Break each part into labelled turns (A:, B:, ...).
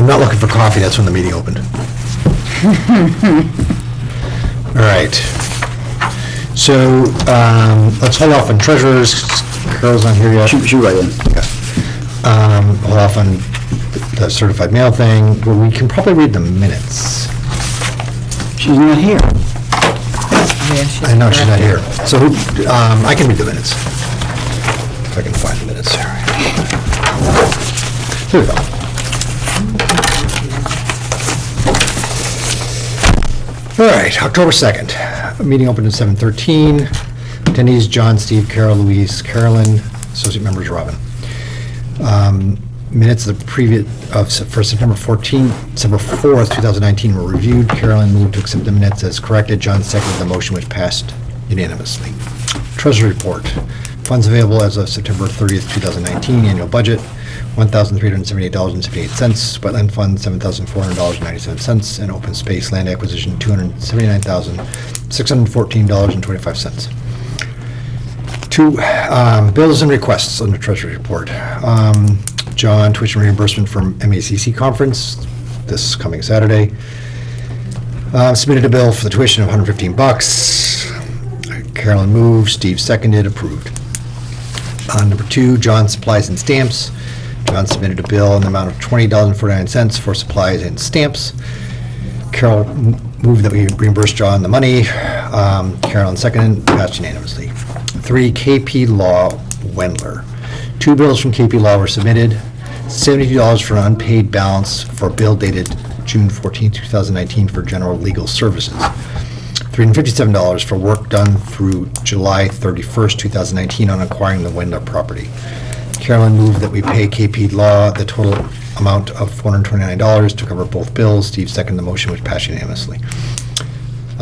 A: I'm not looking for coffee, that's when the meeting opened. All right. So, let's hold off on treasurers. Carol's not here yet.
B: She right in.
A: Hold off on the certified mail thing. Well, we can probably read the minutes.
B: She's not here.
A: I know, she's not here. So who, I can read the minutes. If I can find the minutes. Here we go. All right, October 2nd. Meeting opened at 7:13. Attendees: John, Steve, Carol, Louise, Carolyn. Associate members: Robin. Minutes of the previous, for September 4th, 2019 were reviewed. Carolyn moved to accept the minutes as corrected. John seconded the motion, which passed unanimously. Treasury report. Funds available as of September 30th, 2019. Annual budget, $1,378.78. Wetland fund, $7,400.97. And open space land acquisition, $279,614.25. Two bills and requests on the Treasury report. John, tuition reimbursement from MACC conference this coming Saturday. Submitted a bill for the tuition of $115. Carolyn moved, Steve seconded, approved. Number 2, John, supplies and stamps. John submitted a bill in the amount of $20.49 for supplies and stamps. Carol moved that we reimburse John the money. Carolyn seconded, passed unanimously. 3, KP Law, Wendler. 2 bills from KP Law were submitted. $72 for an unpaid balance for a bill dated June 14, 2019 for general legal services. $357 for work done through July 31st, 2019 on acquiring the Wendler property. Carolyn moved that we pay KP Law the total amount of $429 to cover both bills. Steve seconded the motion, which passed unanimously.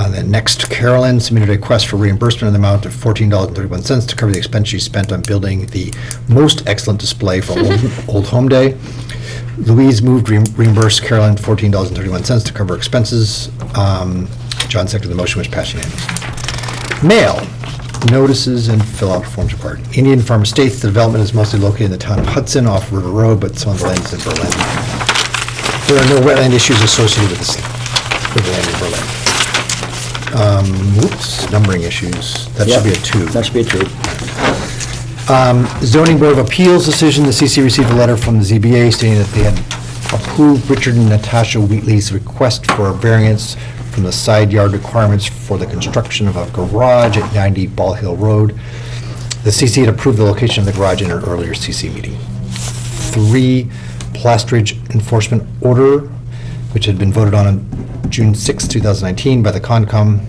A: Then next, Carolyn submitted a request for reimbursement in the amount of $14.31 to cover the expense she spent on building the most excellent display for Old Home Day. Louise moved reimburse Carolyn $14.31 to cover expenses. John seconded the motion, which passed unanimously. Mail. Notices and fill-out forms required. Indian Farm Estates, the development is mostly located in the town of Hudson off River Road, but some of the land is in Berlin. There are no wetland issues associated with this, with the land in Berlin. Numbering issues. That should be a 2.
B: That should be a 2.
A: Zoning Board of Appeals decision. The CC received a letter from the ZBA stating that they had approved Richard and Natasha Wheatley's request for a variance from the side yard requirements for the construction of a garage at 90 Ball Hill Road. The CC had approved the location of the garage in an earlier CC meeting. 3, Plastridge enforcement order, which had been voted on June 6, 2019 by the Concom.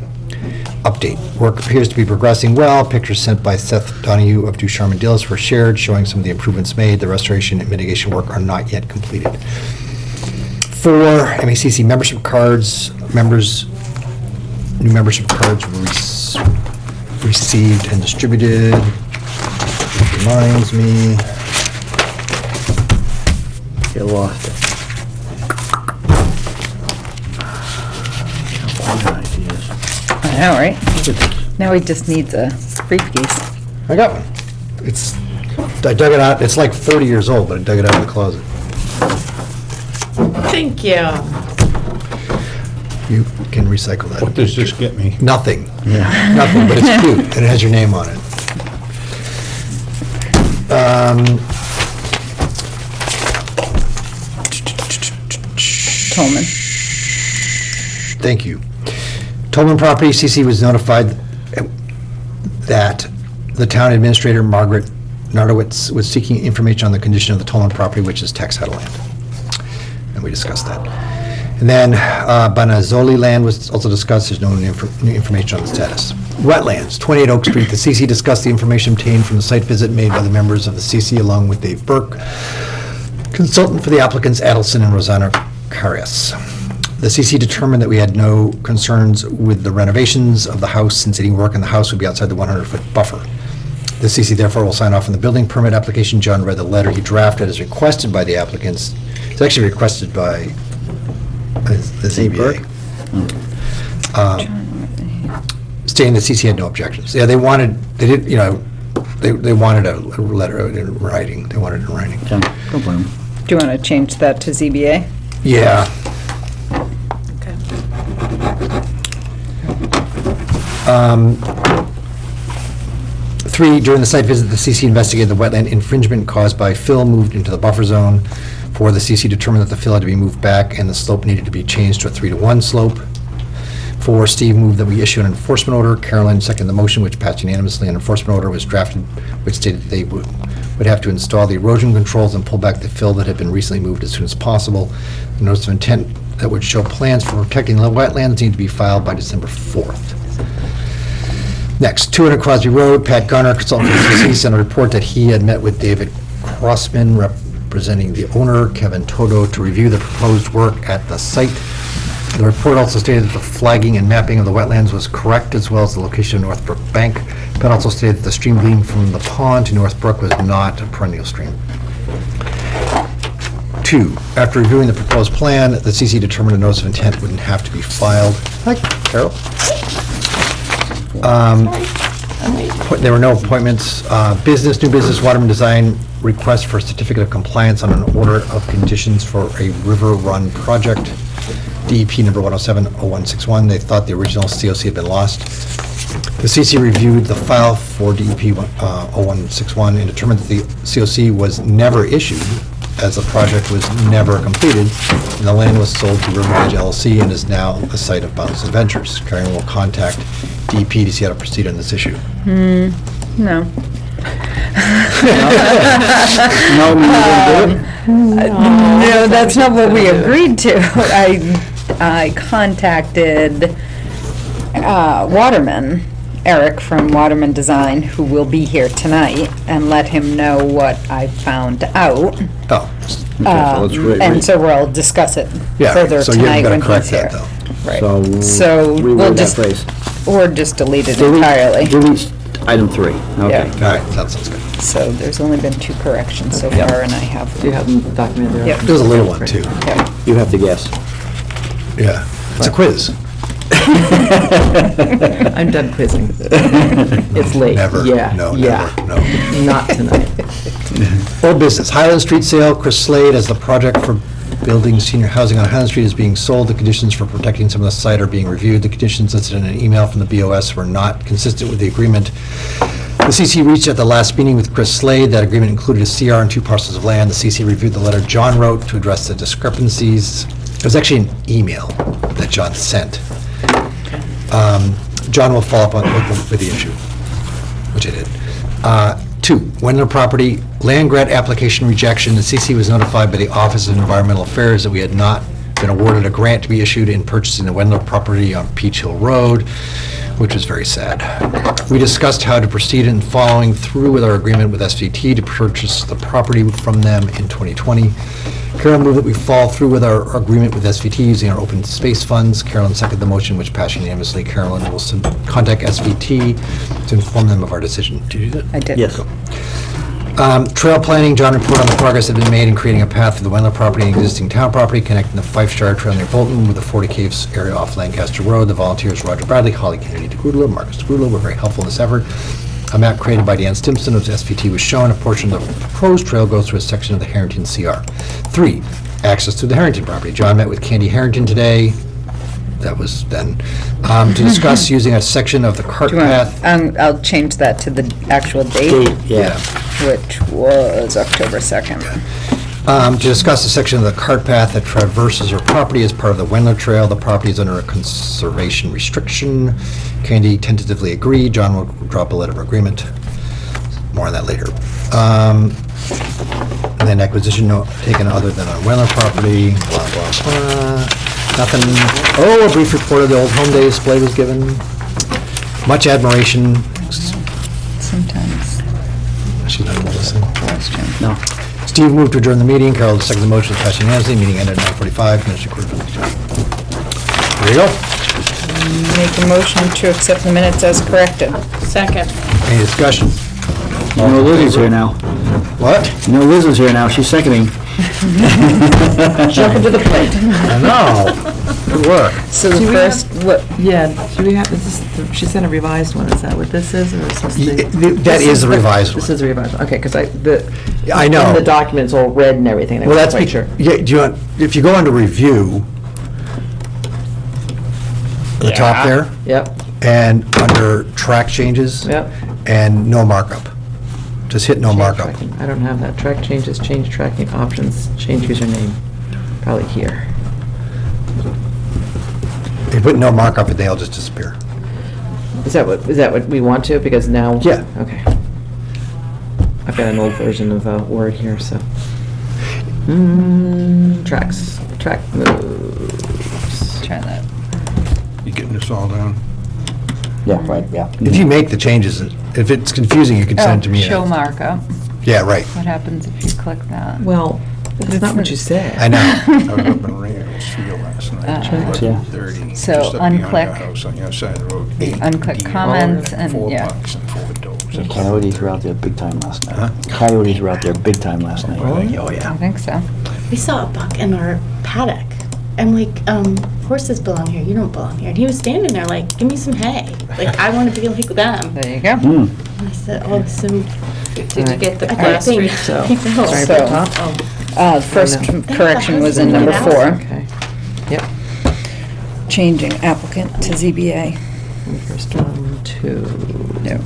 A: Update. Work appears to be progressing well. Pictures sent by Seth Donahue of Ducharme and Dillis were shared, showing some of the improvements made. The restoration and mitigation work are not yet completed. 4, MACC membership cards. New membership cards were received and distributed. Which reminds me.
B: You lost it.
C: I know, right? Now he just needs a briefcase.
A: I got one. I dug it out. It's like 30 years old, but I dug it out of the closet.
D: Thank you.
A: You can recycle that.
E: What does this get me?
A: Nothing. Yeah. Nothing, but it's cute, and it has your name on it.
C: Tolman.
A: Thank you. Tolman Property, CC was notified that the town administrator, Margaret Nardowitz, was seeking information on the condition of the Tolman property, which is tax title land. And we discussed that. And then Banazzoli land was also discussed. There's no new information on the status. Wetlands, 28 Oak Street. The CC discussed the information obtained from the site visit made by the members of the CC along with Dave Burke, consultant for the applicants Adelson and Rosanna Carias. The CC determined that we had no concerns with the renovations of the house, since any work in the house would be outside the 100-foot buffer. The CC therefore will sign off on the building permit application. John read the letter he drafted as requested by the applicants. It's actually requested by the ZBA. Stating the CC had no objections. Yeah, they wanted a letter in writing. They wanted it in writing.
B: Yeah, no problem.
C: Do you want to change that to ZBA?
A: Yeah.
D: Okay.
A: Three, during the site visit, the CC investigated the wetland infringement caused by fill moved into the buffer zone. Four, the CC determined that the fill had to be moved back and the slope needed to be changed to a 3-to-1 slope. Four, Steve moved that we issue an enforcement order. Carolyn seconded the motion, which passed unanimously. An enforcement order was drafted, which stated they would have to install the erosion controls and pull back the fill that had been recently moved as soon as possible. The notice of intent that would show plans for protecting the wetlands need to be filed by December 4th. Next, 200 Crosby Road, Pat Gunner, consultant for the CC, sent a report that he had met with David Crossman, representing the owner, Kevin Toto, to review the proposed work at the site. The report also stated that the flagging and mapping of the wetlands was correct, as well as the location of Northbrook Bank. Pat also stated that the stream leading from the pond to Northbrook was not a perennial stream. 2, after reviewing the proposed plan, the CC determined a notice of intent wouldn't have to be filed. Hi, Carol. There were no appointments. New business, Waterman Design request for a certificate of compliance on an order of conditions for a river run project. DEP number 107-0161. They thought the original COC had been lost. The CC reviewed the file for DEP 0161 and determined that the COC was never issued, as the project was never completed, and the land was sold to Riverbridge LLC and is now the site of Bounce Adventures. Karen will contact DEP to see how to proceed on this issue.
C: No.
B: No, we didn't do it?
C: No, that's not what we agreed to. I contacted Waterman, Eric from Waterman Design, who will be here tonight, and let him know what I found out.
A: Oh,
C: And so we'll discuss it
A: yeah,
C: further
A: so you're
C: tonight
A: going
C: when
A: to correct
C: he's here.
A: that, though.
C: Right.
B: So,
C: we'll
B: reword that
C: just,
B: phrase.
C: or just delete it
B: Delete-
C: entirely.
B: Delete item 3, okay.
C: Yeah.
A: All right, that sounds good.
C: So there's only been 2 corrections so
B: Yep.
C: far, and I have.
E: Do you have them documented there?
C: Yep.
A: There's a little one, too.
C: Yep.
B: You have to guess.
A: Yeah, it's a quiz.
E: I'm done quizzing. It's late.
A: Never,
E: Yeah,
A: no,
E: yeah.
A: never, no.
E: Not tonight.
A: Old business, Highland Street sale, Chris Slade, as the project for building senior housing on Highland Street is being sold, the conditions for protecting some of the site are being reviewed. The conditions listed in an email from the BOS were not consistent with the agreement. The CC reached at the last meeting with Chris Slade. That agreement included a CR and 2 parcels of land. The CC reviewed the letter John wrote to address the discrepancies. It was actually an email that John sent. John will follow up with the issue, which I did. 2, Wendler property, land grant application rejection. The CC was notified by the Office of Environmental Affairs that we had not been awarded a grant to be issued in purchasing the Wendler property on Peach Hill Road, which was very sad. We discussed how to proceed in following through with our agreement with SVT to purchase the property from them in 2020. Carolyn moved that we fall through with our agreement with SVT using our open space funds. Carolyn seconded the motion, which passed unanimously. Carolyn will contact SVT to inform them of our decision. Did you do that?
C: I did.
B: Yes.
A: Trail planning, John reported on the progress that had been made in creating a path through the Wendler property and existing town property, connecting the Fife Shire Trail near Bolton with the 40 Caves area off Lancaster Road. The volunteers, Roger Bradley, Holly Kennedy DeGrudlo, Marcus DeGrudlo, were very helpful in this effort. A map created by Dan Stimson of SVT was shown. A portion of the proposed trail goes through a section of the Harrington CR. 3, access to the Harrington property. John met with Candy Harrington today. That was then, to discuss using a section of the cart
C: Do you want,
A: path.
C: I'll change that to the actual date,
B: Date, yeah.
C: which was October 2nd.
A: To discuss a section of the cart path that traverses her property as part of the Wendler Trail. The property is under a conservation restriction. Candy tentatively agreed. John will drop a letter of agreement. More on that later. And then acquisition taken other than on Wendler property, blah, blah, blah. Nothing. Oh, a brief report of the old home day display was given. Much admiration.
C: Sometimes.
A: She's not even listening.
C: Question.
B: No.
A: Steve moved to adjourn the meeting. Carol seconded the motion, passed unanimously. Meeting ended at 9:45. Minutes recorded. There you go.
C: Make a motion to accept the minutes as corrected.
D: Second.
A: Any discussion?
B: You know Liz is here now.
A: What?
B: You know Liz is here now, she's seconding.
E: Jump into the plate.
A: I know. Good work.
C: So the
E: Do we
C: first, what,
E: Yeah, do we have, is this, she sent a revised one, is that what this is, or is this the?
A: That is the revised
E: This
A: one.
E: is a revised one, okay, because
A: I know.
E: And the document's all red and everything. I
A: Well,
E: wasn't
A: that's,
E: quite sure.
A: yeah, do you want, if you go under review, at the top there,
E: Yep,
A: and under track changes.
E: yep.
A: And no markup. Just hit no
E: Change
A: markup.
E: tracking. I don't have that. Track changes, change tracking options, change username. Probably here.
A: If you put no markup, they'll just disappear.
E: Is that what we want to? Because now.
A: Yeah.
E: Okay. I've got an old version of Word here, so. Tracks, track moves.
C: Try that.
F: You getting this all down?
B: Yeah, right, yeah.
A: If you make the changes, if it's confusing, you can send it to me.
C: Show markup.
A: Yeah, right.
C: What happens if you click that?
E: Well, that's not what you said.
A: I know.
F: I was up in Randall's Field last night,
B: Tracks, yeah.
F: 11:30.
C: So
F: just up behind your
C: unclick
F: house on your side of the road.
C: the
F: 8
C: unclick
F: deer,
C: comments and, yeah.
F: 4 bucks and 4 does.
B: Coyotes were out there big time last
F: Huh?
B: night. Coyotes were out there big time last night.
A: Oh,
C: I
A: yeah.
C: think so.
D: We saw a buck in our paddock. I'm like, horses belong here, you don't belong here. And he was standing there like, give me some hay. Like, I want to be like them.
C: There you go.
B: Hmm.
D: And I said, oh, so.
G: Did you get the
D: I
G: plastered?
D: think
E: So,
D: No.
E: sorry
C: So-
E: about top.
C: First
E: I know.
C: correction was in number 4,
E: Okay. Yep.
C: changing applicant to ZBA.
E: And First one, 2.
C: No.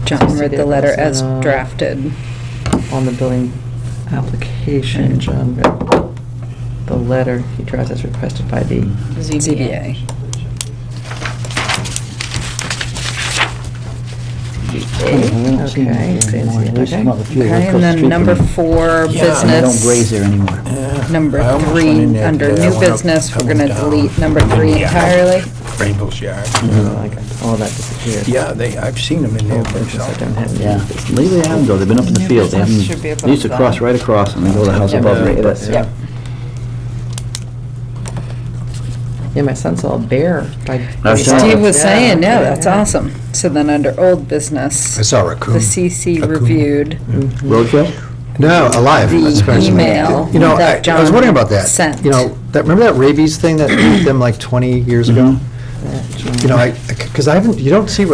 C: John read the letter as drafted.
E: On the building application, John read the letter he drafts as requested by the.
C: ZBA.
E: Okay, fancy, okay.
C: Okay, and then number 4,
B: They don't graze
C: business.
B: there anymore.
C: Number
F: I almost went in
C: 3,
F: there
C: under
F: today. I
C: new
F: went up
C: business, we're gonna
F: down.
C: delete number 3 entirely.
F: Rainbow's Yard.
E: Oh, I got all that disappeared.
F: Yeah, I've seen them in there
E: Old business, I don't have any
B: Yeah,
E: business.
B: maybe they haven't though, they've been up in the
C: New
B: field, they
C: business
B: haven't,
C: should be above
B: they used to cross
C: that.
B: right across and then go to the house
E: Yeah.
B: above me.
E: Yeah.
B: That's-
C: Yep.
E: Yeah, my son saw a bear by.
B: I was telling
C: Steve
B: you.
C: was saying, yeah, that's
E: yeah.
C: awesome. So then under old
A: I
C: business,
A: saw a raccoon.
C: the CC
A: Raccoon.
C: reviewed
B: Roadkill?
A: No, alive.
C: the
A: That's very smart.
C: email
A: You know,
C: that
A: I was
C: John
A: wondering about that.
C: sent.
A: You know, remember that rabies thing that hit them like 20 years ago? You know, because I haven't, you don't see,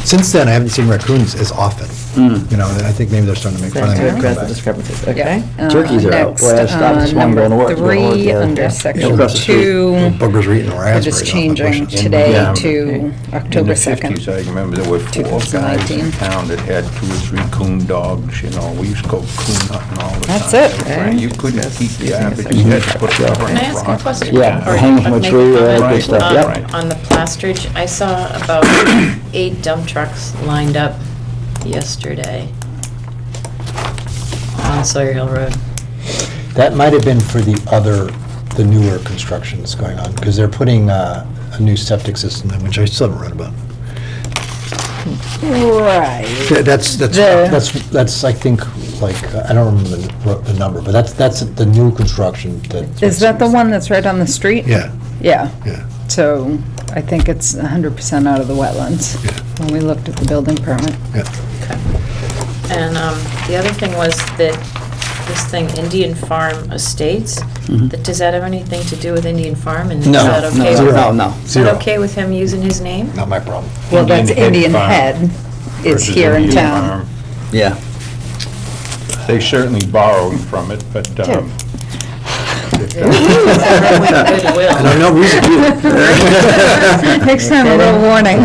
A: since then, I haven't seen raccoons as often.
B: Mm.
A: You know, and I think maybe they're starting to make fun of
E: To
A: them.
E: address the discrepancies, okay?
B: Turkeys are out. Boy, I stopped this morning going to work.
C: Next, number 3,
B: Yeah.
C: under
B: Yeah.
C: section
B: Across the street.
C: 2,
A: Buggers are eating
C: we're
A: raspberries.
C: just
A: off the
C: changing
A: bushes.
C: today
F: Yeah.
C: to October
F: In the
C: 2nd.
F: 50s, I remember there were 4 guys
C: 2019.
F: in town that had 2 or 3 coon dogs, you know, we used to go coon hunting all the time.
C: That's it.
F: Right, You couldn't
E: Yes.
F: keep the
E: Using a
F: garbage,
E: second
F: you had to
E: type
F: put
E: of
F: rubber
E: job.
F: in
G: Can I ask a
F: front.
G: question?
B: Yeah,
G: Or
B: hang from a
G: make
B: tree,
G: comment,
B: good stuff,
F: yep.
G: On the plasterage, I saw about 8 dump trucks lined up yesterday on Sawyer Hill Road.
A: That might have been for the newer constructions going on, because they're putting a new septic system in, which I still haven't read about.
C: Right.
A: That's, I think, like, I don't remember the number, but that's the new construction that.
C: Is that the one that's right on the street?
A: Yeah,
C: Yeah.
A: yeah.
C: So I think it's 100% out of the wetlands
A: Yeah.
C: when we looked at the building permit.
A: Yeah.
G: And the other thing was that this thing, Indian Farm Estates, does that have anything to do with Indian Farm? And is
A: No,
G: that okay
A: no,
G: with
A: zero.
G: him?
B: No.
G: Is
A: Zero.
G: that okay with him using his name?
A: Not my problem.
C: Well, that's Indian
F: Farm
C: Head is
F: versus
C: here in
F: Indian
C: town.
F: Farm.
B: Yeah.
F: They certainly borrowed from it, but,
G: Goodwill.
A: And I know reason to.
C: Next time, a little warning.
A: All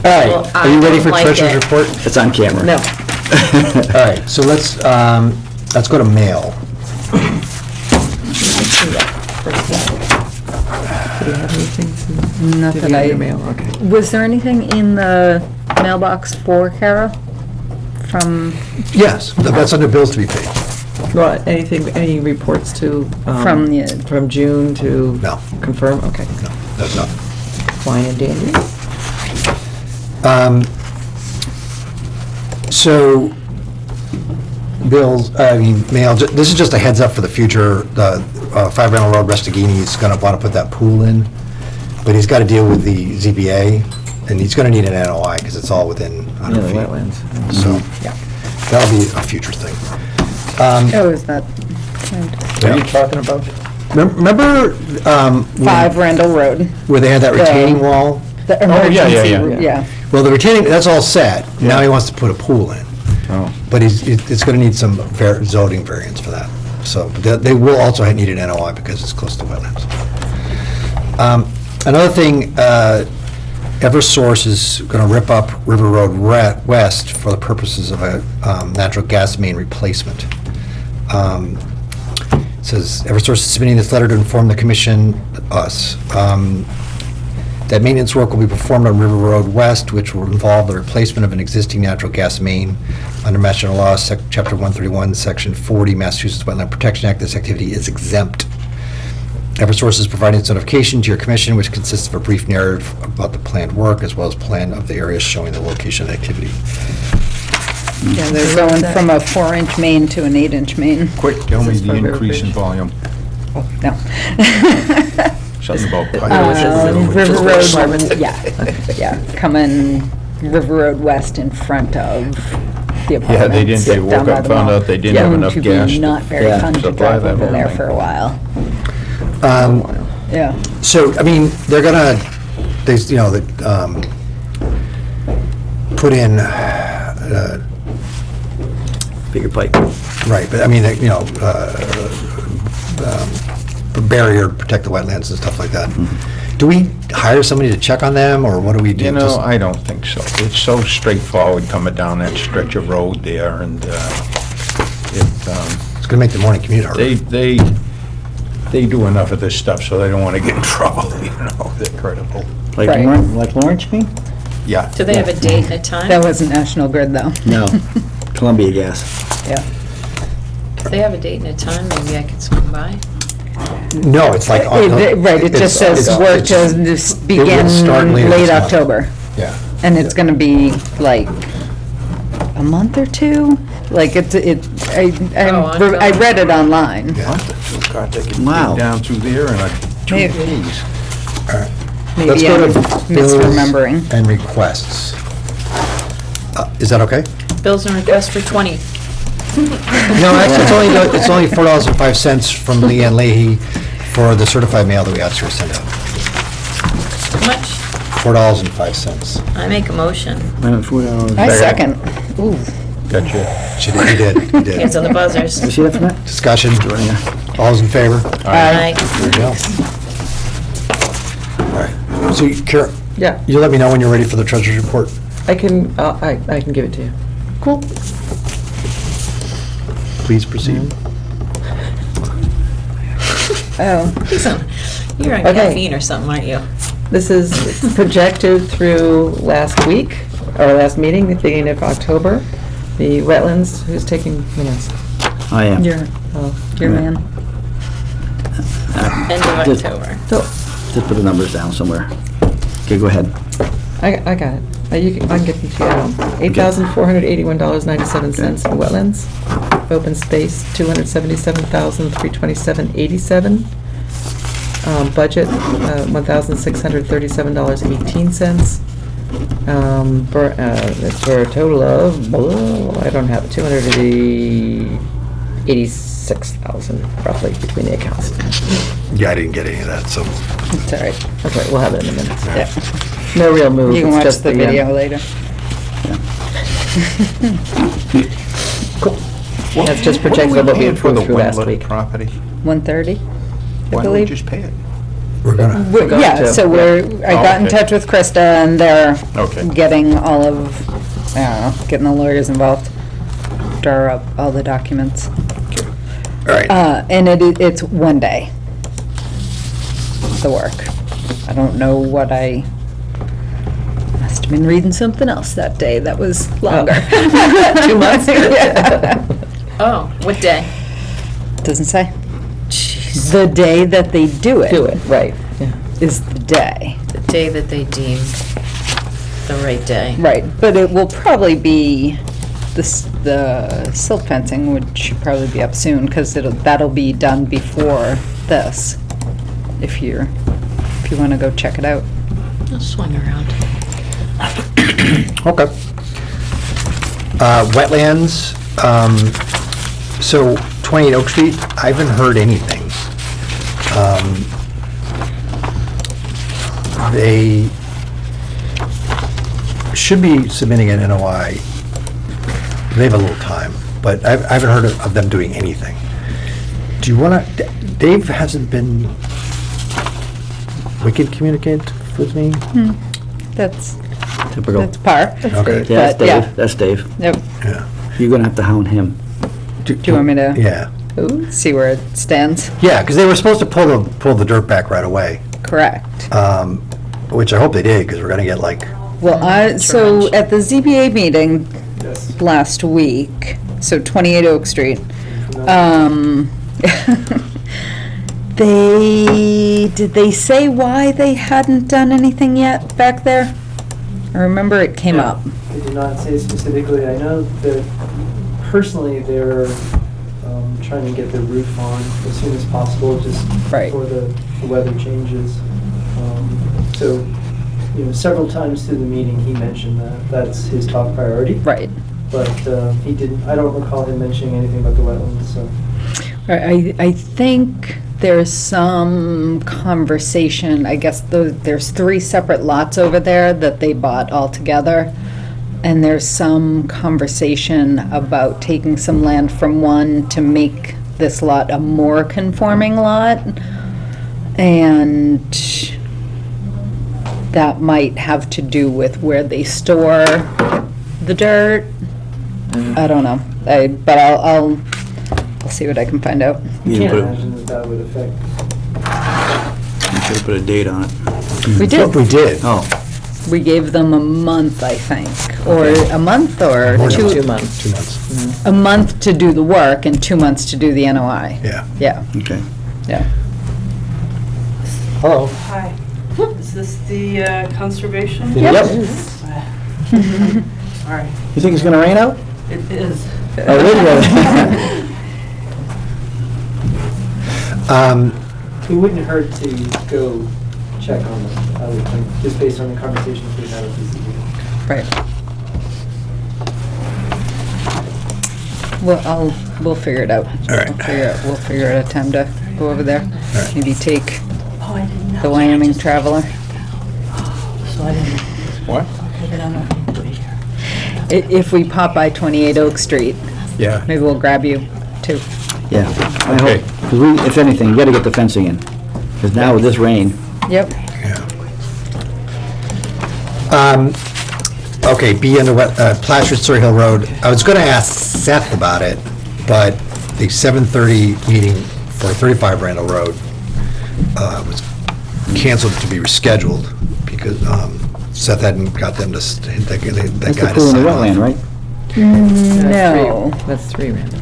G: Well,
A: right,
G: I
A: are you ready
G: don't
A: for
G: like
A: treasurer's
G: it.
A: report?
B: It's on camera.
E: No.
A: All right, so let's go to mail.
E: Do you have anything?
C: Not
E: Did
C: that
E: you get
C: I,
E: your mail? Okay.
C: was there anything in the mailbox for Kara from,
A: Yes, that's under bills to be paid.
E: Well, any reports to?
C: From the-
E: From June to?
A: No.
E: Confirm, okay.
A: No, that's not.
E: Fine and dandy.
A: So, bills, mail, this is just a heads up for the future. The 5 Randall Road, Restaghini is going to want to put that pool in, but he's got to deal with the ZBA, and he's going to need an NOI because it's all within
E: Yeah,
A: 100
E: the
A: feet.
E: wetlands.
A: So, that'll be a future thing.
C: oh, is that
F: What are you talking about?
A: Remember
C: 5 Randall Road?
A: where they had that retaining wall?
C: The
F: Oh, yeah, yeah,
C: emergency,
F: yeah.
C: yeah.
A: Well, the retaining, that's all set. Now he wants to put a pool in.
B: Oh.
A: But it's gonna need some zoning variance for that. So, but they will also need an NOI because it's close to wetlands. Another thing, Eversource is gonna rip up River Road West for the purposes of a natural gas main replacement. It says, Eversource is submitting this letter to inform the commission, us, that maintenance work will be performed on River Road West, which will involve the replacement of an existing natural gas main. Under Mass General Law, Chapter 131, Section 40, Massachusetts Wetland Protection Act, this activity is exempt. Eversource is providing its notification to your commission, which consists of a brief narrative about the planned work, as well as plan of the area showing the location of the activity.
C: Yeah, they're going from a 4-inch main to an 8-inch main.
F: Quick, tell me
E: This is
F: the
E: for River
F: increase in
E: Bridge.
F: volume.
C: Oh, no.
F: Something about
C: River
E: Just
C: Road,
E: River.
C: yeah, coming River Road West in front of the apartments.
F: Yeah, they didn't, they
C: down
F: woke
C: by
F: up,
C: the
F: found
C: mall.
F: out they didn't have enough gas.
C: Going to be not very
B: yeah,
C: fun to
F: supply
C: drive
F: that
C: over
F: whole
C: there
F: thing.
C: for a while.
A: Um,
C: Yeah.
A: So, I mean, they're gonna, put in,
B: Bigger pipe.
A: right, but I mean, barrier to protect the wetlands and stuff like that. Do we hire somebody to check on them, or what do we do?
F: You know,
A: Just-
F: I don't think so. It's so straightforward coming down that stretch of road there, and
A: It's gonna make the morning commute harder.
F: they do enough of this stuff, so they don't want to get in trouble, you know, they're critical.
B: Like
C: Right.
B: Lawrence, you mean?
F: Yeah.
G: Do they have a date and a time?
C: That wasn't National Grid, though.
B: No, Columbia Gas.
C: Yeah.
G: If they have a date and a time, maybe I could swing by.
A: No, it's like.
C: Right, it just says work to
A: It will
C: begin
A: start later
C: late
A: this month.
C: October.
A: Yeah.
C: And it's gonna be like a month or two? Like, I read it online.
A: Yeah.
F: God, they can
B: Wow.
F: dig down through there in 2
C: Maybe.
F: days.
A: All right. Let's
C: Maybe
A: go
C: I'm
A: to bills
C: misremembering.
A: and requests. Is that okay?
G: Bills and requests for 20.
A: No, actually, it's only $4.05 from Leanne Leahy for the certified mail that we asked her to send out.
G: How much?
A: $4.05.
G: I make a motion.
B: $4.
C: I second. Ooh,
F: Gotcha.
A: She did, you did.
G: Hands on the buzzers.
B: You see that from that?
A: Discussion. All's in favor?
G: Aye.
A: There you go. All right. So, Kara,
E: Yeah,
A: you let me know when you're ready for the treasurer's report.
E: I can give it to you. Cool.
A: Please proceed.
C: oh,
G: You're on
E: Okay.
G: caffeine or something, aren't you?
E: This is projected through last week, or last meeting, the beginning of October. The wetlands, who's taking minutes?
B: I am.
C: you're, your man.
G: End of
B: Just-
G: October.
E: So,
B: Just put the numbers down somewhere. Okay, go ahead.
E: I got it. I can get them to you. $8,481.97 in wetlands. Open space, $277,327.87. Budget, $1,637.18. For a total of, I don't have it, 286,000 roughly between the accounts.
A: Yeah, I didn't get any of that, so.
C: It's all right.
E: That's right, we'll have it in a minute.
C: Yeah.
E: No real move.
C: You can
E: it's
C: watch
E: just
C: the video later.
E: That's just projected what we approved through last week.
F: Property?
C: 1:30, I
F: Why don't we
C: believe.
F: just pay it?
A: We're gonna.
E: going
C: Yeah,
E: to.
C: so I got in
F: okay.
C: touch with Krista, and they're
F: Okay.
C: getting all of, I don't know, getting the lawyers involved, draw up all the documents.
A: All right.
C: And it's one day, the work. I don't know what I must have been reading something else that day that was longer.
E: 2 months?
C: Yeah.
G: Oh, what day?
C: Doesn't say.
G: Jeez.
C: The day that they do it.
E: Do it, right, yeah.
C: Is the day.
G: The day that they deem the right day.
C: Right, but it will probably be, the silt fencing should probably be up soon, because that'll be done before this, if you want to go check it out.
G: I'll swing around.
A: Okay. Wetlands, so 28 Oak Street, I haven't heard anything. They should be submitting an NOI they have a little time, but I haven't heard of them doing anything. Do you want to, Dave hasn't been wicked communicative with me?
C: That's,
B: Typical.
C: that's par.
A: Okay.
B: Yeah, that's
C: But, yeah.
B: Dave, that's Dave.
C: Yep.
A: Yeah.
B: You're gonna have to hound him.
C: Do you want me to
A: Yeah.
C: see where it stands?
A: Yeah, because they were supposed to pull the dirt back right away,
C: Correct.
A: which I hope they did, because we're going to get like,
C: Well, so at the ZBA meeting last week, so 28 Oak Street, did they say why they hadn't done anything yet back there? I remember it came up.
H: They did not say specifically. I know that personally they're trying to get the roof on as soon as possible, just
C: Right.
H: before the weather changes. So, several times through the meeting, he mentioned that that's his top priority.
C: Right.
H: But he didn't, I don't recall him mentioning anything about the wetlands, so.
C: I think there's some conversation, I guess there's 3 separate lots over there that they bought all together. And there's some conversation about taking some land from one to make this lot a more conforming lot. And that might have to do with where they store the dirt. I don't know, but I'll see what I can find out.
H: You
B: You
H: can't
B: put-
H: imagine that that would affect.
B: You should have put a date on it.
C: We did.
A: we did.
B: Oh,
C: We gave them a month, I think, or a month or
A: More than
E: 2
C: two,
E: months.
A: 2 months,
C: a month to do the work and 2 months to do the NOI.
A: yeah.
C: Yeah,
B: okay.
C: yeah.
A: Hello.
I: Hi, is this the conservation?
B: Yep.
I: Sorry,
B: You think it's gonna rain out?
I: it is.
B: Oh, it is gonna-
H: It wouldn't hurt to go check on them, I would think, just based on the conversations we've had with the ZBA.
C: Right. Well, we'll figure it out.
A: All right.
C: We'll figure out a time to go over there.
A: right.
C: Maybe take
I: Oh, I didn't know.
C: the Wyoming Traveler.
I: So I didn't,
F: What?
I: I don't know anybody here.
C: If we pop by 28 Oak Street,
F: Yeah.
C: maybe we'll grab you too.
B: Yeah, I
F: Okay.
B: hope, because we, if anything, you gotta get the fencing in. Because now with this rain,
C: Yep.
A: Okay, B on the Plaster Surrey Hill Road. I was going to ask Seth about it, but the 7:30 meeting for 35 Randall Road was canceled to be rescheduled because Seth hadn't got them to, that
B: that's the
A: guy to
B: pool in the
A: sign off.
B: wetland, right?
C: No.
E: That's 3 Randall.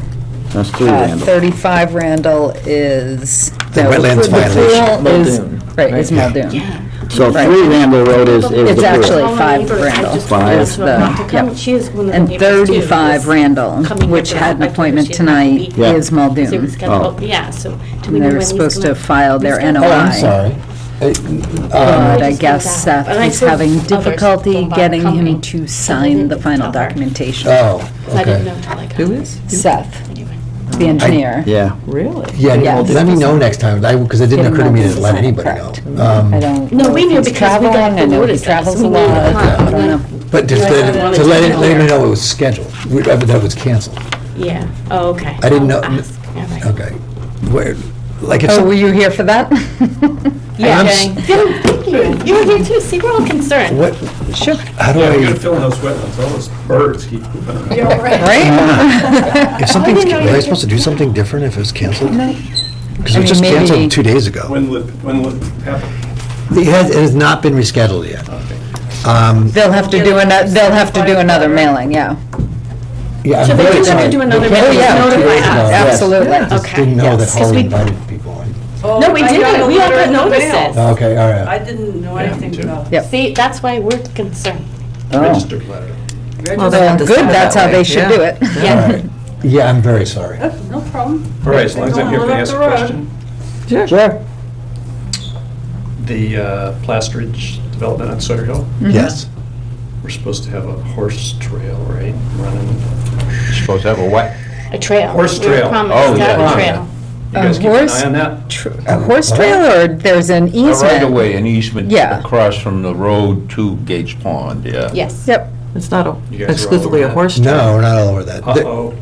B: That's 3 Randall.
C: 35 Randall is.
A: The wetlands
C: the
A: violation.
C: pool is-
E: Muldoon.
C: Right, is
A: Yeah.
C: Muldoon.
B: So
C: Right.
B: 3 Randall Road is the pool.
C: It's actually
D: All my
C: 5
D: neighbors, I
C: Randall.
D: just
B: Five.
D: told
C: is
D: her
C: the-
D: not to come.
C: yep.
D: She is one of the
C: And
D: neighbors too,
C: 35
D: who's
C: Randall,
D: coming here
C: which
D: for
C: had an
D: that. I told her
C: appointment
D: she'd not
C: tonight,
D: be-
B: Yeah.
C: is
D: So it was
C: Muldoon.
D: scheduled,
B: Oh.
D: yeah, so do we
C: And
D: know
C: they
D: when
C: were
D: he's
C: supposed
D: gonna
C: to file their
D: reschedule?
A: Oh, I'm
C: NOI.
A: sorry.
C: But I
D: just
C: guess
D: found out.
C: Seth
D: And I
C: is
D: told
C: having
D: others
C: difficulty
D: about
C: getting him
D: coming,
C: to
D: and
C: sign
D: they
C: the
D: didn't
C: final
D: tell her.
C: documentation.
A: Oh,
D: So I didn't
A: okay.
D: know till like.
E: Who is?
C: Seth,
D: Anyway.
C: the engineer.
B: Yeah.
E: Really?
A: Yeah,
C: Yes.
A: let me know next time, because it didn't
C: Getting
A: occur to me
C: Muldoon
A: to let
C: signed,
A: anybody
C: correct.
A: know.
C: I don't
D: No,
C: know
D: we
C: if
D: knew
C: he's
D: because we got
C: traveling.
D: the
C: I know he
D: notice.
C: travels
D: so
C: a
D: we knew
C: lot.
D: it.
C: I don't know.
A: But just
D: Yeah, I wanted
A: to
D: to
A: let
D: know
A: me
D: her.
A: know it was scheduled, that it was canceled.
D: Yeah, oh, okay.
A: I didn't
D: I'll
A: know-
D: ask. Yeah, right.
A: Okay. Where, like if
C: Oh,
A: some-
C: were you here for that?
D: Yeah,
A: I'm
D: Good, thank you. You were here too, see, we're all concerned.
A: what,
C: Sure.
A: how do
J: Yeah, we
A: I,
J: gotta fill in those wetlands, all those birds keep pooping on.
C: Right?
A: if something's,
D: didn't know
A: was
D: you
A: I
D: were
A: supposed to do something different if it was canceled?
C: No.
A: Because
C: I
A: it was just
C: mean, maybe-
A: canceled 2 days ago.
J: When will it happen?
A: It has not been rescheduled yet.
J: Okay.
C: They'll have to do another mailing, yeah.
A: Yeah, I'm
D: So they
A: very
D: do have to
A: sorry.
D: do another
A: They
D: mailing,
A: canceled
D: notify
A: 2 days
D: us.
A: ago.
B: Yes.
C: Absolutely.
A: I just
D: Okay,
A: didn't know that
D: yes.
A: Holly
D: We-
A: invited people.
D: No, we didn't, we all got notices.
A: Okay, all right.
I: I didn't know anything
J: too.
I: about it.
C: Yep.
D: See, that's why we're concerned.
B: Oh.
J: Registered letter.
E: Well, they have to
C: Good,
E: send it
C: that's
E: that
C: how
E: way,
C: they should
E: yeah.
C: do it.
A: All
D: Yeah.
A: right. Yeah, I'm very sorry.
I: No problem.
J: All right, as long as I'm here,
I: Don't
J: can I
I: live
J: ask a
I: up the road.
J: question?
B: Sure.
J: The Plastridge development on Sawyer Hill,
A: Yes.
J: we're supposed to have a horse trail, right, running?
F: Supposed to have a what?
D: A trail.
J: Horse
D: We were
J: trail.
D: promised
F: Oh,
D: to have
F: yeah.
D: a trail.
J: You guys
C: A
J: keep an
C: horse-
J: eye on that?
C: A horse trail, or there's an
F: A
C: easement?
F: right away, an easement
C: Yeah.
F: across from the road to Gates Pond, yeah.
D: Yes.
C: Yep,
E: It's not
J: You guys are all
E: exclusively
J: over
E: a
J: that?
E: horse trail.
A: No, we're not all over that.
J: Uh-oh.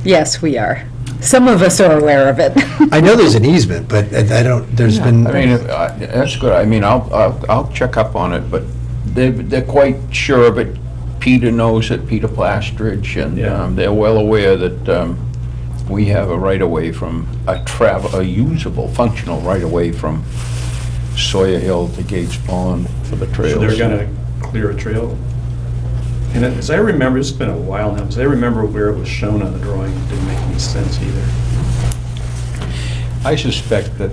C: Yes, we are. Some of us are aware of it.
A: I know there's an easement, but I don't, there's been,
F: I mean, that's good. I mean, I'll check up on it, but they're quite sure of it. Peter knows it, Peter Plastridge,
J: Yeah.
F: and they're well aware that we have a right-of-way from, a usable, functional right-of-way from Sawyer Hill to Gates Pond for the trails.
J: So they're gonna clear a trail? And as I remember, it's been a while now, as I remember where it was shown on the drawing, it didn't make any sense either.
F: I suspect that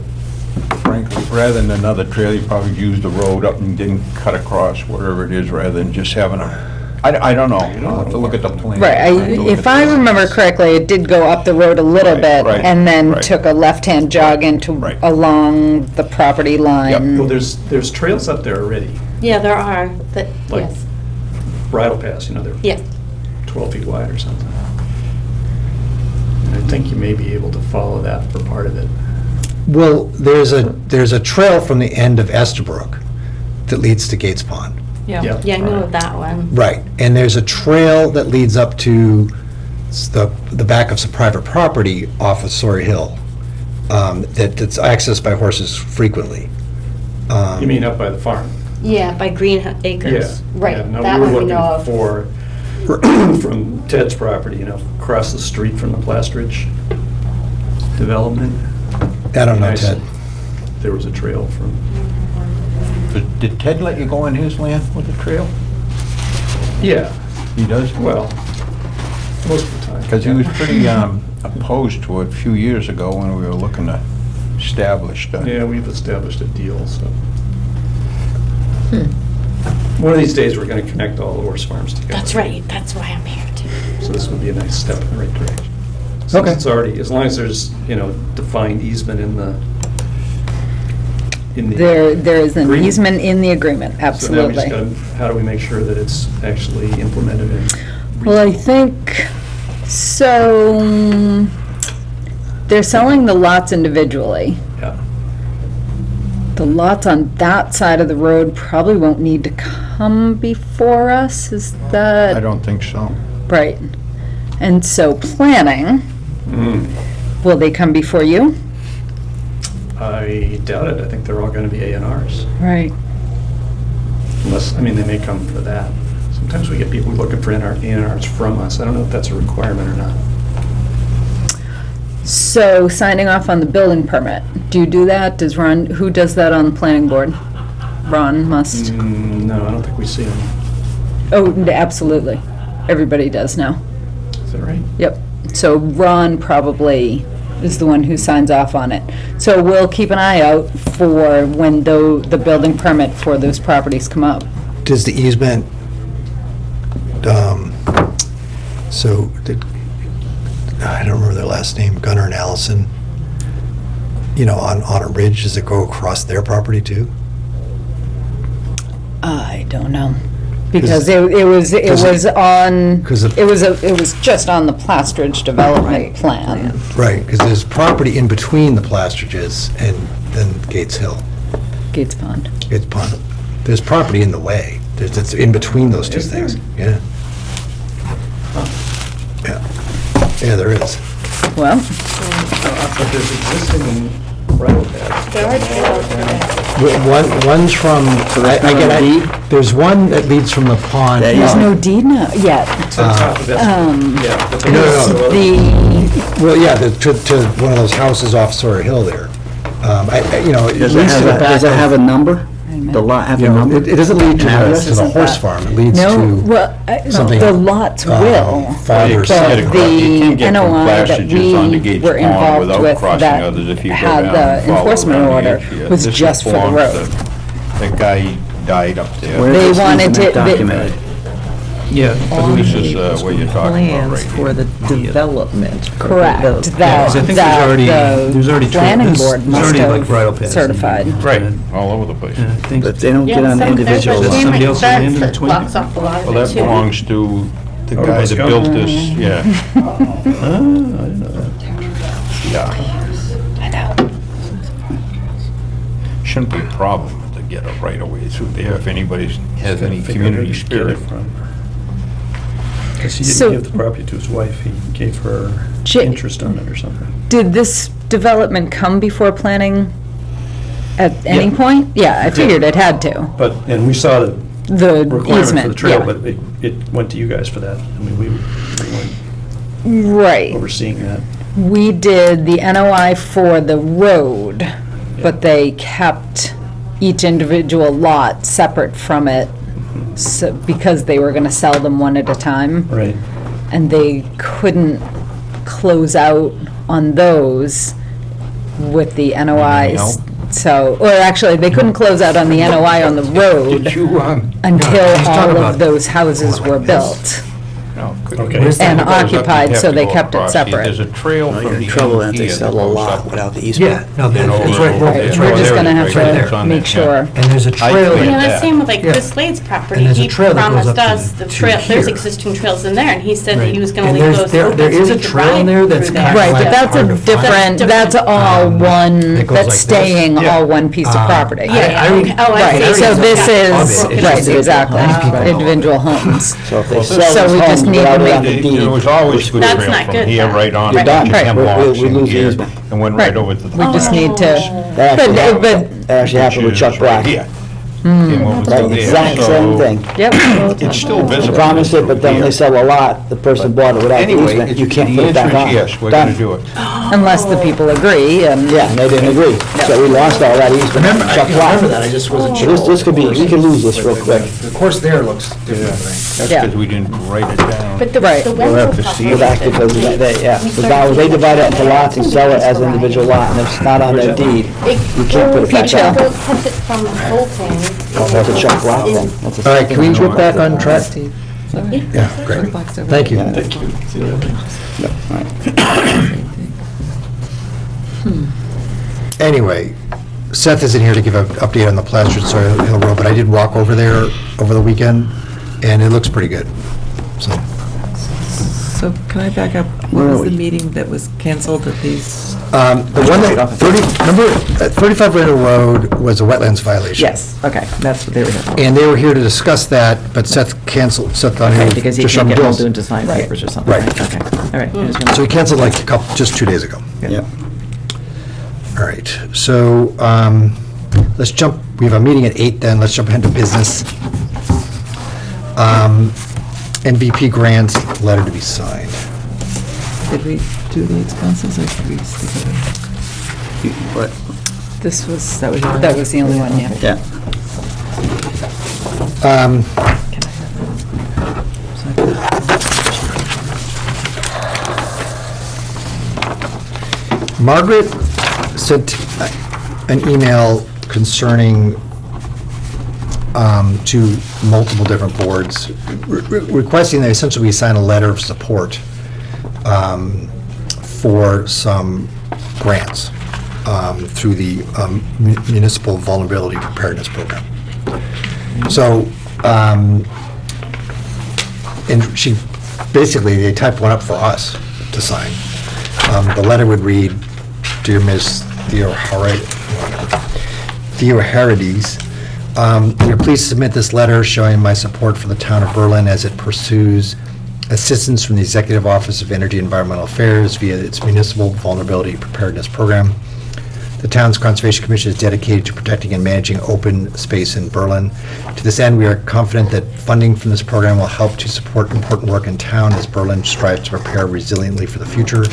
F: frankly, rather than another trail, you probably used the road up and didn't cut across wherever it is, rather than just having I don't know. I'll have to look at the plan.
C: Right, if I remember correctly, it did go up the road a little
F: Right,
C: bit
F: right,
C: and then
F: right.
C: took a left-hand jog into,
F: Right.
C: along the property line.
J: Well, there's trails up there already,
D: Yeah, there are, that,
J: Like-
D: yes,
J: bridle paths, they're
D: yes.
J: 12 feet wide or something. And I think you may be able to follow that for part of it.
A: well, there's a trail from the end of Estabrook that leads to Gates Pond.
J: Yeah.
D: Yeah, I know of that one.
A: Right, and there's a trail that leads up to the back of some private property off of Sawyer Hill, that's accessed by horses frequally.
J: You mean up by the farm?
D: Yeah, by Green
J: Yeah.
D: Acres.
J: Yeah,
D: Right,
J: no,
D: that
J: we
D: one
J: were
D: we know
J: looking
D: of.
J: for, from Ted's property, across the street from the Plastridge development.
A: I don't know,
J: Nice.
A: Ted.
J: There was a trail from,
F: Did Ted let you go on his land with the trail?
J: yeah,
F: He does?
J: well, most of the time.
F: Because he was pretty opposed to it a few years ago when we were looking to establish the...
J: Yeah, we've established a deal, so. One of these days, we're gonna connect all the horse farms together.
D: That's right, that's why I'm here too.
J: So this would be a nice step in the right direction. Since
A: Okay.
J: it's already, as long as there's, defined easement in the.
C: There is an
J: Agreement.
C: easement in the agreement,
J: So now we
C: absolutely.
J: just gotta, how do we make sure that it's actually implemented and?
C: Well, I think, so, they're selling the lots individually.
J: Yeah.
C: The lots on that side of the road probably won't need to come before us, is that?
F: I don't think so.
C: Right. And so planning, will they come before you?
J: I doubt it. I think they're all gonna be A&Rs.
C: Right.
J: Unless, they may come for that. Sometimes we get people looking for A&Rs from us. I don't know if that's a requirement or not.
C: So signing off on the building permit, do you do that? Does Ron, who does that on the planning board? Ron must?
J: No, I don't think we see them.
C: Oh, absolutely. Everybody does now.
J: Is that right?
C: Yep. So Ron probably is the one who signs off on it. So we'll keep an eye out for when the building permit for those properties come up.
A: Does the easement, I don't remember their last name, Gunnar and Allison, on a ridge, does it go across their property too?
C: I don't know. Because it
A: Does it-
C: was on,
A: 'Cause of-
C: it was just on the Plastridge development plan.
A: Right, because there's property in between the Plastridges and then Gates Hill,
C: Gates Pond.
A: Gates Pond. There's property in the way. It's in between those two
J: Is there?
A: things. Yeah. Yeah. Yeah, there is.
C: Well,
J: But there's existing bridle paths.
D: There are trails there.
A: One's from, there's one that leads from the pond.
C: there's no deed now, yet.
J: It's on top of that. Yeah. that's
A: No, no, no.
C: The,
A: Well, yeah, to one of those houses off Sawyer Hill there. It
B: Does
A: leads to the back
B: it have a
A: of-
B: number? The lot have a
A: You know,
B: number?
A: it doesn't lead to
B: Address
A: the
C: isn't
A: horse
C: that-
A: farm, it leads
C: no,
A: to
C: well,
A: something.
C: the lots will.
A: Farther
F: You
C: But
A: south.
F: can't get
C: the
F: from
C: NOI that
F: Plastrages onto
C: we
F: Gates
C: were
F: Pond
C: involved
F: without
C: with
F: crossing
C: that
F: others if you go
C: had
F: down
C: the
F: and follow
C: enforcement
F: around the
C: order
F: edge here.
C: was
F: This
C: just for the
F: belongs
C: road.
F: to The guy died up there.
B: Where
C: They
B: is this
C: wanted
B: easement
C: to- they-
B: documented?
J: Yeah.
F: This is what you're talking about
E: Plans
F: right
E: for
F: here.
E: the development.
C: Correct,
E: The-
C: that,
J: 'cause I think
C: that
J: there's already
C: the
J: trail-
C: planning
J: there's-
C: board
J: there's
C: must
J: already, like, bridle paths
C: have
J: in
C: certified.
F: Right, all over the place.
J: Yeah, I think
B: But they don't get
D: Yeah,
B: on
D: some, there's
B: individual
D: a
J: Is that
B: lots.
D: chain
J: somebody
D: link
J: else's
D: fence
J: land in
D: that
J: between?
D: blocks off a lot of
F: Well,
D: it
F: that
D: too.
F: belongs to the
J: Oh,
F: guy
J: Busco?
F: that built this, yeah.
J: I didn't know that.
F: Yeah.
C: I know.
F: Shouldn't be a problem to get a right-of-way through there if anybody has any
J: Figure out who
F: community
J: to get it
F: spirit.
J: from. Because he
C: So-
J: didn't give the property to his wife, he gave her
C: Ja-
J: interest on it or something.
C: Did this development come before planning at any
J: Yeah.
C: point? Yeah, I figured it had to.
J: But, and we saw the
C: The
J: requirement for the
C: easement,
J: trail,
C: yeah.
J: but it went to you guys for that. I mean, we weren't
C: Right.
J: overseeing that.
C: We did the NOI for the road, but they kept each individual lot separate from it so, because they were gonna sell them one at a time.
J: Right.
C: And they couldn't close out on those with the NOIs. So, or actually, they couldn't close out on the NOI on the road
F: Did you,
C: until
A: he's talking
C: all
A: about
C: of those houses were
A: like this.
C: built.
F: no, could-
J: Okay.
C: And
F: It goes up, you'd
C: occupied,
F: have
C: so
F: to
C: they
F: go
C: kept it
F: across here.
C: separate.
F: There's a trail
B: Now
F: from
B: you're
F: the
B: in trouble
F: end
B: if they
F: here
B: sell
F: that
B: a
F: goes
B: lot
F: up.
B: without the easement.
A: Yeah, no,
F: And
A: it's
F: over
A: right,
F: over
A: well,
F: there.
A: it's
C: We're
A: right
C: just
A: there.
C: gonna have
F: Right there. It's
C: to
F: on
C: make
F: that, yeah.
C: sure.
A: And there's a
F: I
A: trail.
F: think
D: You know,
F: that-
D: the same with like
A: Yeah.
D: Chris Slade's property.
A: And there's a
D: He
A: trail that goes
D: promised
A: up to
D: us
A: the-
D: the
A: to
D: trail, there's
A: here.
D: existing trails in there, and he said that he
A: Right.
D: was gonna
A: And
D: leave
A: there's-
D: those
A: there-
D: open.
A: there
D: so
A: is
D: we
A: a
D: could
A: trail
D: ride
A: in there that's
D: through
A: kind of
C: Right,
A: like
C: but that's a
A: hard to find.
C: different, that's all
A: It
C: one,
A: goes like
C: that's
A: this.
C: staying
J: Yeah.
C: all one piece of property.
D: Yeah, yeah,
A: I-
D: okay. Oh, I
C: Right,
D: see.
C: so this
A: Of it,
C: is,
A: it's
C: right,
A: just
C: exactly,
A: people.
C: individual homes.
B: So if they
F: Well,
B: sell
C: so
B: these
C: we just
B: homes
C: need to
B: without it
C: make-
B: on the deed.
F: There was always good
D: That's
F: trail
D: not
F: from
D: good,
F: here
D: though.
F: right on
B: You're
F: to
B: done. Right.
F: Hemlocks
B: We
F: in
B: lose the
F: here
B: easement.
F: and went
C: Right.
F: right over to the.
C: We just need to,
B: That actually
C: but,
B: happened-
C: but,
B: that actually happened with
F: which
B: Chuck
F: is right
B: Black.
F: here. Came over
B: Right,
F: through there,
B: exact
F: so
B: same thing.
C: yep.
F: It's still
B: They
F: visible.
B: promised it, but then when they
F: here.
B: sell a lot, the person bought it without the
F: Anyway,
B: easement, you
F: it's-
B: can't
F: the
B: put it back
F: answer
B: on.
F: is yes, we're
B: Done.
F: gonna do it.
C: Unless the people agree, and.
B: Yeah, and they didn't agree. So we lost all that easement.
A: Remember, I
B: Chuck Black.
A: remember that, I just wasn't sure.
B: This could be, we could lose this real quick.
A: The course there looks different, I think.
F: That's
C: Yeah.
F: because we didn't write it down.
D: But the,
C: Right.
D: the
F: We'll
D: Wenzel
F: have to see
D: property.
F: it.
B: Go back because they, yeah,
D: We
B: so
D: started
B: now they
D: to-
B: divide it into lots and sell it as an individual lot, and if it's not on their deed, you can't put it back
C: Peach Hill.
B: on.
D: Go cut it from Bolton.
B: That's a Chuck Black thing. That's a
A: All right, can we
B: second
A: get
B: one.
A: back on track?
E: Steve.
A: Yeah, great. Thank you.
J: Thank you.
A: Anyway, Seth isn't here to give an update on the plastered soil Hill Road, but I did walk over there over the weekend, and it looks pretty good. So,
E: So can I back up? What was the meeting that was canceled at these?
A: the one that, 30, remember, 35 Randall Road was a wetlands violation.
E: Yes, okay, that's what they were here for.
A: And they were here to discuss that, but Seth canceled, Seth thought he
E: Okay,
A: would
E: because he
A: just
E: can't
A: show
E: get
A: him
E: all
A: bills.
E: doing design
A: Right.
E: papers or something.
A: Right.
E: Okay, all right. I just wanted-
A: So he canceled like just 2 days ago.
B: Yeah.
A: All right, so let's jump, we have a meeting at 8 then, let's jump into business. MVP grants, letter to be signed.
E: Did we do the expenses or did we stick it in?
B: What?
C: This was,
E: That was your-
C: that was the only one, yeah.
B: Yeah.
A: Um, Margaret sent an email concerning to multiple different boards, requesting that essentially we sign a letter of support for some grants through the Municipal Vulnerability Preparedness Program. So, and she, basically, they typed one up for us to sign. The letter would read, "Dear Ms. Theoharides, we are pleased to submit this letter showing my support for the town of Berlin as it pursues assistance from the Executive Office of Energy and Environmental Affairs via its Municipal Vulnerability Preparedness Program. The town's Conservation Commission is dedicated to protecting and managing open space in Berlin. To this end, we are confident that funding from this program will help to support important work in town as Berlin strives to prepare resiliently for the future.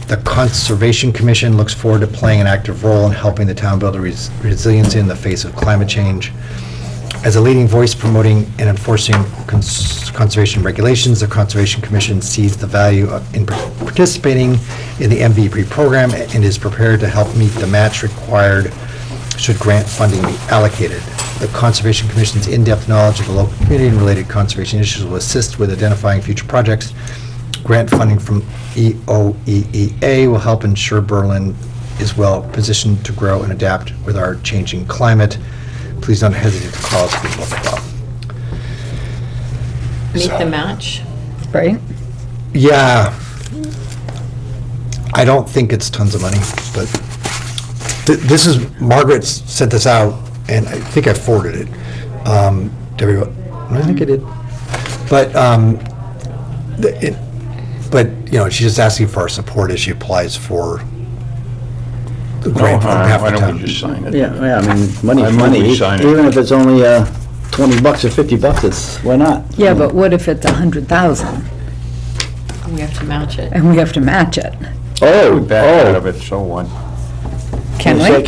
A: The Conservation Commission looks forward to playing an active role in helping the town build resiliency in the face of climate change. As a leading voice promoting and enforcing conservation regulations, the Conservation Commission sees the value in participating in the MVP program and is prepared to help meet the match required should grant funding be allocated. The Conservation Commission's in-depth knowledge of the local community and related conservation issues will assist with identifying future projects. Grant funding from EOEEA will help ensure Berlin is well positioned to grow and adapt with our changing climate. Please don't hesitate to call us, blah, blah, blah.
G: Meet the match.
C: Right?
A: Yeah. I don't think it's tons of money, but this is, Margaret sent this out, and I think I forwarded it to everyone. I think I did. But But, she's just asking for our support as she applies for the grant on behalf
F: Why
A: of the
F: don't
A: town.
F: we just sign it?
B: Yeah, I mean, money's
F: I move
B: money,
F: we sign it.
B: even if it's only $20 or $50, why not?
C: Yeah, but what if it's 100,000
G: We have to match it.
C: and we have to match it?
B: Oh,
F: We back out of it, so what?
C: Can
B: You say-
C: we?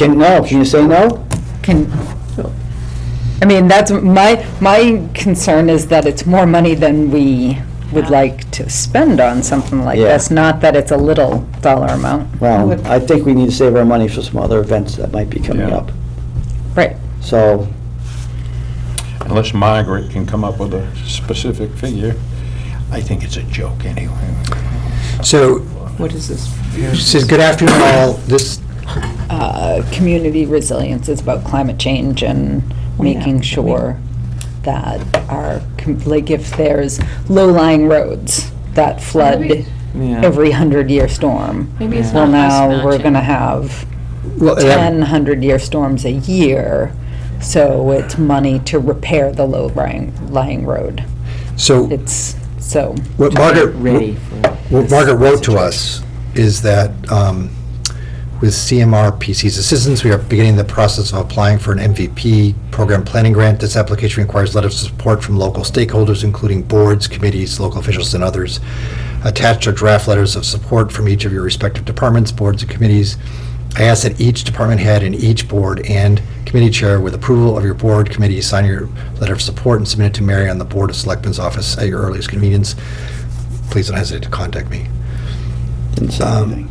B: Can you say no?
C: I mean, that's my concern is that it's more money than we would like to spend on something like
B: Yeah.
C: this, not that it's a little dollar amount.
B: Well, I think we need to save our money for some other events that might be coming
F: Yeah.
B: up.
C: Right.
B: So,
F: Unless Margaret can come up with a specific figure, I think it's a joke anyway.
A: So,
E: What is this?
A: she says, good afternoon all. This,
C: Community resilience is about climate change and making sure that like if there's low-lying roads that flood
G: Maybe-
E: Yeah.
C: every 100-year storm.
G: Maybe it's
C: Well,
G: not us
C: now we're
G: matching.
C: gonna have
A: well,
C: 10 100-year storms a year, so it's money to repair the low-lying road.
A: so
C: So,
A: what Margaret,
E: Ready for
A: what
E: this
A: Margaret wrote to
E: situation.
A: us is that with CMRPC's assistance, we are beginning the process of applying for an MVP program planning grant. This application requires letters of support from local stakeholders, including boards, committees, local officials, and others. Attached are draft letters of support from each of your respective departments, boards, and committees. I ask that each department head and each board and committee chair, with approval of your board committee, sign your letter of support and submit it to Mary on the Board of Selectmen's office at your earliest convenience. Please don't hesitate to contact me.
B: didn't say anything.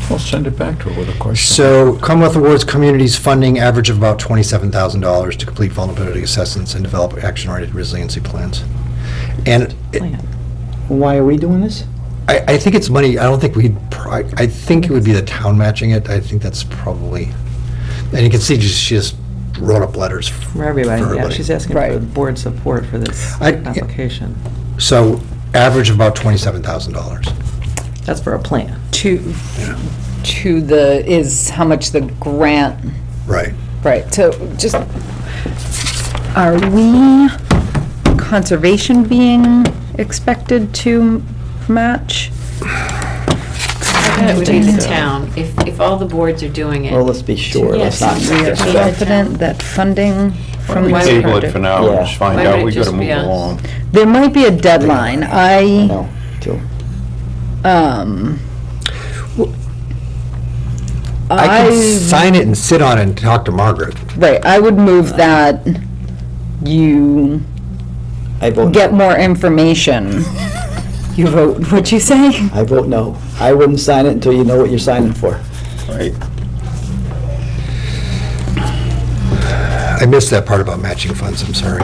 F: We'll send it back to her with a question.
A: So Commonwealth awards communities funding average of about $27,000 to complete vulnerability assessments and develop action-oriented resiliency plans. And
E: Plan.
B: Why are we doing this?
A: I think it's money, I don't think I think it would be the town matching it. I think that's probably, and you can see she just wrote up letters
E: For everybody, yeah,
A: everybody.
E: she's asking
C: Right.
E: for board support for this
A: I-
E: application.
A: So average of about $27,000.
E: That's for a plan.
C: to is how much the grant,
A: Right.
C: right, so just, are we, conservation being expected to match?
G: It would be the town, if all the boards are doing it.
B: Well, let's be sure, let's not.
G: Yes,
C: We are
G: Yeah.
C: confident that funding from
F: We
C: this
F: table it
C: project.
F: for now, and
B: Yeah.
F: just find
G: Why
F: out,
G: would it
F: we gotta
G: just
F: move
G: be us?
F: along.
C: There might be a deadline.
B: No, too.
A: I can sign it and sit on it and talk to Margaret.
C: Right, I would move that you
B: I vote,
C: get more information. You vote, what'd you say?
B: I vote no. I wouldn't sign it until you know what you're signing for.
F: Right.
A: I missed that part about matching funds, I'm sorry.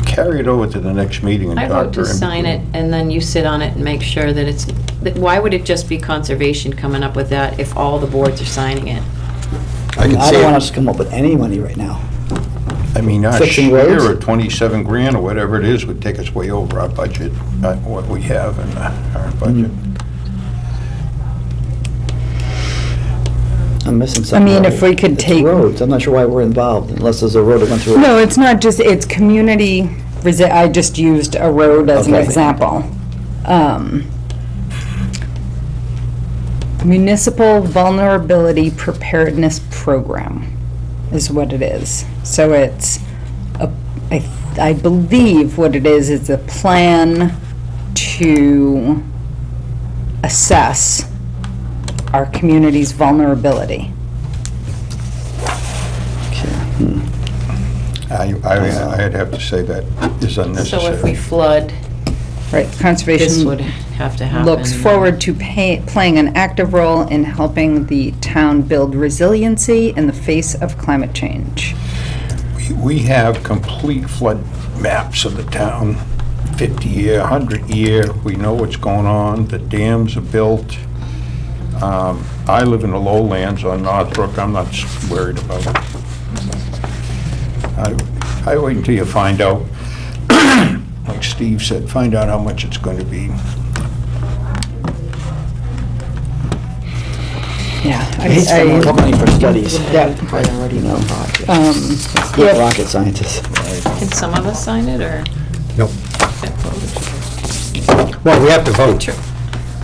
F: Carry it over to the next meeting and
G: I
F: talk
G: vote
F: to her.
G: to sign it, and then you sit on it and make sure that it's, why would it just be conservation coming up with that if all the boards are signing it?
A: I can
B: I
A: see
B: don't want
A: it.
B: us to come up with any money right now.
F: I mean, our
B: Fixing roads?
F: share of 27 grand or whatever it is would take us way over our budget, what we have in our budget.
B: I'm missing
C: I
B: something.
C: mean, if we could
B: It's
C: take.
B: roads, I'm not sure why we're involved unless there's a road that went through.
C: No, it's not just, it's community, I just used a road as an
B: Okay.
C: example. Municipal Vulnerability Preparedness Program is what it is. So it's, I believe what it is a plan to assess our community's vulnerability.
F: I'd have to say that is
G: So if we
F: unnecessary.
G: flood,
C: Right,
G: this
C: conservation
G: would have to happen.
C: looks forward to playing an active role in helping the town build resiliency in the face of climate change.
F: We have complete flood maps of the town, 50-year, 100-year. We know what's going on. The dams are built. I live in the lowlands on Northbrook. I'm not worried about it. I wait until you find out, like Steve said, find out how much it's going to be.
C: Yeah.
B: He's spending more money for studies.
C: Yeah.
B: I already know.
C: Yeah.
B: Good rocket scientist.
G: Can some of us sign it, or?
A: Nope. Well, we have to vote.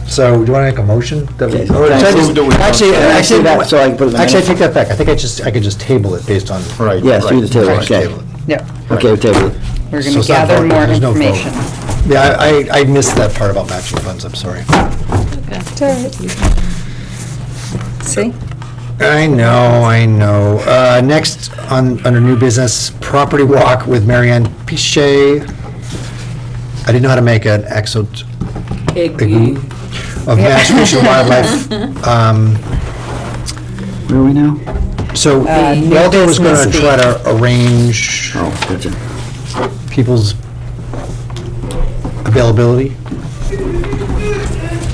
A: So, do you want to make a motion? That we-
B: Okay,
A: or should I
B: thanks.
A: just- Actually,
B: Actually, that, so I can put it in the
A: Actually, I
B: minutes.
A: take that back. I think I could just table it based on.
F: Right.
B: Yes, do the table,
A: Right, just
B: okay.
A: table it.
C: Yeah,
B: Okay, we'll table it.
C: we're
A: So
C: gonna
A: it's not
C: gather
A: voting,
C: more
A: there's no vote.
C: information.
A: Yeah, I missed that part about matching funds, I'm sorry.
C: See?
A: I know. Next, under new business, property walk with Marianne Pichet. I didn't know how to make an accent of Mass Fish and Wildlife.
B: Where are we now?
A: So
C: new
A: Walter was going to
C: business
A: try to arrange
B: Oh, gotcha.
A: people's availability.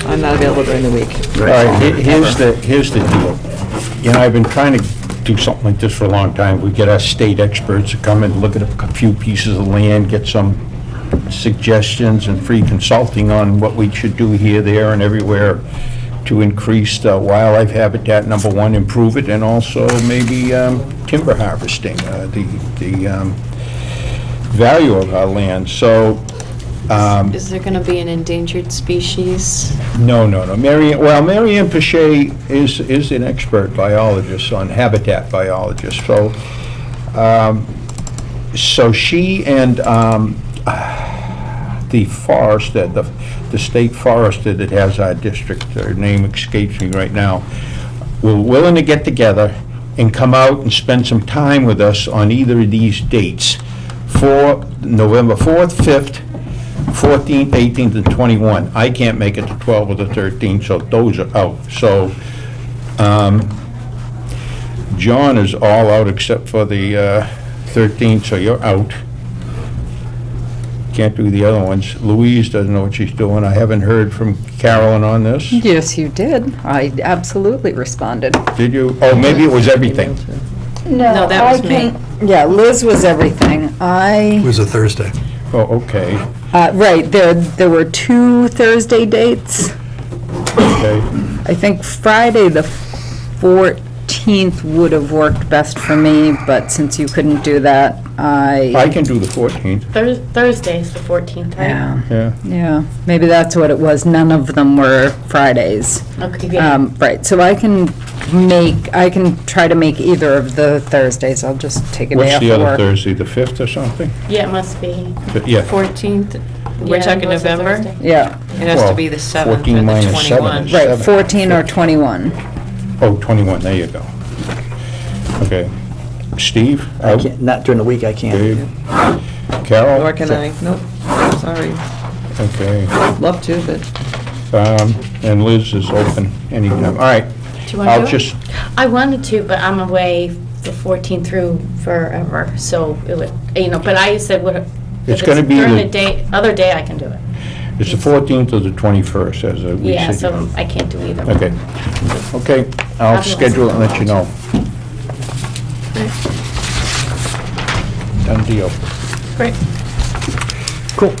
E: I'm not available during the week.
F: All right, here's the deal. You know, I've been trying to do something like this for a long time. We get our state experts to come and look at a few pieces of land, get some suggestions and free consulting on what we should do here, there, and everywhere to increase the wildlife habitat, number one, improve it, and also maybe timber harvesting, the value of our land. So,
G: Is there gonna be an endangered species?
F: no. Marianne Pichet is an expert biologist on habitat biologist. So she and the forester, the state forester that has our district, her name escapes me right now, were willing to get together and come out and spend some time with us on either of these dates for November 4th, 5th, 14th, 18th, and 21. I can't make it to 12 or the 13th, so those are out. So, John is all out except for the 13th, so you're out. Can't do the other ones. Louise doesn't know what she's doing. I haven't heard from Carolyn on this.
C: Yes, you did. I absolutely responded.
F: Did you? Oh, maybe it was everything.
G: No, that was me.
C: Yeah, Liz was everything.
A: It was a Thursday.
F: Oh, okay,
C: Right, there were 2 Thursday dates.
F: okay.
C: I think Friday, the 14th would have worked best for me, but since you couldn't do that,
F: I can do the 14th,
D: Thursday's the 14th, right?
C: Yeah,
F: yeah.
C: maybe that's what it was. None of them were Fridays.
D: Okay, yeah.
C: Right, so I can try to make either of the Thursdays. I'll just take a day
F: What's
C: off
F: the
C: of
F: other
C: work.
F: Thursday, the 5th or something?
D: Yeah, it must be.
F: But, yeah.
G: 14th? We're
D: Yeah,
G: talking
D: it was a
G: November?
D: Thursday.
C: Yeah,
G: It has
F: Well,
G: to be the 7th
F: 14
G: or the
F: minus 7
G: 21.
F: is-
C: right,
F: 7.
C: 14 or 21.
F: Oh, 21, there you go. Okay. Steve?
B: I
F: Out?
B: can't, not during the week, I can't.
F: Dave? Carol?
E: Nor can I. Nope, sorry.
F: Okay.
E: Love to, but
F: And Liz is open anytime. All right.
D: Do you want to
F: I'll
D: do it?
F: just,
D: I wanted to, but I'm away the 14th through forever, so it would, but I said, what,
F: It's
D: if
F: gonna be
D: during
F: the-
D: the day, other day I can do it.
F: it's the 14th or the 21st, as we
D: Yeah,
F: said.
D: so I can't do either.
F: Okay. Okay, I'll
D: Fabulous.
F: schedule it and let you know. Done deal.
D: Great.
A: Cool.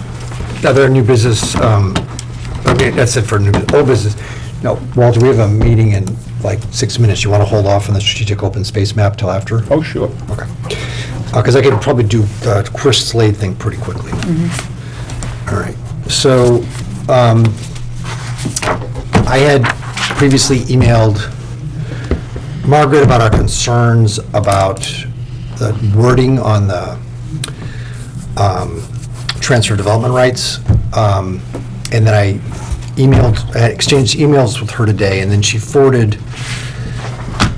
A: Other new business, okay, that's it for new, old business. No, Walter, we have a meeting in like 6 minutes. You want to hold off on the strategic open space map till after?
F: Oh, sure.
A: Okay. Because I could probably do the Chris Slade thing pretty quickly. All right. So, I had previously emailed Margaret about our concerns about the wording on the transfer development rights. And then I had exchanged emails with her today, and then she forwarded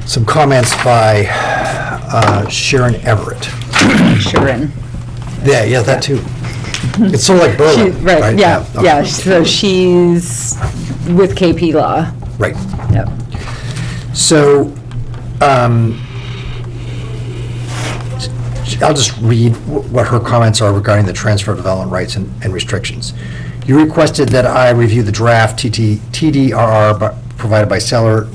A: some comments by Sharon Everett.
C: Sharon.
A: Yeah, that too. It's sort of like Berlin,
C: Right,
A: right?
C: yeah,
A: Okay.
C: yeah, so she's with KP Law.
A: Right.
C: Yep.
A: So, I'll just read what her comments are regarding the transfer of development rights and restrictions. You requested that I review the draft TDRR provided by seller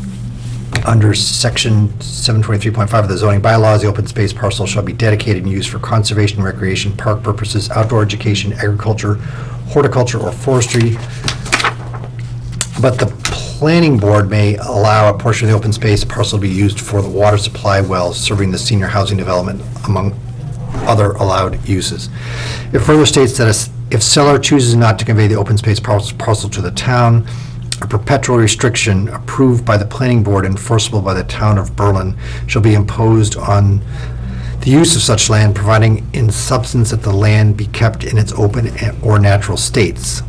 A: under section 723.5 of the zoning bylaws. The open space parcel shall be dedicated and used for conservation, recreation, park purposes, outdoor education, agriculture, horticulture, or forestry. But the planning board may allow a portion of the open space parcel to be used for the water supply wells serving the senior housing development, among other allowed uses. It further states that if seller chooses not to convey the open space parcel to the town, a perpetual restriction approved by the planning board enforceable by the town of Berlin shall be imposed on the use of such land, providing in substance that the land be kept in its open or natural states.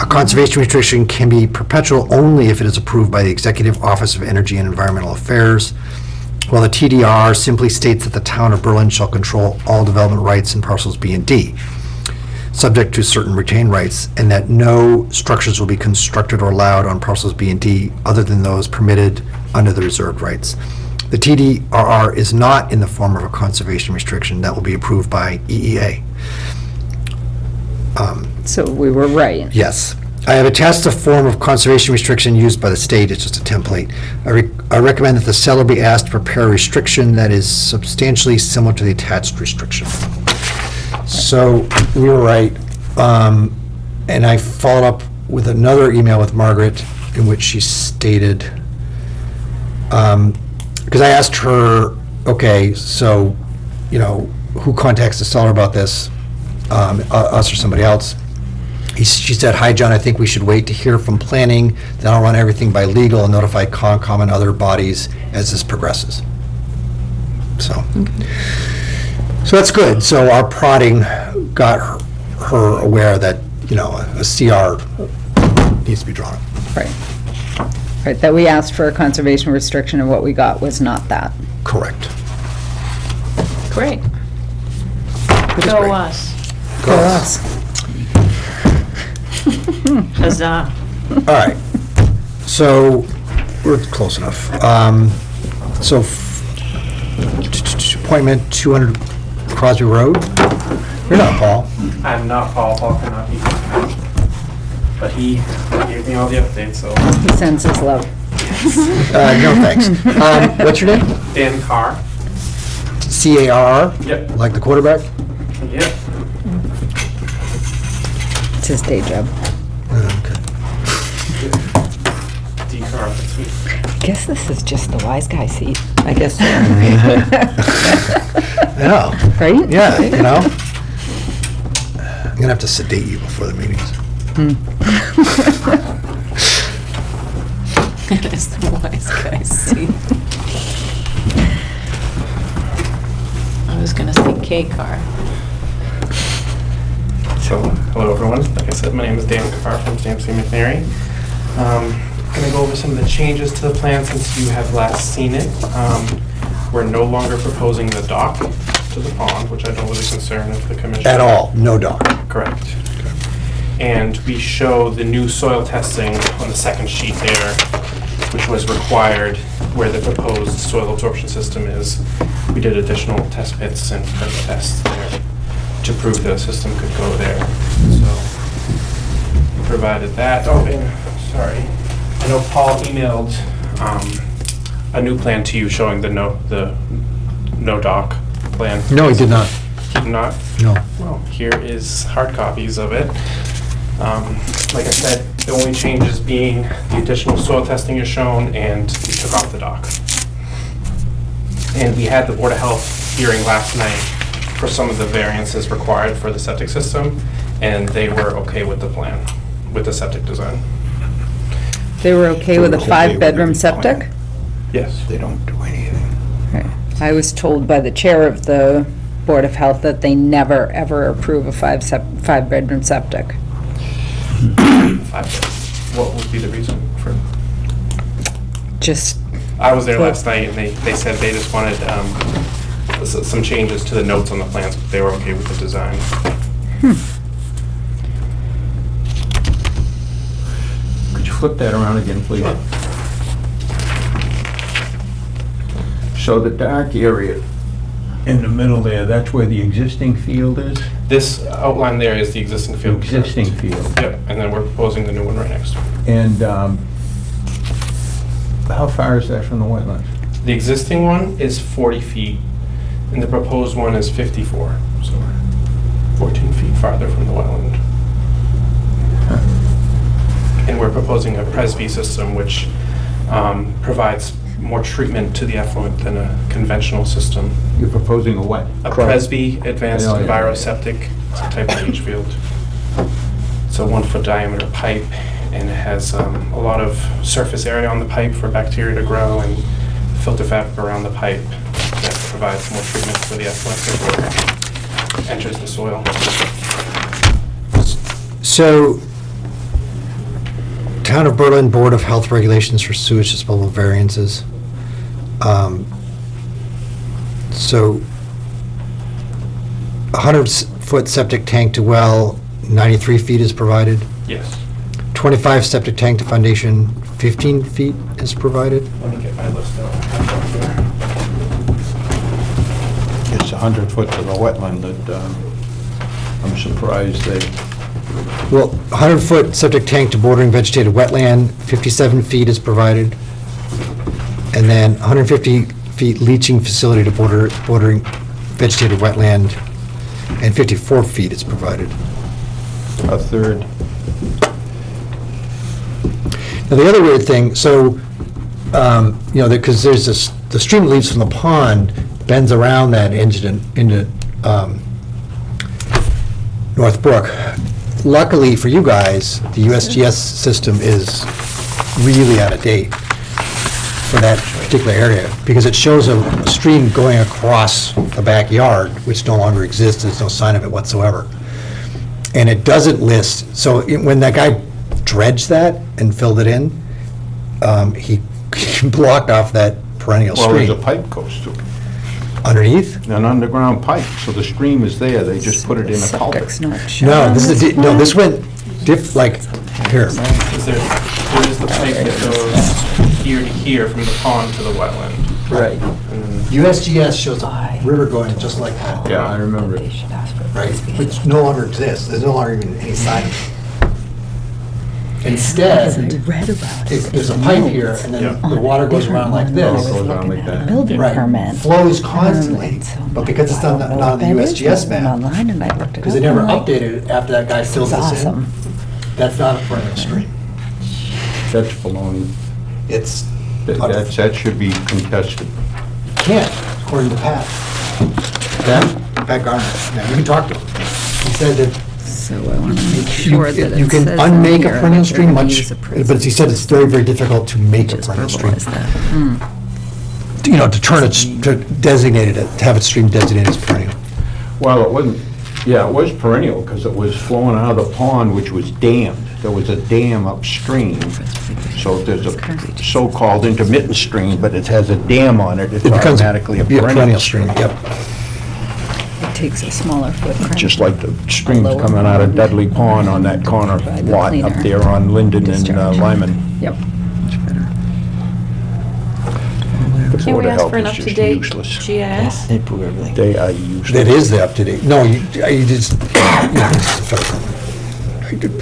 A: A conservation restriction can be perpetual only if it is approved by the Executive Office of Energy and Environmental Affairs, while the TDR simply states that the town of Berlin shall control all development rights in parcels B and D, subject to certain retained rights, and that no structures will be constructed or allowed on parcels B and D other than those permitted under the reserved rights. The TDRR is not in the form of a conservation restriction that will be approved by EEA.
C: So we were right.
A: Yes. I have attached a form of conservation restriction used by the state. It's just a template. I recommend that the seller be asked to prepare a restriction that is substantially similar to the attached restriction. So we were right. And I followed up with another email with Margaret in which she stated, because I asked her, okay, so, who contacts the seller about this, us or somebody else? She said, "Hi, John, I think we should wait to hear from planning, then I'll run everything by legal and notify Concom and other bodies as this progresses." So that's good. So our prodding got her aware that, a CR needs to be drawn up.
C: Right. Right, that we asked for a conservation restriction and what we got was not that.
A: Correct.
G: Great.
A: Which is
G: Go
A: great.
G: us.
C: For us.
G: Huzzah.
A: All right. So we're close enough. So appointment 200 Crosby Road. You're not Paul.
K: I'm not Paul. Paul cannot be here. But he gave me all the updates, so.
C: He sends his love.
A: No, thanks. What's your name?
K: Dan Carr.
A: C-A-R-R?
K: Yep.
A: Like the quarterback?
K: Yep.
C: It's his day job.
A: Okay.
K: D. Carr, that's me.
C: I guess this is just the wise guy seat.
E: I guess so.
A: I know.
C: Right?
A: Yeah, I'm gonna have to sedate you before the meetings.
G: It's the wise guy seat. I was gonna say K-Car.
K: So, hello everyone. Like I said, my name is Dan Carr from Stampsy McNary. I'm going to go over some of the changes to the plan since you have last seen it. We're no longer proposing the dock to the pond, which I know was a concern of the commission.
A: At all, no dock.
K: Correct. And we show the new soil testing on the second sheet there, which was required where the proposed soil absorption system is. We did additional test pits and perk tests there to prove the system could go there. So we provided that. Oh, and sorry, I know Paul emailed a new plan to you showing the no dock plan.
A: No, he did not.
K: He did not?
A: No.
K: Well, here is hard copies of it. Like I said, the only changes being the additional soil testing is shown and we took off the dock. And we had the Board of Health hearing last night for some of the variances required for the septic system, and they were okay with the plan, with the septic design.
C: They were okay with a
A: They were okay with
C: 5-bedroom
A: the
C: septic?
A: plan.
K: Yes.
A: They don't do anything.
C: Right. I was told by the chair of the Board of Health that they never, ever approve a 5-bedroom septic.
K: What would be the reason for?
C: Just,
K: I was there last night, and they said they just wanted some changes to the notes on the plans, but they were okay with the design.
F: Could you flip that around again, please? So the dark area in the middle there, that's where the existing field is?
K: This outline there is the existing field.
F: Existing field.
K: Yep, and then we're proposing the new one right next to it.
F: And how far is that from the wetlands?
K: The existing one is 40 feet, and the proposed one is 54, so we're 14 feet farther from the wetland. And we're proposing a Presby system, which provides more treatment to the effluent than a conventional system.
F: You're proposing a what?
K: A Presby Advanced
F: Yeah, yeah.
K: Enviroseptic, it's a type of leach field. It's a 1-foot diameter pipe, and it has a lot of surface area on the pipe for bacteria to grow, and filter fabric around the pipe that provides more treatment for the effluent before it enters the soil.
A: So, Town of Berlin Board of Health Regulations for Sewage Disposal Variances. So, 100-foot septic tank to well, 93 feet is provided.
K: Yes.
A: 25 septic tank to foundation, 15 feet is provided.
K: Let me get my list out.
F: It's 100 foot to the wetland that I'm surprised they,
A: Well, 100-foot septic tank to bordering vegetated wetland, 57 feet is provided. And then 150 feet leaching facility to bordering vegetated wetland, and 54 feet is provided.
F: a third.
A: Now, the other weird thing, so, because there's this, the stream that leaves from the pond bends around that into North Brook. Luckily for you guys, the USGS system is really out of date for that particular area, because it shows a stream going across the backyard, which no longer exists, there's no sign of it whatsoever. And it doesn't list, so when that guy dredged that and filled it in, he blocked off that perennial
F: Well, there's a
A: stream.
F: pipe goes to it,
A: Underneath?
F: an underground pipe, so the stream is there, they just put it in a
C: Septic's
F: culvert.
C: not shown.
A: No, this went here.
K: There is the pipe that goes here to here from the pond to the wetland.
B: Right.
K: And
A: USGS shows a river going just like that.
F: Yeah, I remember it.
A: Right, which no longer exists, there's no longer even any sign of it. Instead,
C: read about
A: there's a pipe here, and then the water goes around like
F: It
A: this.
F: goes around like that.
C: Building
A: Right,
C: permit.
A: flows constantly, but because it's not on the USGS map,
C: Online and I looked it up.
A: because they never
C: I'm like,
A: updated it after that guy filled
C: It's
A: this in,
C: awesome.
A: that's not a perennial stream.
F: That's baloney.
A: It's,
F: That should be contested.
A: can't, according to Pat. Pat Garner, now you can talk to him. He said that
C: So I want to make sure that it
A: you can
C: says on
A: unmake
C: here
A: a perennial
C: that
A: stream
C: they're gonna
A: much,
C: use a
A: but he said it's very, very difficult to make a
C: Just
A: perennial stream.
C: verbalize that. Hmm.
A: To turn it, to designate it, to have its stream designated as perennial.
F: Well, it wasn't, yeah, it was perennial, because it was flowing out of the pond, which was dammed. There was a dam upstream, so there's a so-called intermittent stream, but it has a dam on it, it's
A: It becomes
F: automatically a
A: be
F: perennial
A: stream,
F: stream.
A: yep.
C: It takes a smaller footprint.
F: Just like the streams coming out of Dudley Pond on that corner lot up there on Linden and Lyman.
C: Yep.
F: The
G: Can't
F: Board
G: we
F: of
G: ask
F: Health
G: for an
F: is just
G: up-to-date
F: useless.
G: GIS?
B: They prove everything.
F: They are useless.
A: That is the up-to-date, no, you just,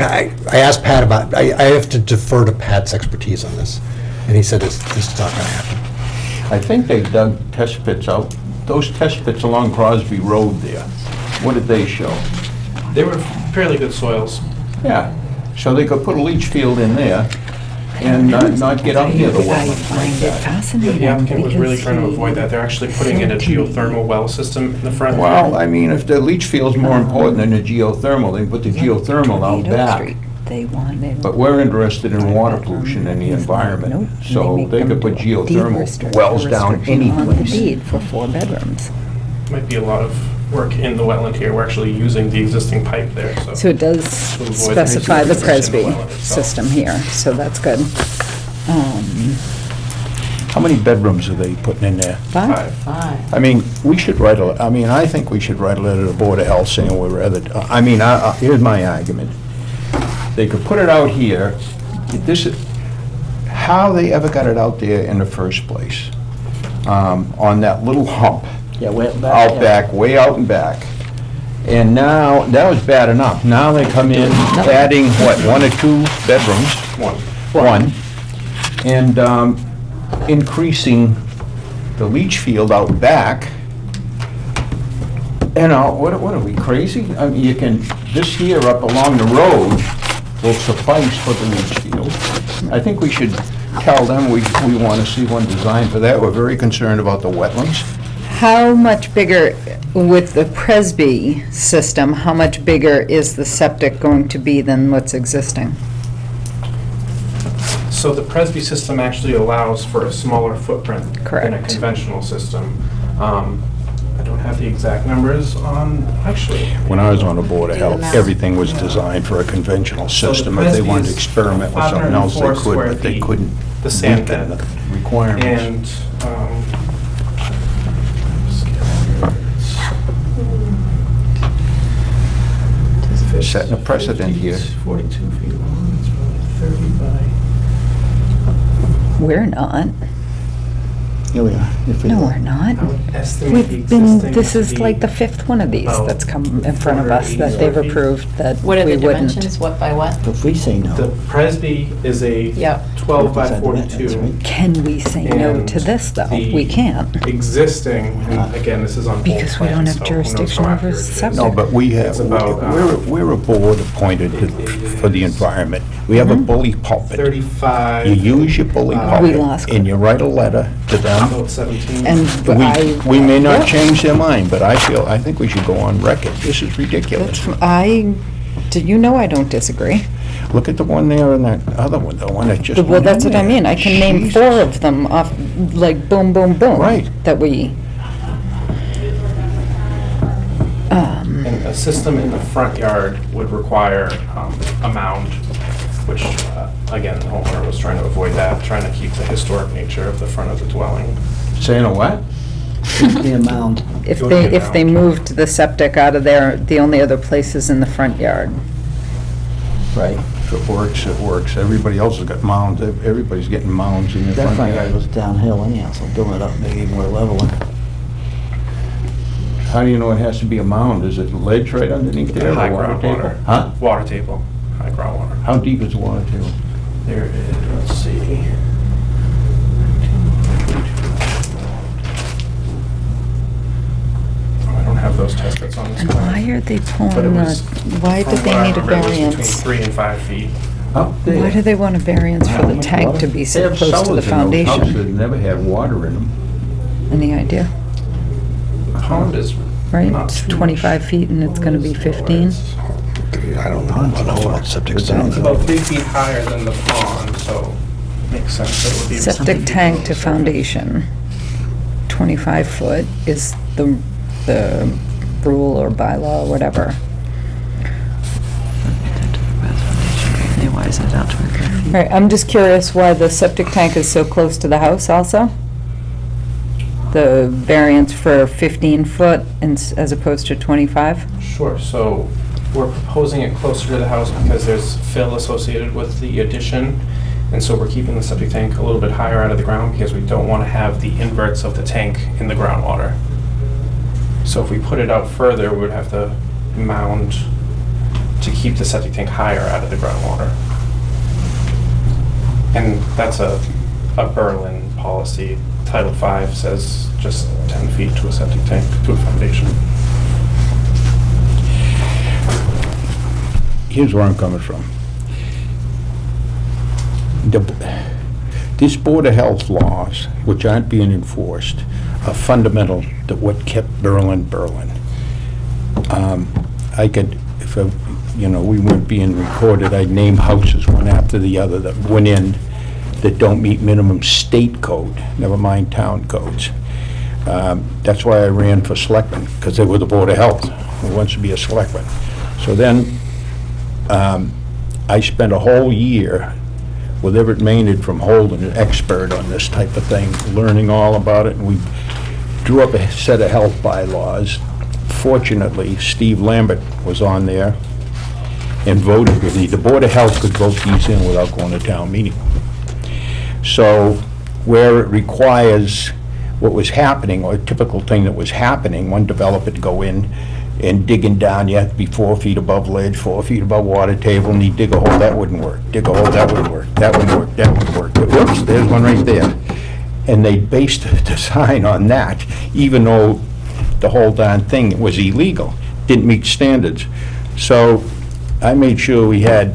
A: I asked Pat about, I have to defer to Pat's expertise on this, and he said this is not gonna happen.
F: I think they dug test pits out, those test pits along Crosby Road there. What did they show?
K: they were fairly good soils.
F: Yeah, so they could put a leach field in there and not get up near the
C: I
F: wetlands
C: find
F: like
C: it
F: that.
C: fascinating.
K: The applicant was really
C: because
K: trying to
C: he
K: avoid that. They're actually putting in a geothermal well system in the front.
F: Well, I mean, if the leach field's more important than the geothermal, they can put the geothermal out
C: Tornado
F: back.
C: Street, They want, they.
F: But we're interested in water pollution in the environment, so they could put geothermal wells down any
C: On the
F: place.
C: deed for 4 bedrooms.
K: Might be a lot of work in the wetland here. We're actually using the existing pipe there, so.
C: So it does
K: To avoid
C: specify the
K: any
C: Presby
K: well itself.
C: system here, so that's good.
F: How many bedrooms are they putting in there?
C: 5?
K: Five.
F: I mean, we should write a, I think we should write a letter to the Board of Health saying we're rather, here's my argument. They could put it out here, this is, how they ever got it out there in the first place, on that little hump,
B: Yeah, way out back.
F: out back, way out and back. And now, that was bad enough. Now they come in adding, what, 1 or 2 bedrooms? One. And increasing the leach field out back. You know, what are we, crazy? I mean, you can, this here up along the road, will suffice for the leach field. I think we should tell them we want to see one designed for that. We're very concerned about the wetlands.
C: How much bigger, with the Presby system, how much bigger is the septic going to be than what's existing?
K: So the Presby system actually allows for a smaller footprint than a
C: Correct.
K: conventional system. I don't have the exact numbers on, actually.
F: When I was on the Board of
G: Do the
F: Health,
G: math.
F: everything was designed for a conventional
K: So the
F: system. If they wanted to
K: Presby's
F: experiment with something else, they
K: 504
F: could,
K: square
F: but they
K: feet,
F: couldn't
K: the sand
F: weaken
K: bed.
F: the requirements.
K: And,
F: Setting a precedent here.
K: 42 feet long, it's probably 30 by...
C: We're not.
B: Here we are. If we
C: No,
B: look.
C: we're not.
K: I would estimate the
C: We've been,
K: existing
C: this
K: to
C: is
K: be
C: like the fifth one of these
K: about
C: that's come in front of us that they've
K: 480
C: approved that
G: What are
C: we
G: the
C: wouldn't.
G: dimensions, what by what?
B: If we say no.
K: The Presby is a
G: Yep.
K: 12 by
B: Inside the wetlands,
K: 42.
B: right?
C: Can we say no
K: And
C: to this, though?
K: the
C: We can't.
K: Existing, and again, this is on both
C: Because we don't
K: plans,
C: have
K: so who knows
C: jurisdiction
K: how
C: over
K: accurate it is.
C: septic.
F: No, but we have,
K: It's about,
F: we're a board appointed for the environment. We have a bully pulpit.
K: 35.
F: You use your bully
K: We
F: pulpit,
C: lost
F: and you write a letter to them.
K: About 17.
C: And
F: We may not change their mind, but I think we should go on record. This is ridiculous.
C: Do you know I don't disagree?
F: Look at the one there and that other one, the one that just
C: Well,
F: went
C: that's
F: in
C: what I
F: there.
C: mean. I can name
F: Jesus.
C: 4 of them off, like, boom, boom, boom.
F: Right.
C: That we,
K: And a system in the front yard would require a mound, which, again, the homeowner was trying to avoid that, trying to keep the historic nature of the front of the dwelling.
F: Saying a what?
B: The amount.
C: if
K: It would
C: they,
K: be
C: if they
K: around.
C: moved the septic out of there, the only other place is in the front yard.
B: Right.
F: If it works, it works. Everybody else has got mounds, everybody's getting mounds in their
B: That
F: front
B: front yard
F: yard.
B: goes downhill anyhow, so doing it up, maybe more level.
F: How do you know it has to be a mound? Is it ledge right underneath there? or
K: High
F: water table?
K: groundwater.
F: Huh?
K: Water table, high groundwater.
F: How deep is the water table?
K: There is, let's see. Oh, I don't have those test bits on this
C: And
K: plan.
C: why are they
K: But it
C: pulling
K: was,
C: why
K: from
C: did they
K: what I
C: need a
K: remember, it was between
C: variance?
K: 3 and 5 feet.
F: Up there.
C: Why do they want a variance for
F: How
C: the
F: much
C: tank
F: water?
C: to be
F: They
C: so
F: have
C: close to the
F: cellars in those houses
C: foundation?
F: that never had water in them.
C: Any idea?
K: Pond is
C: Right?
K: not
C: It's
K: too
C: 25
K: much.
C: feet and it's gonna be 15.
A: I don't know enough about septic
K: It's
A: systems.
K: about 3 feet higher than the pond, so makes sense that it would be.
C: Septic tank to foundation, 25 foot is the rule or bylaw or whatever.
E: Why is that out 25 feet?
C: Right, I'm just curious why the septic tank is so close to the house also? The variance for 15 foot as opposed to 25?
K: Sure, so we're proposing it closer to the house because there's fill associated with the addition. And so we're keeping the septic tank a little bit higher out of the ground because we don't want to have the inverts of the tank in the groundwater. So if we put it out further, we would have to mound to keep the septic tank higher out of the groundwater. And that's a Berlin policy. Title V says just 10 feet to a septic tank, to a foundation.
F: Here's where I'm coming from. This Board of Health laws, which aren't being enforced, are fundamental to what kept Berlin, Berlin. I could, if, we weren't being recorded, I'd name houses one after the other that went in that don't meet minimum state code, never mind town codes. That's why I ran for selectman, because they were the Board of Health, who wants to be a selectman. So then, I spent a whole year with Everett Maynard from Holden, an expert on this type of thing, learning all about it, and we drew up a set of health bylaws. Fortunately, Steve Lambert was on there and voted with me. The Board of Health could vote these in without going to town meeting. So where it requires what was happening, or a typical thing that was happening, one developer would go in and digging down, you have to be 4 feet above ledge, 4 feet above water table, and you dig a hole, that wouldn't work. Dig a hole, that wouldn't work. That wouldn't work, that wouldn't work. Whoops, there's one right there. And they based the design on that, even though the whole darn thing was illegal, didn't meet standards. So I made sure we had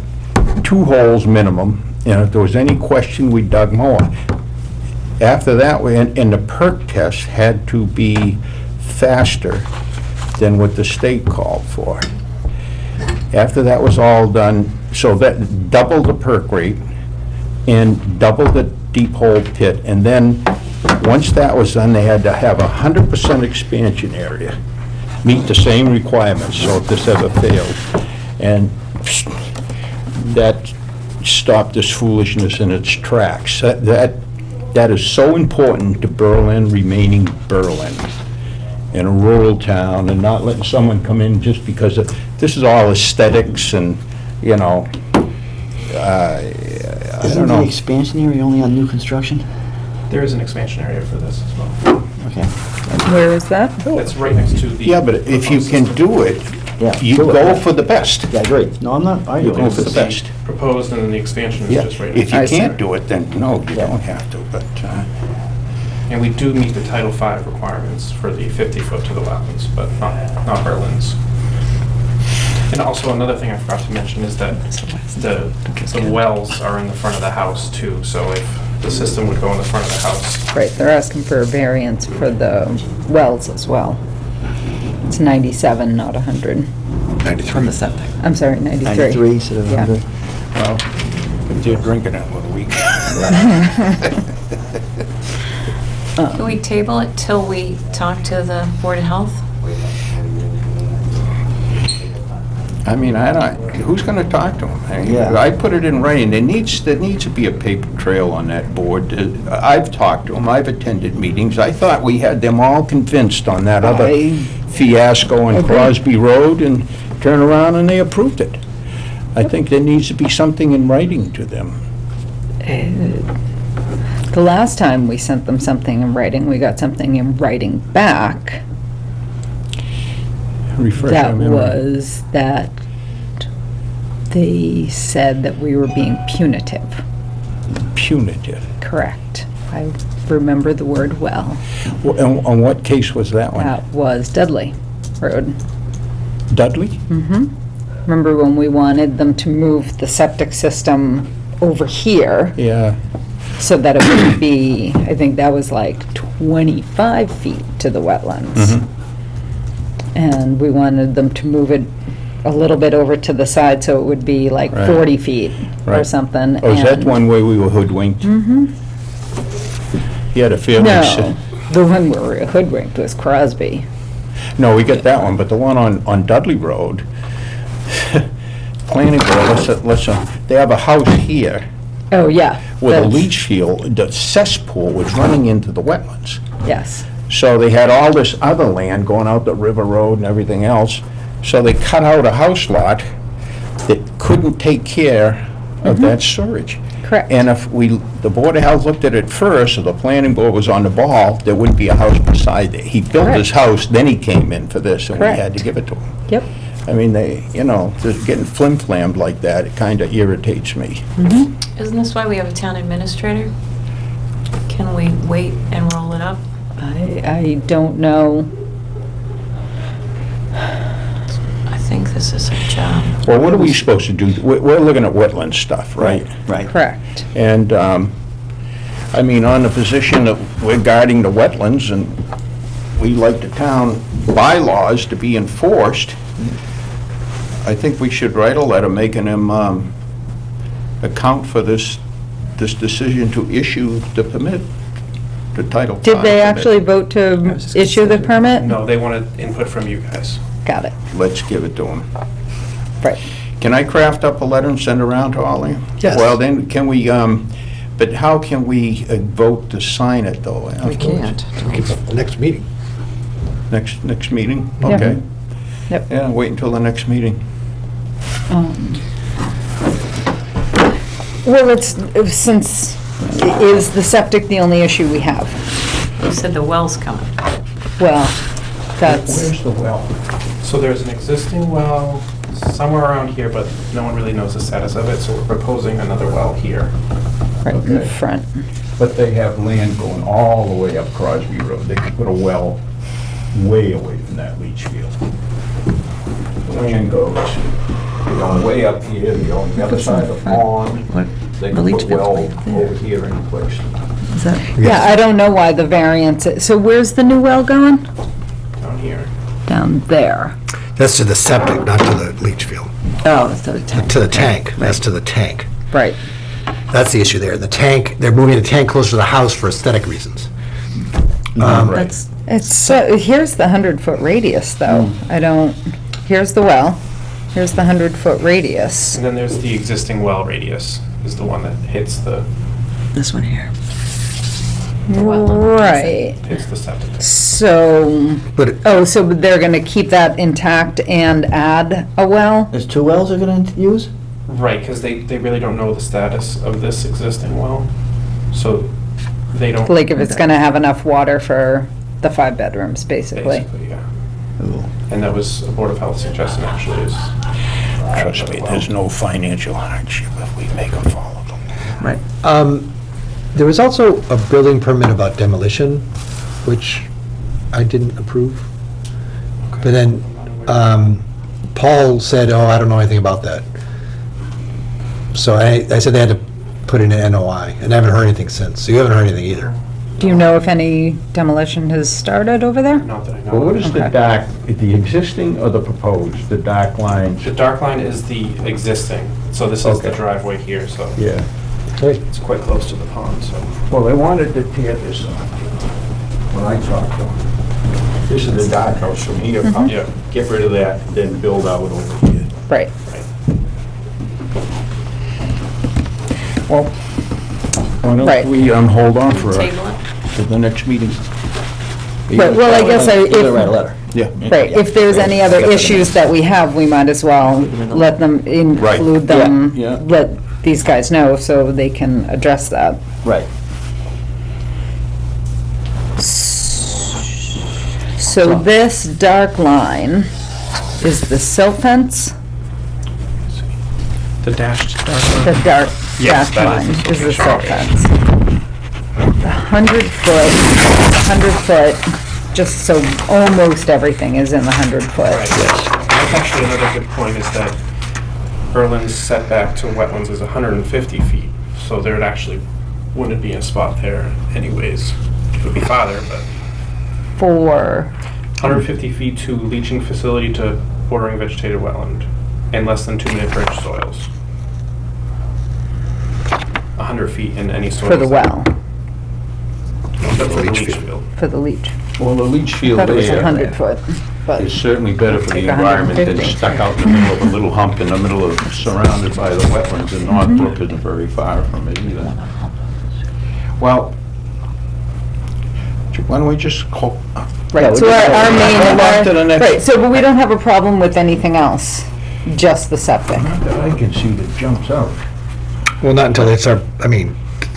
F: 2 holes minimum, and if there was any question, we dug more. After that, and the perk test had to be faster than what the state called for. After that was all done, so that doubled the perk rate and doubled the deep hole pit, and then, once that was done, they had to have 100% expansion area, meet the same requirements, so if this ever failed. And that stopped this foolishness in its tracks. That is so important to Berlin remaining Berlin, in a rural town, and not letting someone come in just because of, this is all aesthetics and, you know, I
B: Isn't
F: don't
B: the
F: know.
B: expansion area only on new construction?
K: There is an expansion area for this as well.
B: Okay.
C: Where is that?
K: It's right next to the.
F: Yeah, but if you can do it,
B: Yeah.
F: you
B: do it.
F: go for the best.
B: Yeah, I agree. No, I'm not
F: You
B: arguing.
F: go for the best.
K: Proposed and then the expansion is
F: Yeah,
K: just right
F: if
K: next.
F: you
C: I see.
F: can't do it, then no, you don't have to, but,
K: And we do meet the Title V requirements for the 50-foot to the wetlands, but not Berlin's. And also, another thing I forgot to mention is that the wells are in the front of the house too, so if the system would go in the front of the house.
C: Right, they're asking for a variance for the wells as well. It's 97, not 100.
A: 93.
E: From the septic.
C: I'm sorry, 93.
B: 93 instead of
C: Yeah.
B: 100.
F: well, if they're drinking it with a week.
G: Can we table it till we talk to the Board of Health?
F: I mean, who's gonna talk to them? I mean,
B: Yeah.
F: I put it in writing, there needs to be a paper trail on that board. I've talked to them, I've attended meetings, I thought we had them all convinced on that other fiasco on Crosby Road, and turn around and they approved it. I think there needs to be something in writing to them.
C: The last time we sent them something in writing, we got something in writing back.
F: Refresh my
C: That
F: memory.
C: was that they said that we were being punitive.
F: Punitive.
C: Correct. I remember the word well.
F: On what case was that one?
C: That was Dudley Road.
F: Dudley?
C: Mm-hmm. Remember when we wanted them to move the septic system over here
F: Yeah.
C: so that it would be, I think that was like 25 feet to the wetlands.
F: Mhm.
C: And we wanted them to move it a little bit over to the side so it would be like
F: Right.
C: 40 feet or
F: Right.
C: something.
F: Oh, is that
C: and-
F: one way we were hoodwinked?
C: Mhm.
F: He had a feeling.
C: No, the one where we were hoodwinked was Crosby.
F: No, we got that one, but the one on Dudley Road, planning board, listen, they have a house here
C: Oh, yeah.
F: with a
C: that's-
F: leach field, the cesspool was running into the wetlands.
C: Yes.
F: So they had all this other land going out the River Road and everything else, so they cut out a house lot that couldn't take care of that storage.
C: Correct.
F: And if the Board of Health looked at it first, or the planning board was on the ball, there wouldn't be a house beside it. He built his
C: Correct.
F: house, then he came in for this, and we had to
C: Correct.
F: give it to him.
C: Yep.
F: I mean, just getting flim-flammed like that, it kind of irritates me.
G: Isn't this why we have a town administrator? Can we wait and roll it up?
C: I don't know.
G: I think this is our job.
F: Well, what are we supposed to do? We're looking at wetland stuff, right?
B: Right.
C: Correct.
F: And, I mean, on the position that we're guarding the wetlands, and we like the town bylaws to be enforced, I think we should write a letter making them account for this decision to issue the permit, the Title V
C: Did they
F: permit.
C: actually vote to issue the permit?
K: No, they wanted input from you guys.
C: Got it.
F: Let's give it to them.
C: Right.
F: Can I craft up a letter and send around to all of you?
C: Yes.
F: Well, then, can we, but how can we vote to sign it, though?
E: We can't.
A: Next meeting.
F: Next meeting?
C: Yeah.
F: Okay.
C: Yep.
F: Yeah, wait until the next meeting.
C: Well, since, is the septic the only issue we have?
G: You said the well's coming.
C: Well, that's,
F: Where's the well?
K: So there's an existing well somewhere around here, but no one really knows the status of it, so we're proposing another well here.
C: right in the
F: Okay.
C: front.
F: But they have land going all the way up Crosby Road. They could put a well way away from that leach field. The land goes. They go way up here, they go on the other side of the pond.
E: What?
F: They
E: The
F: can
E: leach
F: put
E: field's
F: well
E: right there.
F: over here in place.
E: Is that,
C: Yeah, I don't know why the variance, so where's the new well going?
K: Down here.
C: Down there.
A: That's to the septic, not to the leach field.
E: oh, it's the tank.
A: To the tank, that's
E: Right.
A: to the tank.
C: Right.
A: That's the issue there. The tank, they're moving the tank closer to the house for aesthetic reasons.
E: That's,
C: It's, here's the 100-foot radius, though. I don't, here's the well, here's the 100-foot radius.
K: And then there's the existing well radius, is the one that hits the
E: this one here.
C: Right.
K: hits the septic.
C: So,
A: But
C: so they're gonna keep that intact and add a well?
B: There's 2 wells they're gonna use?
K: Right, because they really don't know the status of this existing well, so they don't.
C: Like if it's gonna have enough water for the 5 bedrooms, basically.
K: Basically, yeah. And that was a Board of Health suggestion, actually, is.
F: Trust me, there's no financial hardship if we make them follow them.
E: Right.
A: there was also a building permit about demolition, which I didn't approve. But then Paul said, oh, I don't know anything about that. So I said they had to put in an NOI, and I haven't heard anything since. So you haven't heard anything either.
C: Do you know if any demolition has started over there?
K: Not that I know.
F: Well, what is the
C: Okay.
F: dark, the existing or the proposed, the dark lines?
K: The dark line is the existing, so this is the
F: Okay.
K: driveway here, so
F: Yeah.
K: it's quite close to the pond, so.
F: Well, they wanted to tear this up when I talked to them. This is the dark house from here,
K: Yeah.
F: get rid of that, then build out over here.
C: Right.
K: Right.
C: Well,
F: Why
C: Right.
F: don't we hold on for
I: Table it.
F: the next meeting?
C: right, well, I guess
B: You're gonna write a
C: if,
B: letter.
F: Yeah.
C: right, if there's any other issues that we have, we might as well let them include them.
F: Yeah, yeah.
C: Let these guys know so they can address that.
B: Right.
C: So this dark line is the silt fence,
K: The dashed dark
C: the
K: line?
C: dark
K: Yes,
C: dashed
K: that
C: line
K: is the
C: is the silt
K: location.
C: fence. The 100 foot, just so almost everything is in the 100 foot.
K: Right. That's actually another good point, is that Berlin's setback to wetlands is 150 feet, so there actually wouldn't be a spot there anyways. It would be farther, but
C: For,
K: 150 feet to leaching facility to bordering vegetated wetland, and less than 2-minute dredge soils. 100 feet in any soil.
C: for the well,
K: For the
A: leach
K: leach
A: field.
K: field.
C: for the leach.
F: Well, the leach
C: I
F: field
C: thought it was
F: there
C: 100 foot, but,
F: is certainly better for the
C: Like
F: environment than
C: 150.
F: stuck out in the middle of a little hump in the middle of, surrounded by the wetlands, and Northbrook isn't very far from it either. Well, why don't we just call,
C: right, so our main,
F: Hold on to the next-
C: right, so, but we don't have a problem with anything else, just the septic.
F: not that I can see that jumps out.
A: Well, not until they start, I mean,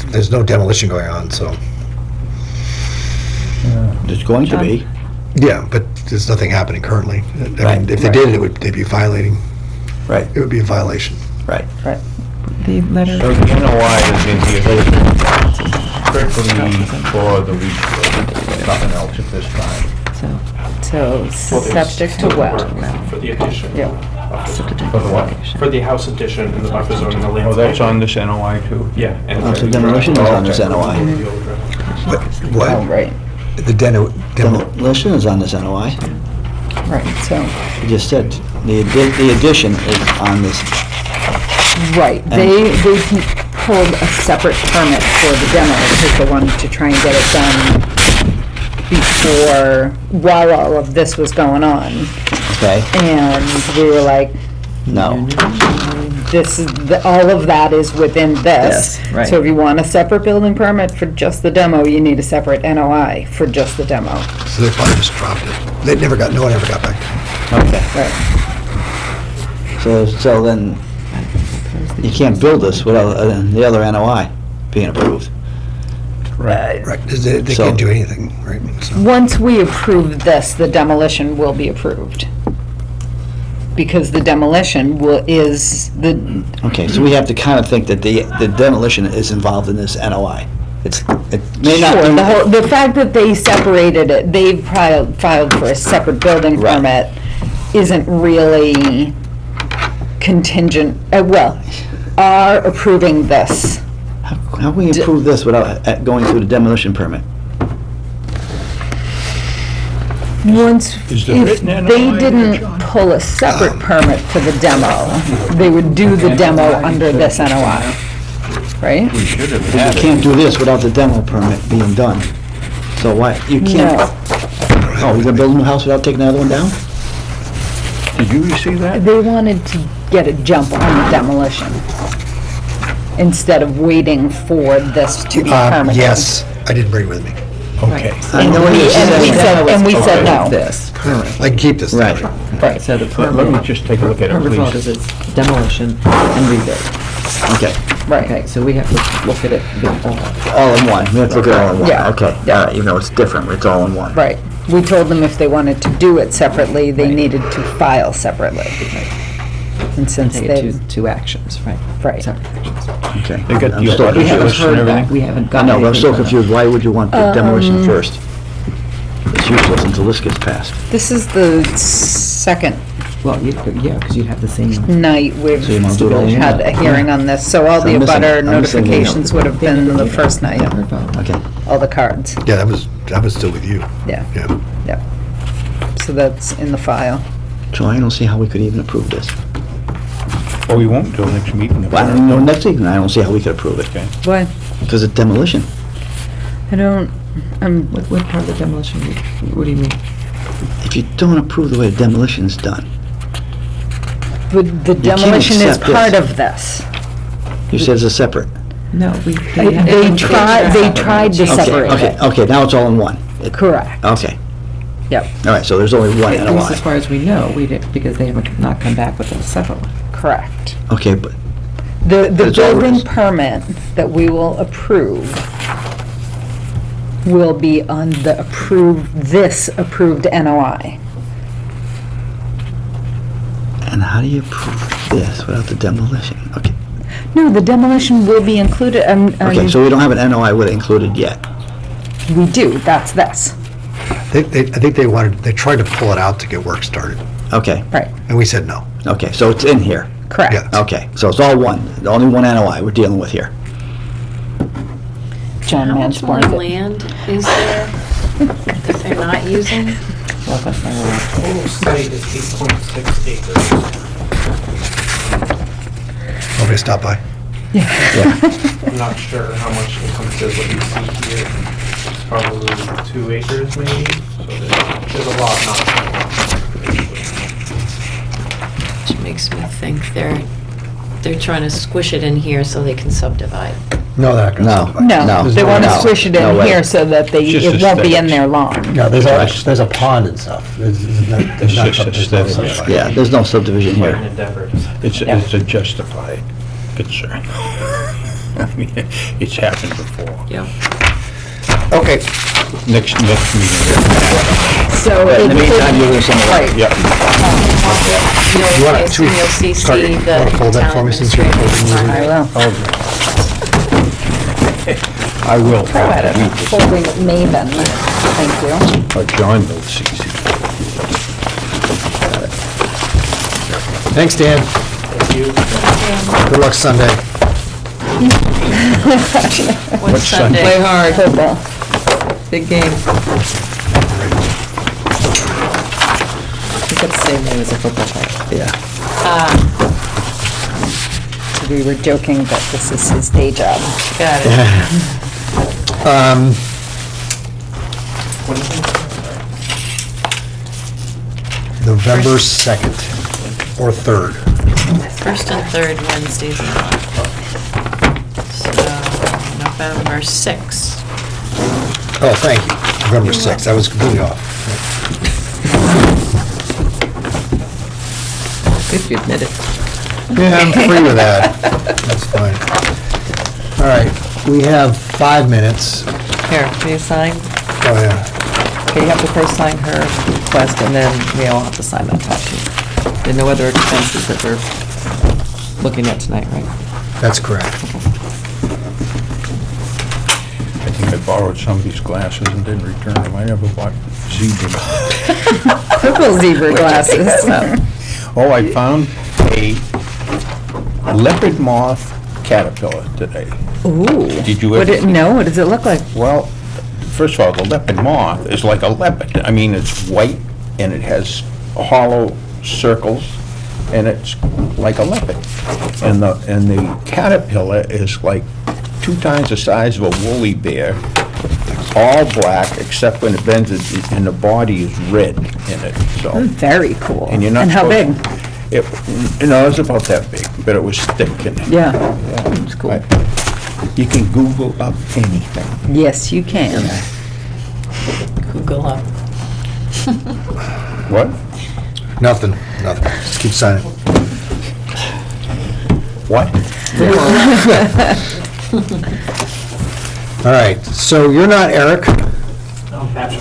A: there's no demolition going on, so.
B: There's going to be.
A: Yeah, but there's nothing happening currently. I mean,
B: Right,
A: if they did, they'd be violating,
B: Right,
A: it would be a violation.
B: right.
E: The letter.
F: So the NOI is in here strictly for the leach field, nothing else at this time.
C: So
K: Well, there's
C: septic to
K: still
C: well.
K: work For the addition.
C: Yeah.
K: Buffer zone.
F: For the what?
K: For the house addition and the buffer zone and the
F: Oh,
K: landscape.
F: that's on this NOI too?
K: Yeah. and
B: Oh, so demolition is on this NOI.
A: What?
C: Oh,
A: What?
C: right,
A: The demo,
B: Demolition is on this NOI.
C: right, so,
B: You just said, the addition is on this,
C: right, they pulled a separate permit for the demo because they wanted to try and get it done before, while all of this was going on.
B: okay?
C: And we were like,
B: No.
C: this is, all of that is within this.
E: Yes, right.
C: So if you want a separate building permit for just the demo, you need a separate NOI for just the demo.
A: so they probably just dropped it. They never got, no one ever got back.
B: Okay.
C: Right.
B: So then, you can't build this without the other NOI being approved.
A: Right, they
B: So-
A: can't do anything, right? So-
C: Once we approve this, the demolition will be approved. Because the demolition is the,
B: Okay, so we have to kind of think that the demolition is involved in this NOI. It may not
C: sure,
B: be.
C: the fact that they separated it, they filed for a separate building
B: Right.
C: permit isn't really contingent, are approving this.
B: How can we improve this without going through the demolition permit?
C: Once,
F: Is there
C: if
F: written
C: they
F: NOI there,
C: didn't
F: John?
C: pull a separate permit for the demo, they would do the demo under this NOI, right?
F: We should have
B: You
F: had it.
B: can't do this without the demo permit being done. So why, you can't,
C: No.
B: oh, you're gonna build a new house without taking another one down?
F: Did you see that?
C: They wanted to get a jump on the demolition instead of waiting for this to be permitted.
A: Yes, I didn't bring it with me.
F: Okay.
B: I know what
C: We-
B: you're
C: and we
B: saying.
C: said- and we said no.
E: This, permit.
A: I can keep this.
B: Right.
E: Right, so the
F: Let me
E: permit,
F: just take a look at it,
E: permit vote
F: please.
E: is it's demolition and rebuild.
B: Okay,
E: Okay,
C: Right,
E: so we have to look at it all.
B: all in one, we have to look at it all in one,
C: Yeah.
B: okay.
C: Yeah.
B: All right, even though it's different, it's all in one.
C: right. We told them if they wanted to do it separately, they
E: Right.
C: needed to file separately. And since
E: Take it
C: they,
E: two actions, right?
C: Right.
E: Separate actions.
B: Okay.
F: They got
B: I'm
F: the
B: still
F: abutters
E: We
B: confused.
E: haven't
F: list and
E: heard back,
F: everything?
E: we haven't
B: I
E: gotten
B: know, but I'm
E: anything
B: still
E: from them.
B: confused, why would you want the demolition first? It's useless until this gets passed.
C: this is the second
E: Well, yeah, because you'd have the same.
C: night we've
B: So you wanna do it all in
C: had
B: one?
C: a hearing on this, so all
B: So
C: the
B: I'm missing-
C: abutter
B: I'm missing the-
C: notifications would have been the first night,
B: Okay,
C: all the cards,
A: Yeah, that was still with you.
C: yeah,
A: Yeah.
C: yeah. So that's in the file.
B: so I don't see how we could even approve this.
F: Well, we won't until next meeting.
B: Well, I don't know, next week, I don't see how we could approve it,
F: Okay.
C: Why?
B: because it's demolition.
C: I don't,
E: What part of the demolition, what do you mean?
B: If you don't approve the way the demolition's done,
C: but the demolition is
B: accept this.
C: part of this.
B: you said it's a separate.
E: No, we.
C: They tried to
B: Okay,
C: separate
B: okay,
C: it.
B: okay, now it's all in one.
C: Correct,
B: Okay,
C: yep,
B: all right, so there's only one
E: At least as
B: NOI.
E: far as we know, we did, because they have not come back with a separate one.
C: correct.
B: Okay, but,
C: The
B: It's all
C: building
B: risk.
C: permit that we will approve will be on this approved NOI.
B: and how do you approve this without the demolition? Okay,
C: No, the demolition will be included,
B: okay, so we don't have an NOI with it included yet.
C: we do, that's this,
A: I think they tried to pull it out to get work started,
B: Okay,
C: right,
A: and we said no.
B: okay, so it's in here.
C: correct.
A: Yeah.
B: Okay, so it's all one, only one NOI we're dealing with here.
C: John
G: How much more
C: mansplained it.
G: land is there that they're not using?
E: Well, that's not right.
K: Total site is 8.6 acres.
A: Want me to stop by?
K: I'm not sure how much encompasses what you see here. It's probably 2 acres maybe, so there's a lot not.
G: Which makes me think they're trying to squish it in here so they can subdivide.
A: No, they're not gonna
B: No.
A: stop by.
C: No,
B: No,
C: they want to
B: no,
C: squish it
B: no
C: in
B: way.
C: here so that
F: Just
C: it won't be in
F: aesthetics.
C: there long.
A: No, there's a pond and stuff. There's not
F: It's just
A: something-
F: aesthetics.
A: something-
B: Yeah, there's no subdivision
K: Quite
B: here.
K: an endeavor.
F: It's a justified concern. I mean, it's happened before.
G: Yep.
A: Okay,
F: Next meeting.
C: So
B: In the
C: it
B: meantime,
C: could-
B: you're gonna send it.
C: Right.
F: Yep.
A: You wanna-
G: You'll
A: should we
G: CC
A: start-
G: the
A: wanna hold that
G: town
A: for me since you're
G: administrator.
C: I will.
F: I will.
C: Holding Maven, thank you.
F: Or John will CC.
A: thanks, Dan.
K: Thank you.
A: Good luck Sunday.
G: What's
F: Sunday?
E: Play
G: Sunday?
E: hard,
C: Football.
E: big game. It's got the same name as a football player.
B: Yeah.
C: We were joking that this is his day job.
G: Got it.
A: November 2nd or 3rd.
G: First and third Wednesdays in the month. So, November 6th.
A: Oh, thank you. November 6th. I was completely off.
E: Good you admit it.
A: Yeah, I'm free with that. That's fine. All right, we have 5 minutes.
E: Here, can you sign?
A: Oh, yeah.
E: Okay, you have to first sign her request, and then we all have to sign that top sheet. There are no other expenses that we're looking at tonight, right?
A: That's correct.
F: I think I borrowed somebody's glasses and didn't return them. I never bought zebra.
C: Purple zebra glasses.
F: Oh, I found a leopard moth caterpillar today.
C: Ooh.
F: Did you ever?
C: No, what does it look like?
F: Well, first of all, the leopard moth is like a leopard. I mean, it's white and it has hollow circles and it's like a leopard. And the caterpillar is like 2 times the size of a woolly bear, all black except when it bends and the body is red in it, so.
C: Very cool.
F: And you're not
C: And how big?
F: supposed- It was about that big, but it was thick and.
C: Yeah, it's cool.
F: You can Google up anything.
C: Yes, you can.
G: Google up.
F: What?
A: Nothing. Just keep signing.
F: What?
A: All right, so you're not Eric.
H: I'm Patrick.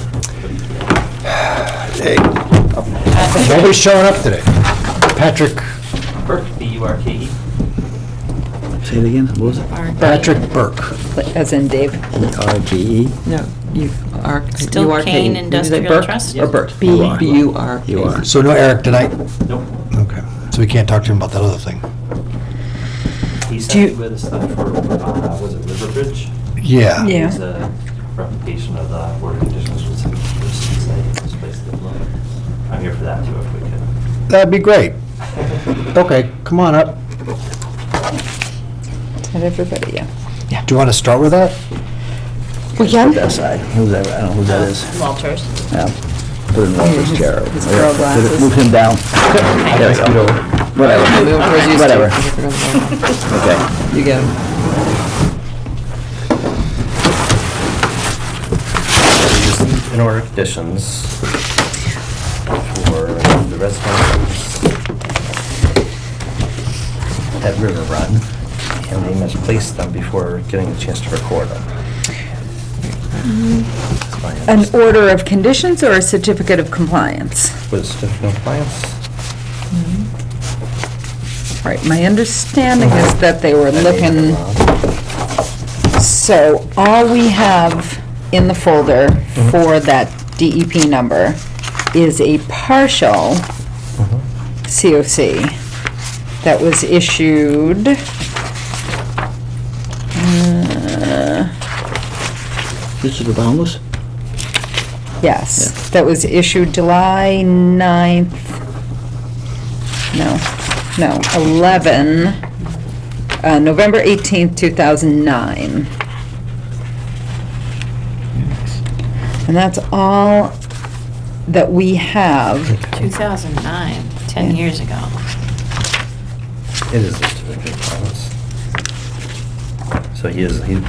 A: Hey, nobody's showing up today. Patrick,
H: Burke, B-U-R-K-E.
B: Say it again, what was it?
A: Patrick Burke.
C: As in Dave.
B: R-G-E?
E: No, you are.
G: Still
E: you are
G: Kane
E: Kane.
G: Industrial
E: Is it Burke
G: Trust?
E: Or Bert?
B: You are.
E: B-U-R-K.
B: You are.
A: So no Eric tonight?
H: Nope.
A: Okay, so we can't talk to him about that other thing.
H: He
C: Do
H: sent
C: you-
H: me with stuff for, was it Riverbridge?
A: Yeah.
C: Yeah.
H: It was a replication of the order conditions was placed in the I'm here for that too, if we can.
A: That'd be great. Okay, come on up.
C: And everybody, yeah.
A: Do you want to start with that?
C: We can.
B: That side, who's that, I don't know who that is.
G: Walters.
B: Yeah. Put it in Walter's chair.
C: His girl glasses.
B: Move him down. There we go. Whatever, whatever. Okay.
E: You get 'em.
H: In order conditions for the residents at River Run, and we misplaced them before getting a chance to record them. That's my
C: An order of conditions or a certificate of compliance?
H: With certificate of compliance.
C: Right, my understanding is that they were looking, so all we have in the folder for that DEP number is a partial COC that was issued,
B: This is the Boundless?
C: yes, that was issued July 9th, November 18th, 2009. And that's all that we have.
G: 2009, 10 years ago.
H: It is a certificate of compliance. So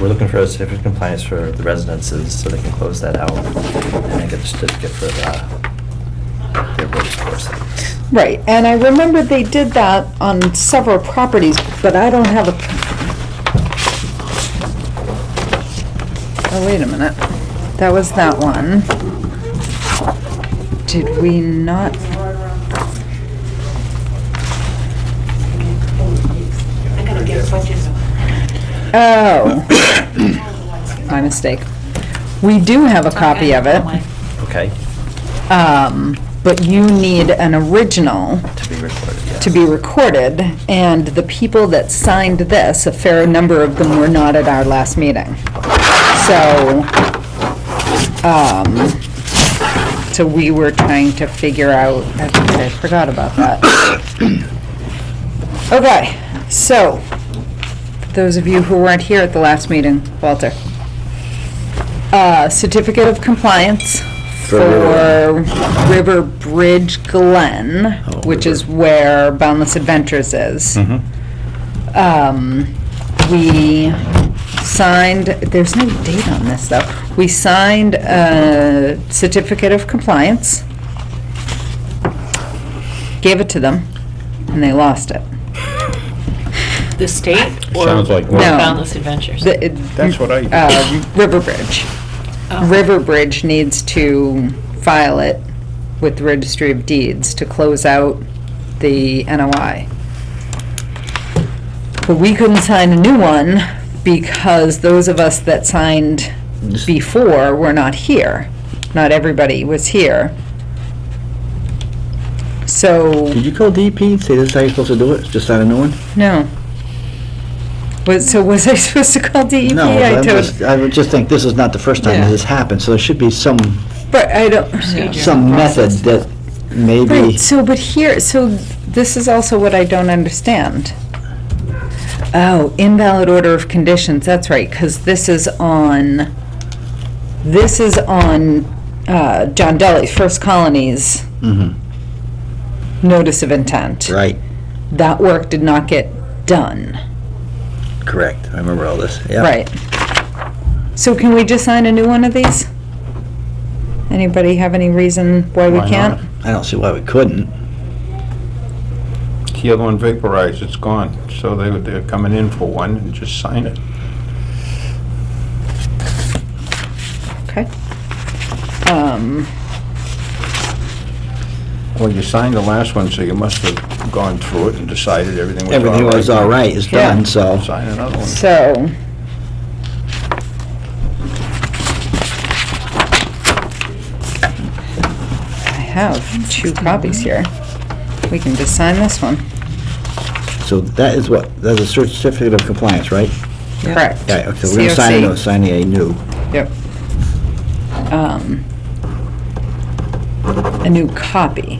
H: we're looking for a certificate of compliance for the residences so they can close that out and then get a certificate for their road course.
C: Right, and I remember they did that on several properties, but I don't have a... Oh, wait a minute. That was that one. Did we not? Oh. My mistake. We do have a copy of it.
H: Okay,
C: But you need an original
H: to be recorded, yes.
C: to be recorded, and the people that signed this, a fair number of them were not at our last meeting. So we were trying to figure out, I forgot about that. Okay, so, those of you who weren't here at the last meeting, Walter. Certificate of compliance for River Bridge Glen, which is where Boundless Adventures is. We signed, there's no date on this though. We signed a certificate of compliance, gave it to them, and they lost it.
G: The state or
F: Sounds like-
C: No.
G: Boundless Adventures?
F: That's what I.
C: River Bridge.
G: Oh.
C: River Bridge needs to file it with the Registry of Deeds to close out the NOI. But we couldn't sign a new one because those of us that signed before were not here. Not everybody was here. So,
B: Did you call DEP and say this is how you're supposed to do it? Just sign a new one?
C: no, So was I supposed to call DEP?
B: No, I would just think this is not the first time
E: Yeah.
B: that this happened, so there should be some
C: But I don't.
B: method that maybe,
C: Right, so, but here, so this is also what I don't understand. Oh, invalid order of conditions, that's right, because this is on John Deli, First Colony's
B: Mhm.
C: notice of intent.
B: right,
C: That work did not get done.
B: correct, I remember all this, yeah.
C: Right. So can we just sign a new one of these? Anybody have any reason why we
F: Why
C: can't?
F: not?
B: I don't see why we couldn't.
F: The other one vaporized, it's gone, so they're coming in for one and just sign it.
C: Okay.
F: Well, you signed the last one, so you must have gone through it and decided everything was all right.
B: Everything was all right, it's
C: Yeah.
B: done, so.
F: Sign another one.
C: So. I have 2 copies here. We can just sign this one.
B: So that is what, that's a certificate of compliance, right?
E: Yeah.
C: Correct.
B: Yeah, okay, so we're gonna sign
C: COC.
B: it, signing a new.
C: Yep. A new copy.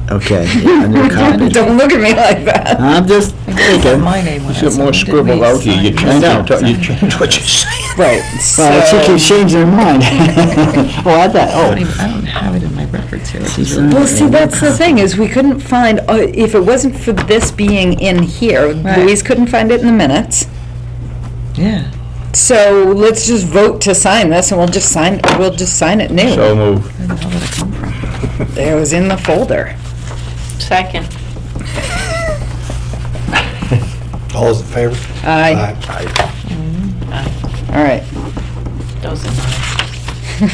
B: Okay, yeah, a new copy.
C: Don't look at me like that.
B: I'm just thinking.
E: My name on it.
F: You got more
E: so didn't
F: scribbled
E: we
F: out here, you
E: sign
F: change
E: this?
F: you change what you're saying.
C: Right,
B: Well, she keeps
C: so.
B: changing her mind. Oh, I thought,
E: I don't have it in my records here, which is
B: She
E: really.
C: Well, see, that's the thing, is we couldn't find, if it wasn't for this being in here,
E: Right.
C: Louise couldn't find it in the minutes.
E: Yeah.
C: So let's just vote to sign this, and we'll just sign it new.
F: So move.
E: Where the hell did it come from?
C: It was in the folder.
G: Second.
A: All those in favor?
C: Aye. All right.
G: Those are mine.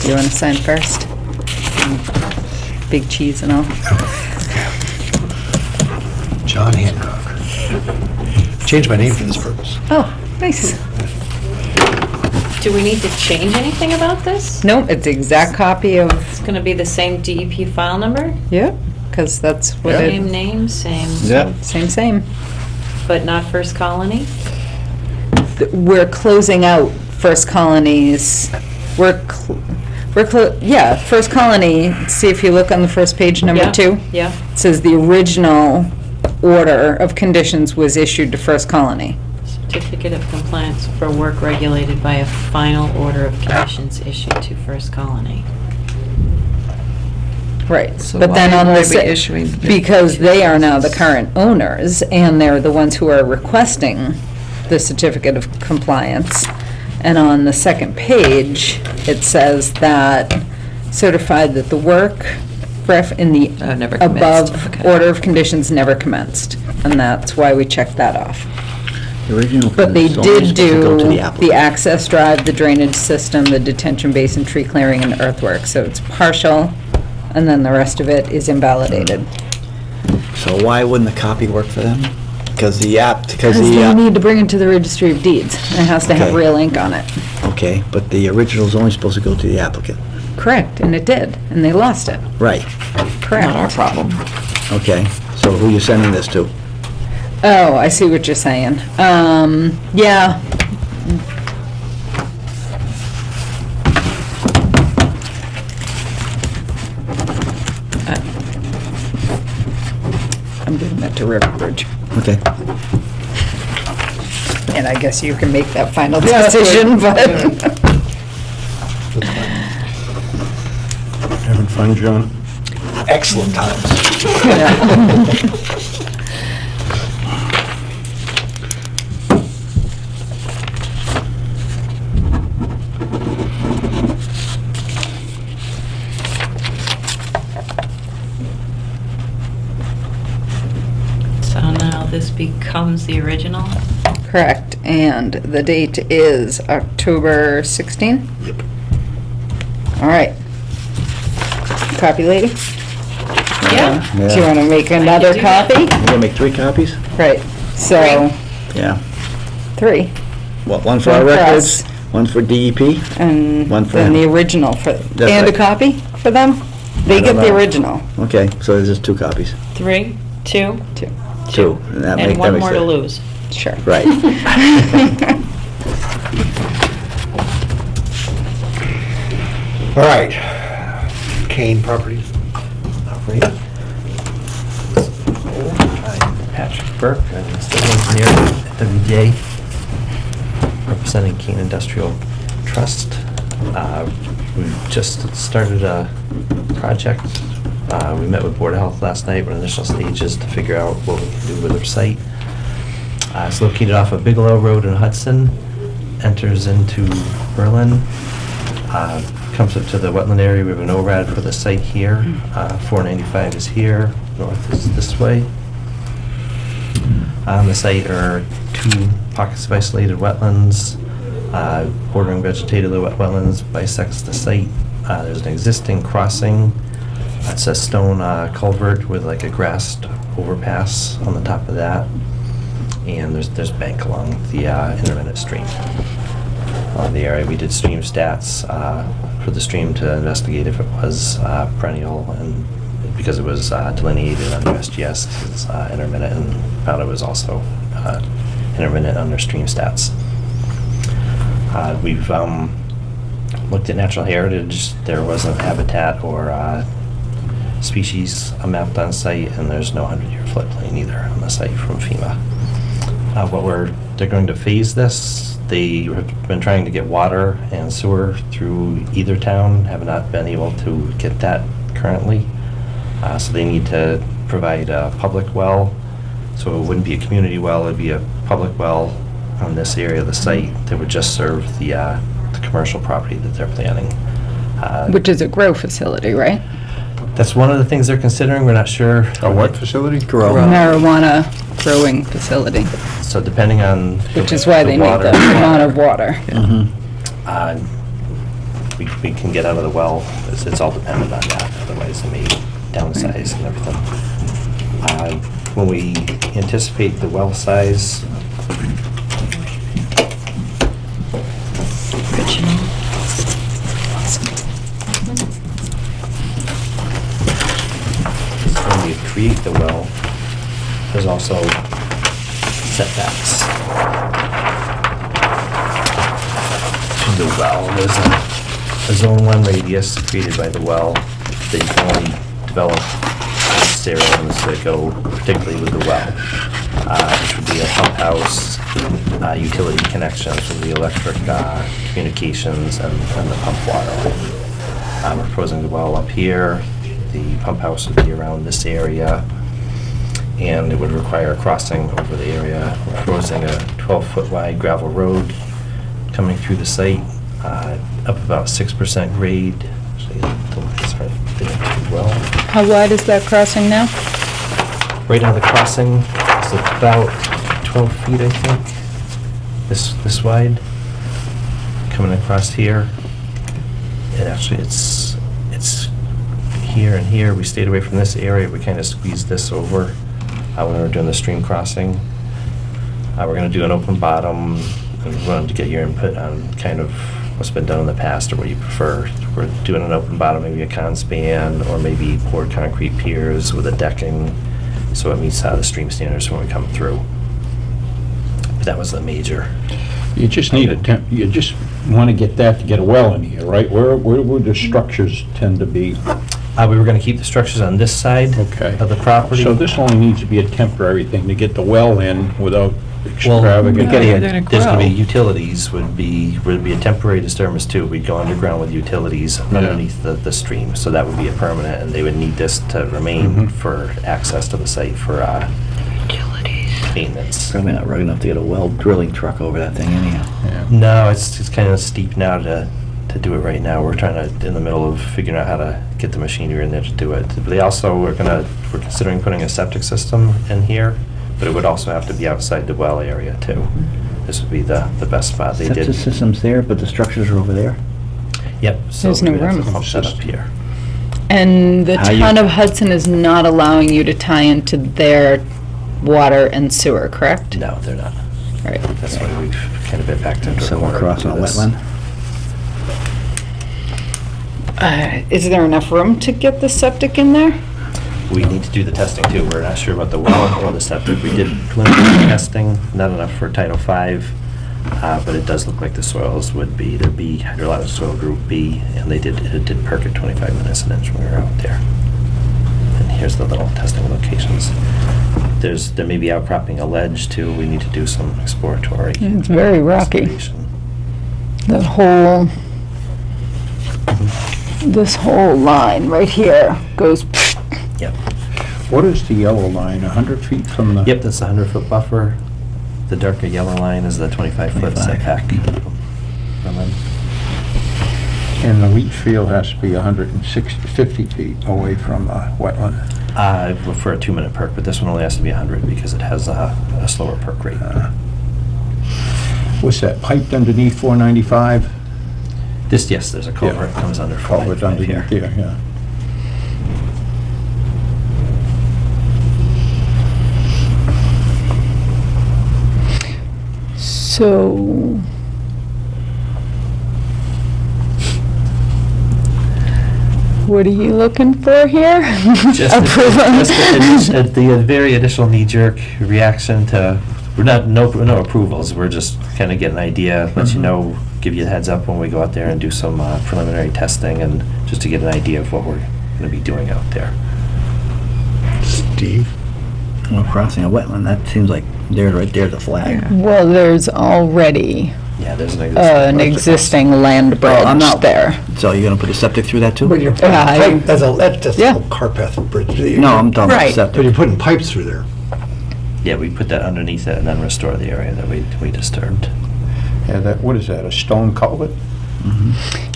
C: You want to sign first? Big cheese and all.
A: John Hancock. Changed my name for this purpose.
C: Oh, nice.
G: Do we need to change anything about this?
C: Nope, it's the exact copy of,
G: It's gonna be the same DEP file number?
C: yeah, because that's what
G: Same
C: it,
G: name, same,
B: Yep.
C: same.
G: but not First Colony?
C: We're closing out First Colony's, yeah, First Colony, see if you look on the first page, number
G: Yeah,
C: 2.
G: Yeah.
C: It says the original order of conditions was issued to First Colony.
G: Certificate of compliance for work regulated by a final order of conditions issued to First Colony.
C: Right,
E: So
C: but then
E: why
C: on
E: are
C: the,
E: we
C: se-
E: issuing?
C: because they are now the current owners, and they're the ones who are requesting the certificate of compliance. And on the second page, it says that certified that the work in the
E: Never commenced.
C: above
E: Okay.
C: order of conditions never commenced. And that's why we checked that off.
B: The original.
C: But they
B: is only
C: did
B: supposed to go to
C: do
B: the
C: the
B: applicant.
C: access drive, the drainage system, the detention basin, tree clearing, and earthwork. So it's partial, and then the rest of it is invalidated.
B: So why wouldn't the copy work for them? Because
C: Because they need to bring it to the registry of deeds. It has to have
B: Okay.
C: real ink on it.
B: okay, but the original's only supposed to go to the applicant.
C: Correct, and it did, and they lost it.
B: Right,
C: Correct.
E: Not our problem.
B: okay. So who you sending this to?
C: Oh, I see what you're saying. Yeah. I'm giving that to Riverbridge.
B: Okay.
C: And I guess you can make that final
B: Yeah, that's
C: decision, but.
F: Having fun, John?
A: Excellent times.
G: So now this becomes the original?
C: Correct, and the date is October 16?
A: Yep.
C: All right. Copy, lady?
G: Yeah.
C: Do you want to make another
G: do that.
C: copy?
B: You gonna make 3 copies?
C: Right, so,
B: Yeah.
C: 3,
B: What, one for our
C: One for
B: records,
C: us.
B: one for DEP?
C: and
B: One for
C: then
B: him.
C: the original for,
B: That's
C: and a
B: right.
C: copy for them? They
B: I
C: get
B: don't
C: the
B: know.
C: original.
B: Okay, so there's just 2 copies.
G: 3, 2,
B: Two. That
G: and
B: make- that
G: one
B: makes
G: more to
B: sense.
G: lose.
C: Sure.
B: Right.
A: All right. Kane Properties. Operator.
L: I'm Patrick Burke, I'm a civil engineer at WDA, representing Keene Industrial Trust. We've just started a project. We met with Board of Health last night, we're in initial stages to figure out what we can do with their site. It's located off of Bigelow Road in Hudson, enters into Berlin, comes up to the wetland area. We have an ORAD for the site here. 495 is here, north is this way. On the site are 2 pockets of isolated wetlands. Bordering vegetated wetlands bisects the site. There's an existing crossing. It's a stone culvert with like a grassed overpass on the top of that. And there's bank along the intermittent stream. On the area, we did stream stats for the stream to investigate if it was perennial, and because it was delineated under SGS, it's intermittent, and found it was also intermittent under stream stats. We've looked at natural heritage. There wasn't habitat or species mapped on site, and there's no 100-year floodplain either on the site from FEMA. They're going to phase this. They have been trying to get water and sewer through either town, have not been able to get that currently. So they need to provide a public well. So it wouldn't be a community well, it'd be a public well on this area of the site that would just serve the commercial property that they're planning.
C: Which is a grow facility, right?
L: That's one of the things they're considering. We're not sure.
F: A what facility?
C: Marijuana growing facility,
L: So depending on.
C: which is why they need
L: water-
C: the amount of water.
L: We can get out of the well. It's all dependent on that. Otherwise, they may downsize and everything. When we anticipate the well size, when we create the well, there's also setbacks to the well. There's a zone 1 radius created by the well that you can only develop areas that go particularly with the well, which would be a pump house, utility connections for the electric communications and the pump water. We're proposing the well up here. The pump house would be around this area, and it would require a crossing over the area. We're proposing a 12-foot wide gravel road coming through the site, up about 6% grade. Actually, the lights aren't there too well.
C: How wide is that crossing now?
L: Right now, the crossing is about 12 feet, I think. This wide, coming across here. And actually, it's here and here. We stayed away from this area. We kind of squeezed this over when we were doing the stream crossing. We're going to do an open bottom, and we wanted to get your input on kind of what's been done in the past or what you prefer. We're doing an open bottom, maybe a con span, or maybe poured concrete piers with a decking, so it meets the stream standards when we come through. But that was the major.
F: You just need you just want to get that to get a well in here, right? Where would the structures tend to be?
L: We were going to keep the structures on this side
F: Okay.
L: of the property.
F: So this only needs to be a temporary thing to get the well in without
L: Well,
F: extravagant.
L: there's
E: gonna
L: going to be
E: grow.
L: utilities would be a temporary disturbance too. We'd go underground with utilities underneath the stream, so that would be a permanent, and they would need this to remain
F: Mhm.
L: for access to the site for maintenance.
B: Probably not rugged enough to get a well drilling truck over that thing anyhow.
F: Yeah.
L: No, it's kind of steep now to do it right now. We're trying to, in the middle of figuring out how to get the machinery in there to do it. But they also, we're considering putting a septic system in here, but it would also have to be outside the well area too. This would be the best spot. They
B: Septic
L: did.
B: system's there, but the structures are over there.
L: Yep. So
C: There's
L: we
C: no
L: would have
C: room.
L: the pump set up here.
C: And the
B: How you-
C: town of Hudson is not allowing you to tie into their water and sewer, correct?
L: No, they're not.
C: Right.
L: That's why we've kind of been backed into a
B: So
L: corner.
B: across
L: to
B: on
L: this.
B: wetland.
C: Is there enough room to get the septic in there?
L: we need to do the testing too. We're not sure about the well or the septic. We did preliminary testing, not enough for Title V, but it does look like the soils would be either B, hydrolyzed soil group B, and it did perk at 25 minutes an inch when we were out there. And here's the little testing locations. There may be outcropping of ledge too. We need to do some exploratory.
C: It's very rocky.
L: excavation.
C: The whole, this whole line right here goes.
L: Yep.
F: What is the yellow line, 100 feet from the?
L: Yep, that's the 100-foot buffer. The darker yellow line is the 25-foot setback. from them.
F: And the leach field has to be 50 feet away from the wetland.
L: For a 2-minute perk, but this one only has to be 100 because it has a slower perk rate.
F: Was that piped underneath 495?
L: Yes, there's a culvert that comes under
F: Culvert
L: 495 here.
F: underneath there, yeah.
C: So, what are you looking for here?
L: Just the very initial knee-jerk reaction to, no approvals, we're just kind of getting an idea, let you know, give you a heads up when we go out there and do some preliminary testing, and just to get an idea of what we're going to be doing out there.
A: Steve?
B: Well, crossing a wetland, that seems like right there's a flag.
C: Well, there's already
L: Yeah, there's
C: an existing land
B: Well, I'm
C: bridge
B: not
C: there.
B: So you're gonna put a septic through that too?
A: But you're putting
C: Yeah,
A: that's just a
C: yeah.
A: little car path bridge.
B: No, I'm talking about
C: Right.
A: But
B: septic.
A: you're putting pipes through there.
L: Yeah, we put that underneath it and then restore the area that we disturbed.
F: Yeah, what is that, a stone culvert?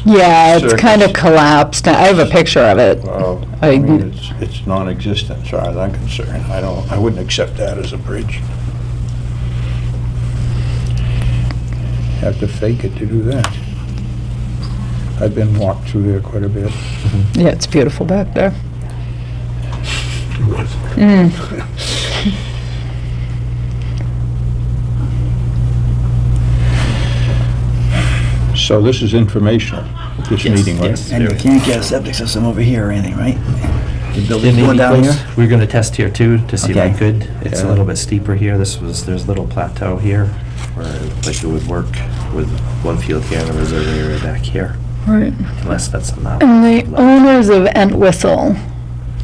C: Yeah, it's
F: Circus.
C: kind of collapsed. I have a picture of it.
F: Well,
C: I-
F: I mean, it's non-existent as far as I'm concerned. I wouldn't accept that as a bridge. Have to fake it to do that. I've been walked through there quite a bit.
C: Yeah, it's beautiful back there.
F: So this is informational, this
L: Yes,
F: meeting, right?
L: yes.
B: And you can't get a septic system over here or anything, right? The
L: It
B: building's
L: may
B: going
L: be
B: down
L: close.
B: here?
L: We're gonna test here too, to see if I
B: Okay.
L: could. It's a
F: Yeah.
L: little bit steeper here. There's a little plateau here, where like it would work with one field here and a reserve area back here,
C: Right.
L: unless that's not.
C: And the owners of Entwistle,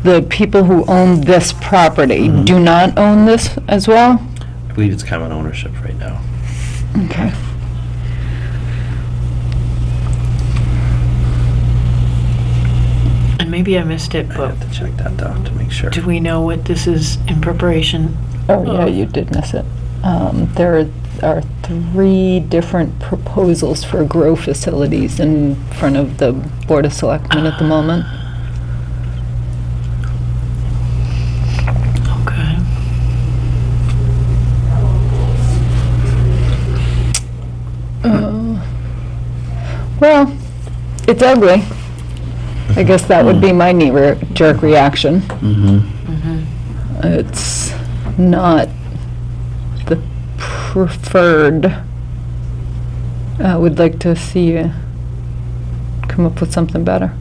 C: the people who own this property, do not own this as well?
L: I believe it's common ownership right now.
C: Okay.
M: And maybe I missed it,
L: I
M: but
L: have to check that out to make sure.
M: do we know what this is in preparation?
C: Oh, yeah, you did miss it. There are 3 different proposals for grow facilities in front of the Board of Selectmen at the moment.
M: Okay.
C: Well, it's ugly. I guess that would be my knee-jerk reaction. It's not the preferred. I would like to see you come up with something better.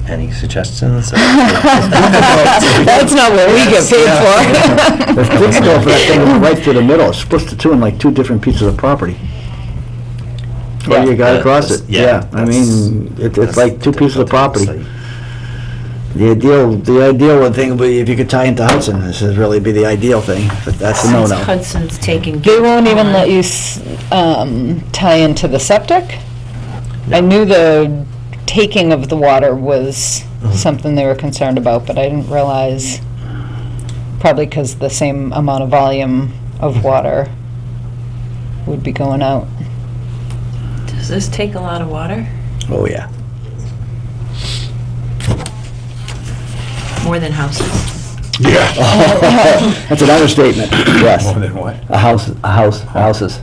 L: Any suggestions?
C: That's not what we get paid for.
B: It's difficult for that thing right through the middle. It splits the two in like 2 different pieces of property. Or you gotta cross it. Yeah, I mean, it's like 2 pieces of property. The ideal thing would be if you could tie into Hudson. This would really be the ideal thing, but that's a
G: Since
B: no-no.
G: Hudson's taking.
C: They won't even let you tie into the septic? I knew the taking of the water was something they were concerned about, but I didn't realize, probably because the same amount of volume of water would be going out.
G: Does this take a lot of water?
B: Oh, yeah.
G: More than houses?
F: Yeah.
B: That's an understatement, yes.
F: More than what?
B: Houses,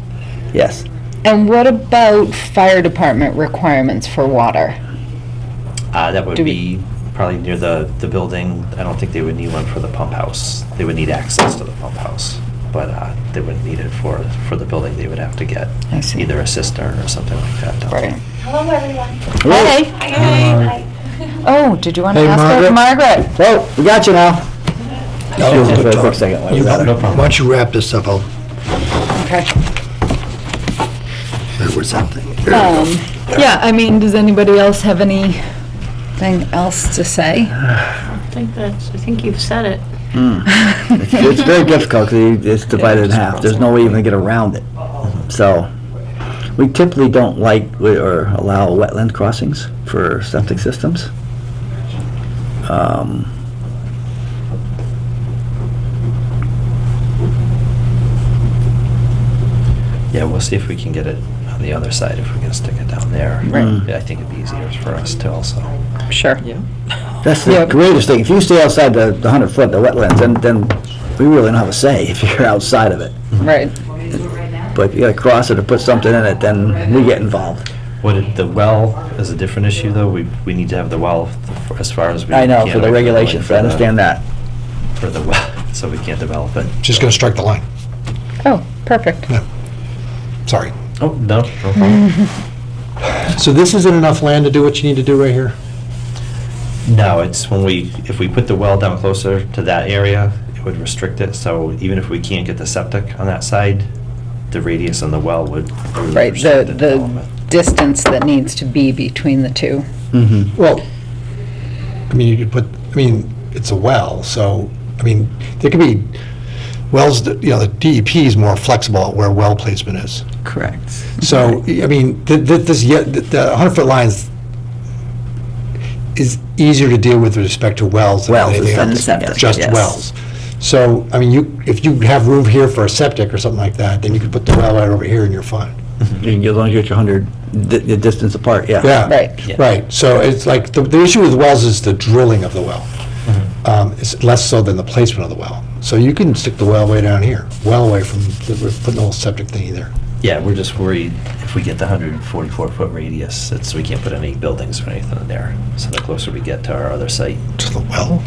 B: yes.
C: And what about fire department requirements for water?
L: That would
C: Do we-
L: be probably near the building. I don't think they would need one for the pump house. They would need access to the pump house, but they wouldn't need it for the building. They would have to get
C: I see.
L: either a cistern or something like that. down
C: Right.
L: there.
D: Hello, everyone.
C: Hey.
D: Hi.
C: Oh, did you want to
A: Hey,
C: ask her? Margaret?
B: Oh, we got you now.
A: No,
B: Just for a quick second. while we
A: You
B: got
A: got
B: her.
A: it. Why don't you wrap this up?
C: Okay.
A: There was something.
C: Yeah, I mean, does anybody else have anything else to say?
M: I think you've said it.
B: It's very difficult because it's divided in half. There's no way you're gonna get around it. So, we typically don't like or allow wetland crossings for septic systems.
L: Yeah, we'll see if we can get it on the other side, if we can stick it down there.
C: Right.
L: Yeah, I think it'd be easier for us to also.
C: Sure.
B: That's the greatest thing. If you stay outside the 100 foot, the wetlands, then we really don't have a say if you're outside of it.
C: Right.
B: But if you gotta cross it or put something in it, then we get involved.
L: The well is a different issue, though. We need to have the well as far as we
B: I
L: can.
B: know, for the
L: away
B: regulations, I understand that.
L: For the well, so we can't develop it.
A: Just gonna strike the line.
C: Oh, perfect.
A: Sorry.
L: Oh, no problem.
A: So this isn't enough land to do what you need to do right here?
L: No, it's if we put the well down closer to that area, it would restrict it, so even if we can't get the septic on that side, the radius on the well would.
C: Right,
L: restrict
C: the
L: development.
C: distance that needs to be between the two.
A: Well, I mean, you could put, it's a well, so, there could be wells that, the DEP is more flexible at where well placement is.
E: Correct.
A: So, the 100-foot lines is easier to deal with respect to wells than
B: Wells
A: anything
B: than
A: else.
B: septic,
A: Just
B: yes.
A: wells. So, if you have room here for a septic or something like that, then you could put the well right over here and you're fine.
B: You can get, as long as you're 100 the distance apart, yeah.
A: Yeah.
C: Right.
L: Yeah.
A: Right, so it's like, the issue with wells is the drilling of the well. It's less so than the placement of the well. So you can stick the well way down here, well away from putting the whole septic thing either.
L: Yeah, we're just worried if we get the 144-foot radius, we can't put any buildings or anything in there. So the closer we get to our other site,
A: To the well?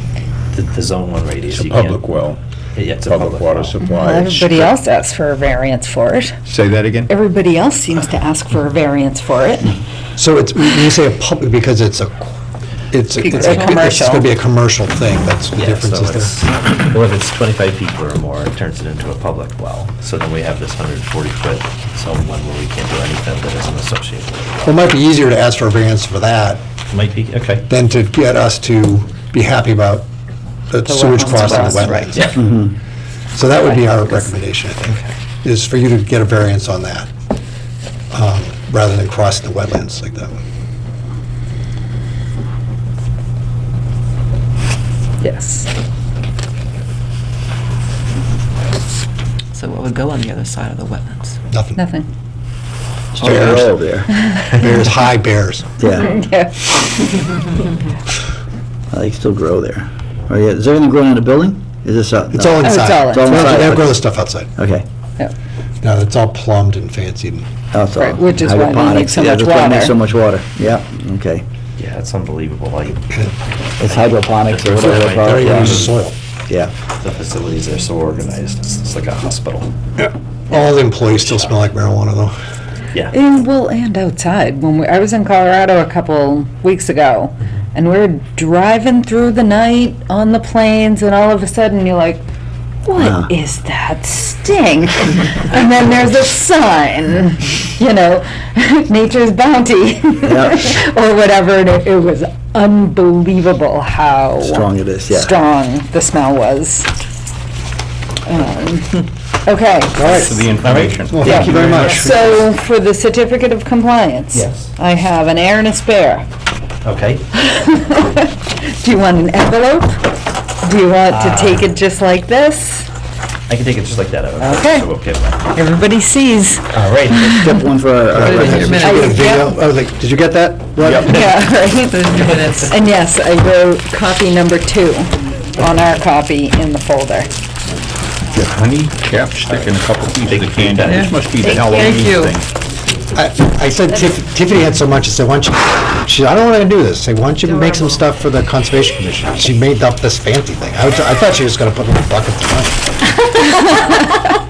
L: the zone 1 radius,
F: It's a
L: you can't.
F: public well,
L: Yeah, it's a
F: public water
L: well.
F: supply.
C: Well, everybody else asks for a variance for it.
F: Say that again?
C: Everybody else seems to ask for a variance for it.
A: So it's, when you say a public, because it's a
C: commercial.
A: It's gonna be a commercial thing, that's the
L: Yeah,
A: difference
L: so
A: is there.
L: it's, or if it's 25 feet or more, it turns it into a public well. So then we have this 140-foot zone 1 where we can't do anything that isn't associated with it.
A: Well, it might be easier to ask for a variance for that
L: Might be, okay.
A: than to get us to be happy about the sewage
C: wetlands
A: crossing the
C: crossed, right.
A: wetlands. So that would be our recommendation, I think, is for you to get a variance on that, rather than crossing the wetlands like that.
C: Yes.
E: So what would go on the other side of the wetlands?
A: Nothing.
C: Nothing.
B: Oh, they're all over there.
A: Bears, high bears.
B: Yeah,
C: Yeah.
B: they still grow there. Oh, yeah, is everything growing in the building? Is this out?
A: It's all
C: it's
A: inside.
C: all
B: inside.
A: They don't grow the stuff outside.
B: Okay.
A: No, it's all plumbed and fancied.
B: Oh, it's all
C: Right, which is why they need
B: hydroponics.
C: so
B: Yeah,
C: much
B: that's why they need
C: water.
B: so much water, yeah, okay.
L: Yeah, it's unbelievable, like,
B: It's hydroponics or
L: It's
B: whatever
L: not
B: they call
A: They
B: it,
A: don't
B: yeah.
A: use the soil.
B: Yeah.
L: the facilities are so organized, it's like a hospital.
A: Yeah. All the employees still smell like marijuana, though.
L: Yeah.
C: And outside. I was in Colorado a couple weeks ago, and we were driving through the night on the plains, and all of a sudden you're like, what is that stink? And then there's a sign, Nature's Bounty, or whatever, and it was unbelievable how
B: Strong it is, yeah.
C: strong the smell was. Okay.
A: All right.
F: For the information.
A: Well, thank you very much.
C: So for the certificate of compliance?
L: Yes.
C: I have an air and a spare.
L: Okay.
C: Do you want an envelope? Do you want to take it just like this?
L: I can take it just like that.
C: Okay.
L: So we'll get one.
C: Everybody sees.
L: All right.
B: Tip one for our
A: Did you get a video? Did you get that?
F: Yep.
C: Yeah, right. And yes, I wrote copy number 2 on our copy in the folder.
F: Your honey, chapstick, and a couple pieces of candy. This must be the Halloween thing.
A: I said Tiffany had so much, I said, why don't you, she said, I don't want to do this. I said, why don't you make some stuff for the Conservation Commission? She made up this fancy thing. I thought she was going to put in a bucket of honey.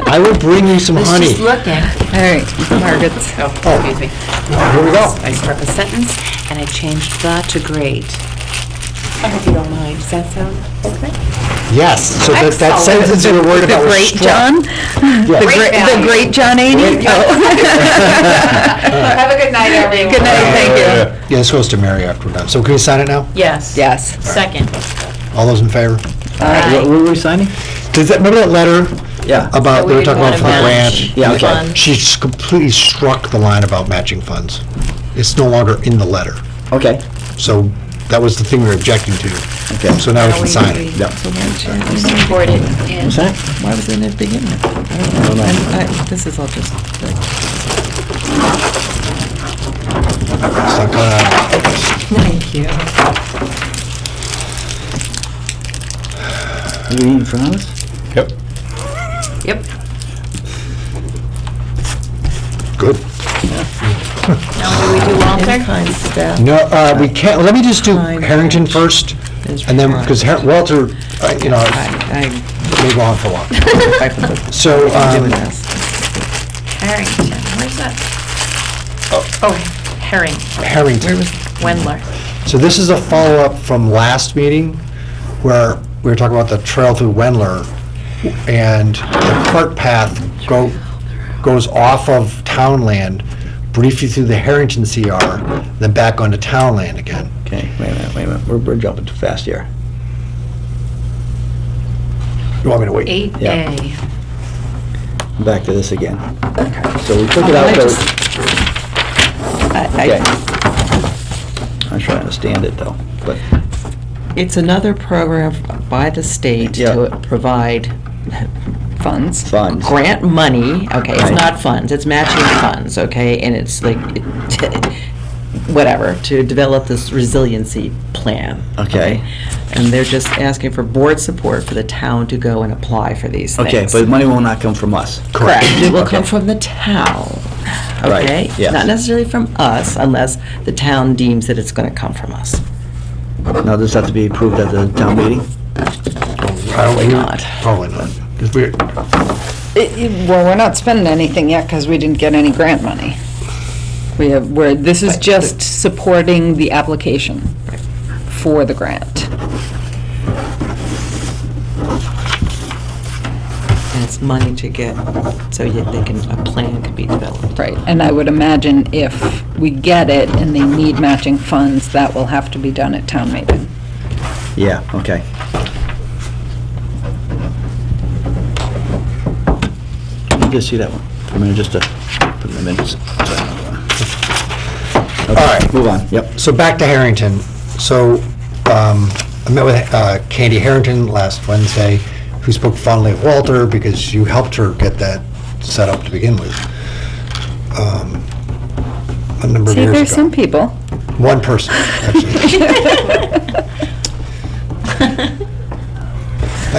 A: I will bring you some honey.
N: Just looking.
C: All right, Margaret's.
N: Excuse me.
A: Here we go.
N: I struck a sentence and I changed the to great.
D: I hope you don't mind. Does that sound okay?
A: Yes, so that
D: Excellent.
A: sentence you were worried about was
C: Great
A: struck.
C: John? The great John Aney?
D: Have a good night, everyone.
C: Good night, thank you.
A: Yeah, this goes to Mary after we're done. So can we sign it now?
G: Yes.
C: Yes.
G: Second.
A: All those in favor?
B: What were we signing?
A: Does that, remember that letter
B: Yeah.
A: about,
G: So
A: we were
G: we
A: talking about
G: wanna
A: for the
G: match
A: grant?
B: Yeah, okay.
G: funds.
A: She just completely struck the line about matching funds. It's no longer in the letter.
B: Okay.
A: So that was the thing we were objecting to.
B: Okay.
A: So now we can sign it.
B: Yep.
E: So why did you-
G: We support it and
B: What's that?
E: why was it in the beginning? I don't know. This is all just, like,
A: It's not gonna-
E: thank you.
B: You need in front of us?
F: Yep.
G: Yep.
A: Good.
G: Now do we do Walter?
E: In-kind staff.
A: No, we can't, let me just do
E: Time
A: Harrington
E: match
A: first,
E: is
A: and then,
E: required.
A: because Walter, you know,
E: I
A: may go on for a while.
E: I can look
A: So,
E: doing this.
G: Harrington, where's that? Oh, Herring,
A: Harrington.
G: Wendler.
A: So this is a follow-up from last meeting, where we were talking about the trail through Wendler, and the cart path goes off of town land, briefly through the Harrington CR, then back onto town land again.
B: Okay, wait a minute. We're jumping too fast here.
A: You want me to wait?
G: 8A.
B: Back to this again. So we took it out, okay. I'm trying to understand it though, but,
E: It's another program by the state
B: Yeah.
E: to provide
C: Funds.
B: funds.
E: grant money, okay, it's
B: Right.
E: not funds, it's matching funds, okay, and it's like, whatever, to develop this resiliency plan.
B: Okay.
E: And they're just asking for board support for the town to go and apply for these things.
B: Okay, but money will not come from us.
E: Correct, it will come
B: Okay.
E: from the town,
B: Right,
E: okay?
B: yes.
E: Not necessarily from us, unless the town deems that it's gonna come from us.
B: Now, does this have to be approved at the town meeting?
A: Probably
E: not.
A: Probably not. 'Cause we're,
C: Well, we're not spending anything yet because we didn't get any grant money. This is just supporting the application for the grant.
E: And it's money to get, so a plan can be developed.
C: Right, and I would imagine if we get it and they need matching funds, that will have to be done at town meeting.
B: Yeah, okay. Can you just see that one for a minute, just to put in the minutes?
A: All right.
B: Move on, yep.
A: So back to Harrington. So I met with Candy Harrington last Wednesday, who spoke fondly of Walter because you helped her get that set up to begin with. A number of
C: See,
A: years
C: there's
A: ago.
C: some people.
A: One person, actually.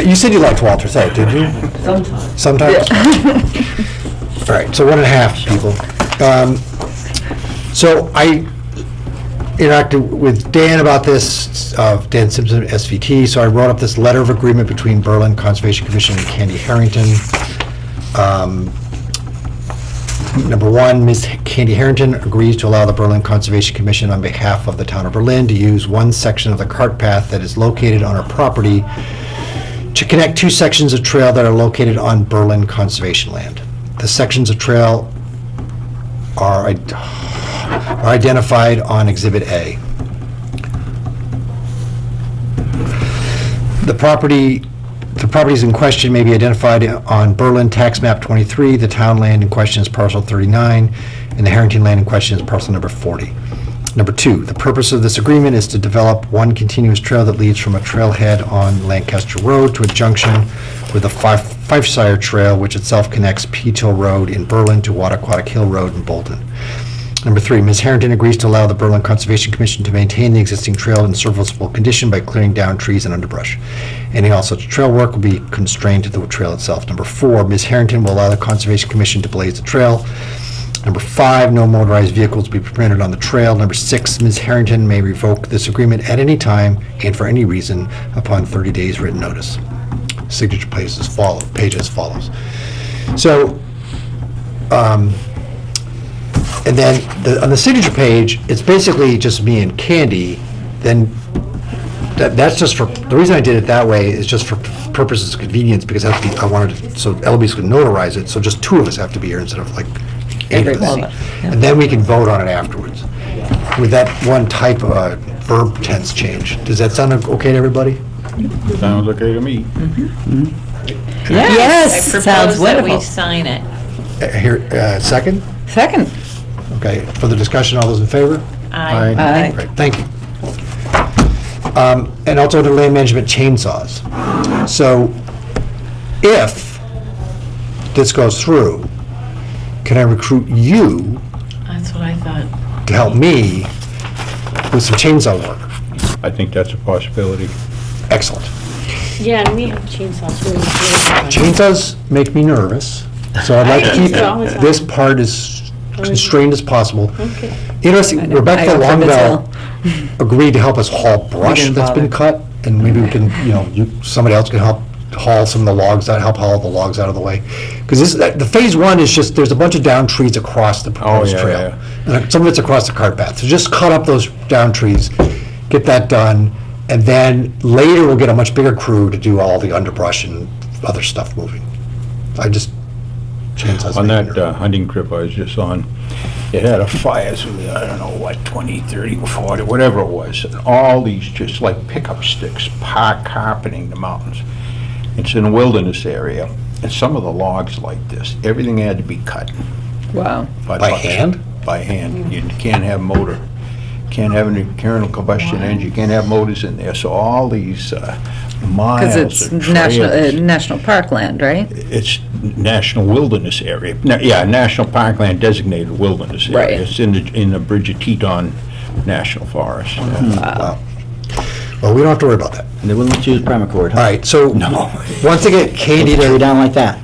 A: You said you liked Walter, so did you?
H: Sometimes.
A: Sometimes? All right, so 1.5 people. So I interacted with Dan about this, Dan Simpson, SVT, so I wrote up this letter of agreement between Berlin Conservation Commission and Candy Harrington. Number one, Ms. Candy Harrington agrees to allow the Berlin Conservation Commission on behalf of the town of Berlin to use one section of the cart path that is located on her property to connect two sections of trail that are located on Berlin Conservation land. The sections of trail are identified on Exhibit A. The properties in question may be identified on Berlin Tax Map 23, the town land in question is parcel 39, and the Harrington land in question is parcel number 40. Number two, the purpose of this agreement is to develop one continuous trail that leads from a trailhead on Lancaster Road to a junction with the Fifeshire Trail, which itself connects Peatill Road in Berlin to Wattaquatic Hill Road in Bolton. Number three, Ms. Harrington agrees to allow the Berlin Conservation Commission to maintain the existing trail in serviceable condition by clearing down trees and underbrush. Any and all such trail work will be constrained to the trail itself. Number four, Ms. Harrington will allow the Conservation Commission to blaze the trail. Number five, no motorized vehicles will be permitted on the trail. Number six, Ms. Harrington may revoke this agreement at any time and for any reason upon 30 days written notice. Signature page as follows. So, and then on the signature page, it's basically just me and Candy. Then That's just for, the reason I did it that way is just for purposes of convenience, because I wanted to, so Eloise could notarize it, so just 2 of us have to be here instead of like 8 of us.
E: Everybody, yeah.
A: And then we can vote on it afterwards. With that one type of verb tense change, does that sound okay to everybody?
F: Sounds okay to me.
E: Yes,
M: I
E: sounds
M: propose that we
E: wonderful.
M: sign it.
A: Here, second?
C: Second.
A: Okay, for the discussion, all those in favor?
M: Aye.
C: Aye.
A: Great, thank you. And also the land management chainsaws. So if this goes through, can I recruit you
M: That's what I thought.
A: to help me with some chainsaw work?
F: I think that's a possibility.
A: Excellent.
D: Yeah, and we have chainsaws. Really, really fun.
A: Chainsaws make me nervous, so I'd like to keep
D: Chainsaw is
A: this part as constrained as possible.
D: Okay.
A: Interesting,
C: I
A: Rebecca
C: offered
A: Longbell agreed to help us haul brush
E: didn't
A: that's been
E: bother.
A: cut, and maybe we can, somebody else can help haul some of the logs out, help haul the logs out of the way. Because the phase 1 is just, there's a bunch of down trees across the proposed
F: yeah,
A: trail. And some of it's across the cart path. So just cut up those down trees, get that done, and then later we'll get a much bigger crew to do all the underbrush and other stuff moving. Chainsaws.
F: On
A: make me
F: that
A: nervous.
F: hunting trip I was just on, it had a fire, so I don't know what, 20, 30, 40, whatever it was. And all these just like pickup sticks, carpeting the mountains. It's in a wilderness area, and some of the logs like this, everything had to be cut.
C: Wow.
A: By
F: trucks.
A: hand?
F: By hand. You can't have motor, can't have an internal combustion engine, you can't have motors in there. So all these miles
C: Because it's
F: of trails.
C: national park land, right?
F: It's national wilderness area. National parkland designated wilderness area.
C: Right.
F: It's in the Bridge of Teton National Forest. Yeah.
A: Wow. Well, we don't have to worry about that.
B: And they wouldn't let you use permacord, huh?
A: All right, so once I get Candy
B: Tear you
A: to,
B: down like that.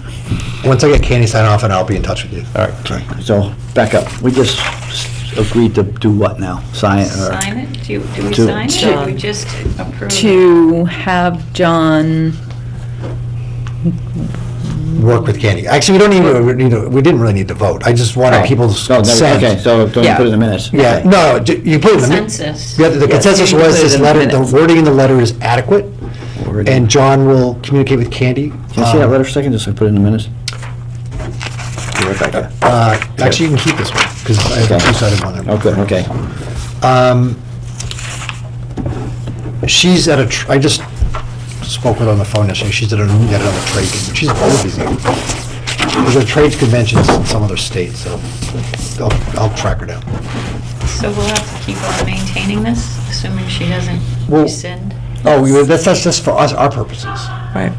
A: once I get Candy sign off, and I'll be in touch with you.
F: All right.
B: So, back up. We just agreed to do what now? Sign it? or-
M: Sign it? Do we
B: To-
M: sign it, or do we just approve?
C: To have John,
A: Work with Candy. Actually, we didn't really need to vote. I just wanted people's
B: Oh, never-
A: consent.
B: Okay, so don't
C: Yeah.
B: put it in the minutes.
A: Yeah,
B: Okay.
A: no, you put it in the.
M: Consensus.
A: Yeah, the consensus
C: you can
A: was
C: put it
A: this
C: in the
A: letter, the
C: minutes.
A: wording in the letter is adequate,
B: Word.
A: and John will communicate with Candy.
B: Can I see that letter for a second, just so I put it in the minutes? Be right back there.
A: Actually, you can keep this one, because I have a
B: Okay.
A: two-sided one.
B: Oh, good, okay.
A: She's at I just spoke with her on the phone yesterday, she's at another trade, she's always busy. There's a trade conventions in some other states, so I'll track her down.
M: So we'll have to keep on maintaining this, assuming she doesn't
A: Well-
M: rescind?
A: Oh, that's just for us, our purposes,
E: Right.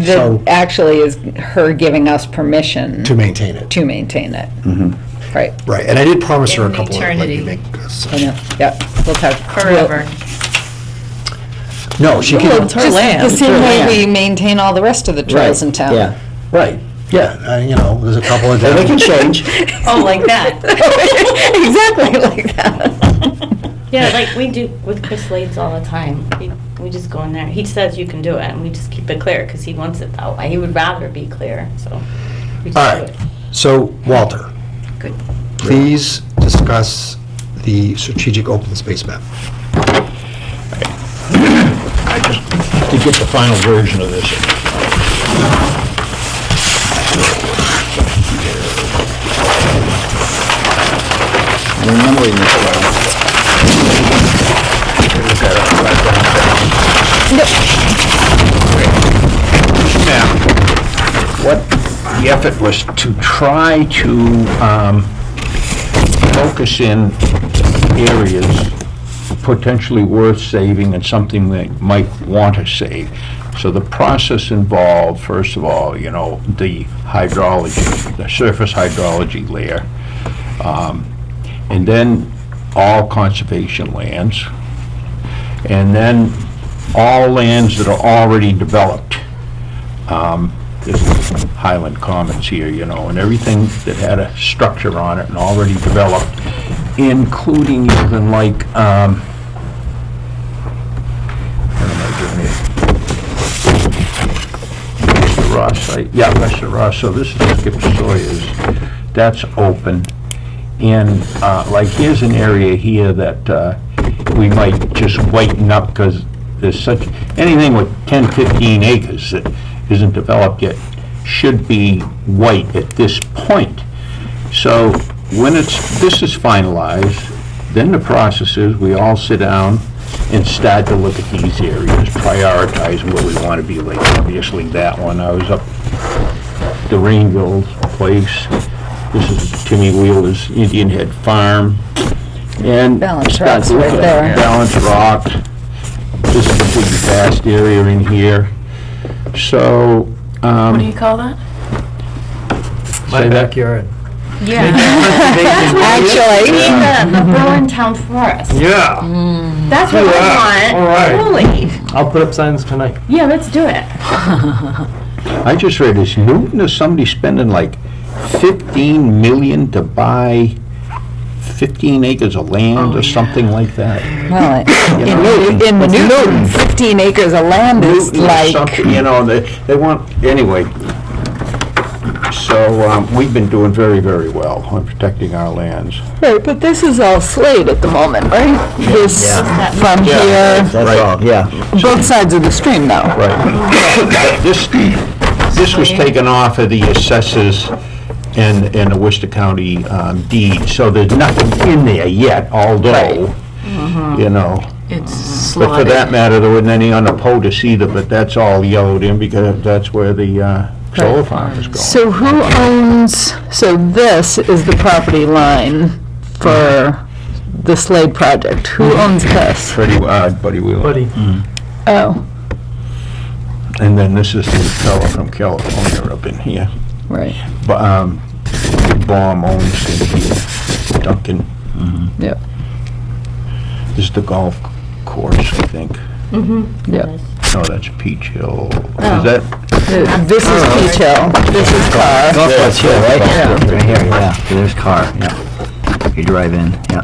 A: so,
C: actually is her giving us permission
A: to maintain it.
C: to maintain it.
B: Mm-hmm.
C: Right,
A: Right, and I did promise her a
M: In
A: couple of, let me
M: eternity.
A: make.
C: I know, yeah, we'll talk.
M: Forever.
A: No, she
E: Well,
A: can,
E: it's her
C: Just
E: land.
C: the same
B: Sure,
C: way
B: yeah.
C: we maintain all the rest of the trails in town.
B: Yeah.
A: right, yeah, there's a couple of.
B: They can change.
M: Oh, like that?
C: Exactly like that.
D: Yeah, like we do with Chris Lades all the time. We just go in there. He says you can do it, and we just keep it clear because he wants it that way. He would rather be clear, so we just
A: All
D: do
A: right,
D: it.
A: so, Walter,
M: Good.
A: please discuss the strategic open space map.
F: To get the final version of this.
B: I'm remembering this well.
F: Now, what the effort was to try to focus in areas potentially worth saving and something they might want to save. So the process involved, first of all, the hydrology, the surface hydrology layer, and then all conservation lands, and then all lands that are already developed. This is Highland Commons here, and everything that had a structure on it and already developed, including even like, what am I doing here? Mr. Ross site, yeah, Mr. Ross, so this is Skip Sawyer's, that's open. And like here's an area here that we might just whiten up because there's such, anything with 10, 15 acres that isn't developed yet should be white at this point. So when this is finalized, then the process is we all sit down and start to look at these areas, prioritize where we want to be. Like obviously that one, I was up the Rainville place. This is Timmy Wheeler's Indian Head Farm. And
C: Balance Rock's right there.
F: Balance Rock. This is a big vast area in here. So,
G: What do you call that?
F: My backyard.
D: Yeah.
C: Actually.
D: The Berlin Town Forest.
F: Yeah.
D: That's what I want.
F: All right.
D: Really?
H: I'll put up signs tonight.
D: Yeah, let's do it.
F: I just read this, Newton is somebody spending like 15 million to buy 15 acres of land or something like that.
C: Well, in the Newton, 15 acres of land is
F: Newton or
C: like,
F: something, you know, they want, anyway. So, we've been doing very, very well on protecting our lands.
C: right, but this is all Slade at the moment, right? This, from
F: Yeah.
C: here,
B: That's all, yeah.
C: both sides of the stream though.
F: Right. This was taken off of the assessors and the Worcester County deed, so there's nothing in there yet, although, you know.
G: It's
F: But for
G: slotted.
F: that matter, there wasn't any on the POTUS either, but that's all yellowed in because that's where the solar farm is going.
C: So who owns, so this is the property line for the Slade project. Who owns this?
F: Buddy Wheeler.
H: Buddy.
C: Oh,
F: And then this is the fellow from California up in here.
C: right,
F: But, Baum owns in here, Duncan.
C: yep,
F: This is the golf course, I think.
C: yep.
F: No, that's Peach Hill.
D: Oh.
F: Is that?
C: This is Peach Hill, this is Carr.
B: Golf course here, right?
C: Yeah.
B: Right here, yeah. There's car, yeah. You drive in, yeah.